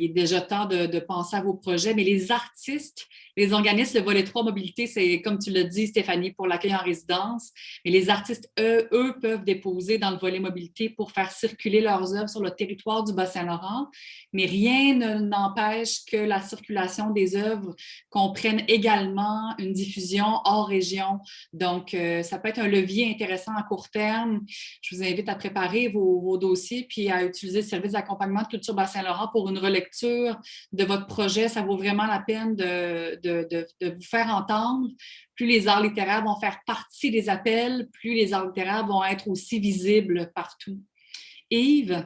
est déjà temps de penser à vos projets, mais les artistes, les organismes, le volet 3 mobilité, c'est comme tu l'as dit Stéphanie, pour l'accueil en résidence, mais les artistes, eux, peuvent déposer dans le volet mobilité pour faire circuler leurs œuvres sur le territoire du Bas-Saint-Laurent, mais rien n'empêche que la circulation des œuvres comprenne également une diffusion hors région. Donc, ça peut être un levier intéressant à court terme. Je vous invite à préparer vos dossiers puis à utiliser le service d'accompagnement de Culture Bas-Saint-Laurent pour une relecture de votre projet. Ça vaut vraiment la peine de vous faire entendre. Plus les arts littéraires vont faire partie des appels, plus les arts littéraires vont être aussi visibles partout. Yves?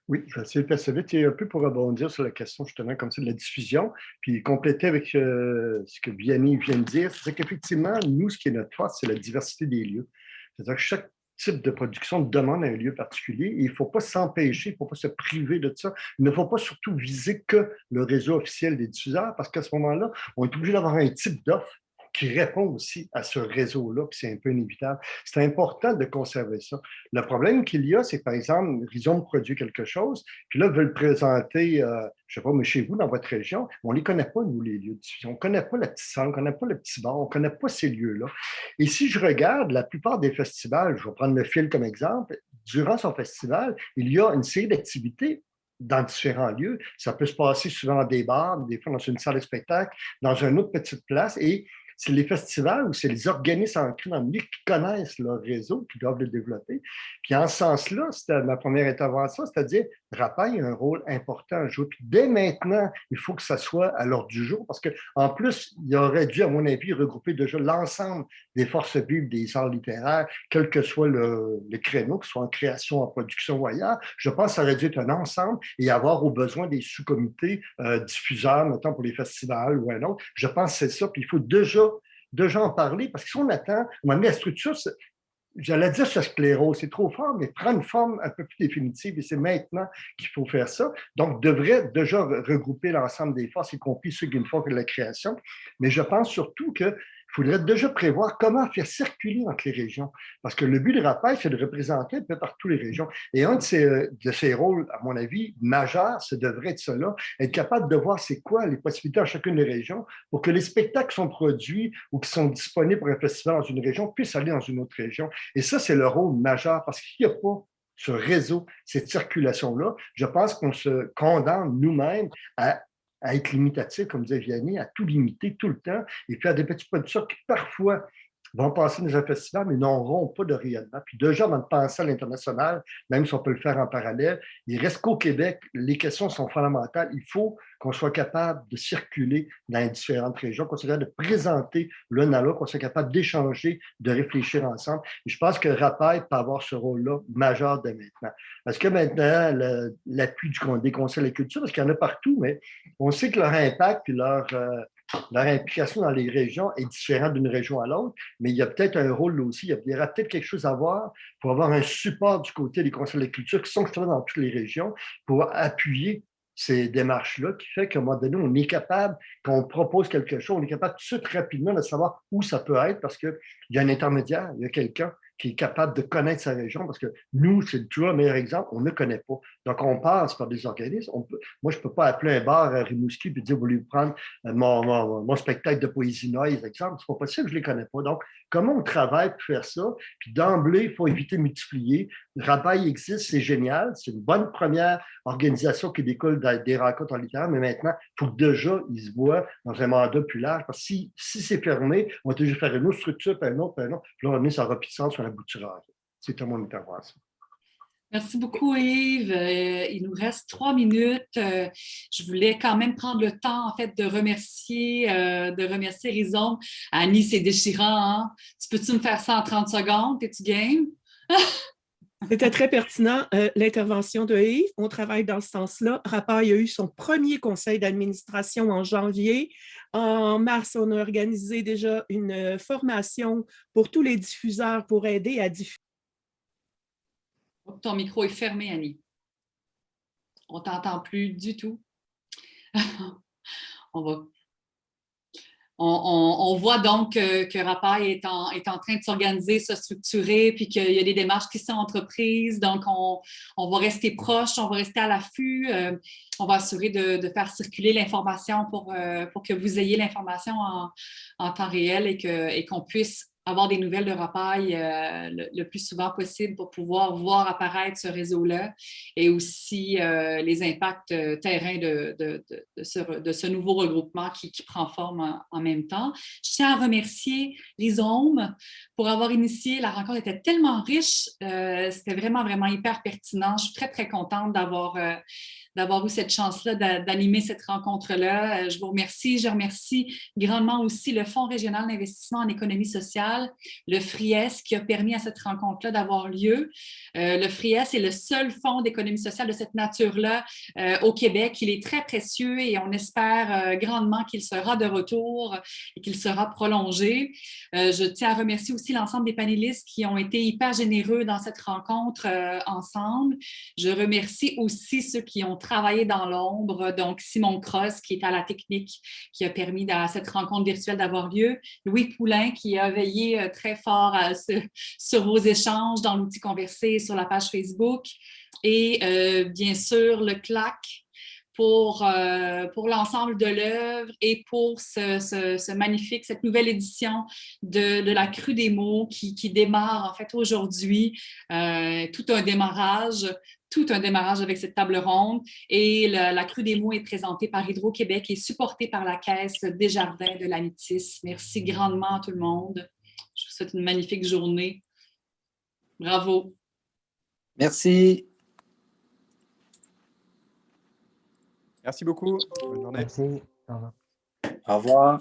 Oui, je vais essayer de passer vite et un peu pour rebondir sur la question justement comme ça de la diffusion, puis compléter avec ce que Vianney vient de dire, c'est qu'effectivement, nous, ce qui est notre force, c'est la diversité des lieux. C'est-à-dire que chaque type de production demande un lieu particulier et il ne faut pas s'empêcher, il ne faut pas se priver de ça. Il ne faut pas surtout viser que le réseau officiel des diffuseurs parce qu'à ce moment-là, on est obligé d'avoir un type d'offre qui répond aussi à ce réseau-là, puis c'est un peu inévitable. C'est important de conserver ça. Le problème qu'il y a, c'est que, par exemple, Rhizome produit quelque chose, puis là, veut le présenter, je ne sais pas, mais chez vous, dans votre région, on ne les connaît pas, nous, les lieux de diffusion. On ne connaît pas la petite salle, on ne connaît pas le petit bar, on ne connaît pas ces lieux-là. Et si je regarde la plupart des festivals, je vais prendre le Fil comme exemple, durant son festival, il y a une série d'activités dans différents lieux. Ça peut se passer souvent dans des bars, des fois dans une salle de spectacle, dans une autre petite place, et c'est les festivals ou c'est les organismes ancrés dans le milieu qui connaissent leur réseau, qui doivent le développer. Puis en ce sens-là, c'était ma première intervention, c'est-à-dire Rapaille a un rôle important à jouer. Puis dès maintenant, il faut que ça soit à l'ordre du jour parce qu'en plus, il aurait dû, à mon avis, regrouper déjà l'ensemble des forces vives des arts littéraires, quel que soit le créneau, que ce soit en création, en production ou ailleurs. Je pense que ça aurait dû être un ensemble et avoir au besoin des sous-comités diffuseurs, mettons pour les festivals ou un autre. Je pense que c'est ça. Puis il faut déjà en parler parce que si on attend, à un moment donné, la structure, j'allais dire ça sclérose, c'est trop fort, mais prend une forme un peu plus définitive et c'est maintenant qu'il faut faire ça. Donc, devrait déjà regrouper l'ensemble des forces, y compris ceux qui ne font que de la création. Mais je pense surtout qu'il faudrait déjà prévoir comment faire circuler entre les régions. Parce que le but de Rapaille, c'est de représenter un peu partout les régions. Et un de ses rôles, à mon avis, majeurs, ce devrait être cela, être capable de voir c'est quoi les possibilités dans chacune des régions pour que les spectacles qui sont produits ou qui sont disponibles pour un festival dans une région puissent aller dans une autre région. Et ça, c'est le rôle majeur parce qu'il n'y a pas ce réseau, cette circulation-là. Je pense qu'on se condamne nous-mêmes à être limitatif, comme disait Vianney, à tout limiter tout le temps et puis à des petits producteurs qui parfois vont passer dans un festival, mais n'auront pas de rayonnement. Puis déjà, avant de penser à l'international, même si on peut le faire en parallèle, il reste qu'au Québec, les questions sont fondamentales. Il faut qu'on soit capable de circuler dans les différentes régions, qu'on soit capable de présenter l'un à l'autre, qu'on soit capable d'échanger, de réfléchir ensemble. Et je pense que Rapaille peut avoir ce rôle-là majeur dès maintenant. Parce que maintenant, l'appui des conseils de la culture, parce qu'il y en a partout, mais on sait que leur impact et leur implication dans les régions est différente d'une région à l'autre, mais il y a peut-être un rôle là aussi. Il y aura peut-être quelque chose à voir pour avoir un support du côté des conseils de la culture qui sont justement dans toutes les régions pour appuyer ces démarches-là qui fait qu'à un moment donné, on est capable, quand on propose quelque chose, on est capable tout de suite rapidement de savoir où ça peut être parce qu'il y a un intermédiaire, il y a quelqu'un qui est capable de connaître sa région parce que nous, c'est toujours le meilleur exemple, on ne connaît pas. Donc, on passe par des organismes. Moi, je ne peux pas appeler un bar à Rimouski et dire, vous voulez prendre mon spectacle de poésie noise, exemple. Ce n'est pas possible, je ne les connais pas. Donc, comment on travaille pour faire ça? Puis d'emblée, il faut éviter de multiplier. Le Rapaille existe, c'est génial. C'est une bonne première organisation qui découle des rencontres en littéraire, mais maintenant, il faut que déjà, ils se voient dans un mandat plus large. Parce que si c'est fermé, on va toujours faire une autre structure, puis un autre. Puis là, on est sur la puissance, sur la bouturage. C'était mon intervention. Merci beaucoup, Yves. Il nous reste 3 minutes. Je voulais quand même prendre le temps, en fait, de remercier Rhizome. Annie, c'est déchirant, hein? Peux-tu me faire ça en 30 secondes? Es-tu game? C'était très pertinent, l'intervention de Yves. On travaille dans ce sens-là. Rapaille a eu son premier conseil d'administration en janvier. En mars, on a organisé déjà une formation pour tous les diffuseurs pour aider à diffuser. Ton micro est fermé, Annie. On ne t'entend plus du tout. On voit donc que Rapaille est en train de s'organiser, se structurer, puis qu'il y a des démarches qui sont entreprises. Donc, on va rester proche, on va rester à l'affût. On va assurer de faire circuler l'information pour que vous ayez l'information en temps réel et qu'on puisse avoir des nouvelles de Rapaille le plus souvent possible pour pouvoir voir apparaître ce réseau-là et aussi les impacts terrain de ce nouveau regroupement qui prend forme en même temps. Je tiens à remercier Rhizome pour avoir initié. La rencontre était tellement riche. C'était vraiment, vraiment hyper pertinent. Je suis très, très contente d'avoir eu cette chance-là d'animer cette rencontre-là. Je vous remercie. Je remercie grandement aussi le Fonds régional d'investissement en économie sociale, le FRIES, qui a permis à cette rencontre-là d'avoir lieu. Le FRIES est le seul fonds d'économie sociale de cette nature-là au Québec. Il est très précieux et on espère grandement qu'il sera de retour et qu'il sera prolongé. Je tiens à remercier aussi l'ensemble des panélistes qui ont été hyper généreux dans cette rencontre ensemble. Je remercie aussi ceux qui ont travaillé dans l'ombre, donc Simon Cross qui est à la technique, qui a permis à cette rencontre virtuelle d'avoir lieu, Louis Poulain qui a veillé très fort sur vos échanges dans l'outil Conversé sur la page Facebook et bien sûr le CLAC pour l'ensemble de l'œuvre et pour cette nouvelle édition de la Crue des mots qui démarre en fait aujourd'hui, tout un démarrage, tout un démarrage avec cette table ronde. Et la Crue des mots est présentée par Hydro-Québec et supportée par la Caisse Desjardins de l'Amitis. Merci grandement à tout le monde. Je vous souhaite une magnifique journée. Bravo. Merci. Merci beaucoup. Bonne journée. Merci. Au revoir. Au revoir.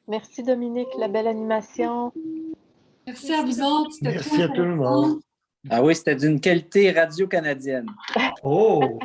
Merci Dominique, la belle animation. Merci à vous autres. C'était Merci trop à tout le intéressant. monde. Ah oui, c'était d'une qualité radio-canadienne. Oh!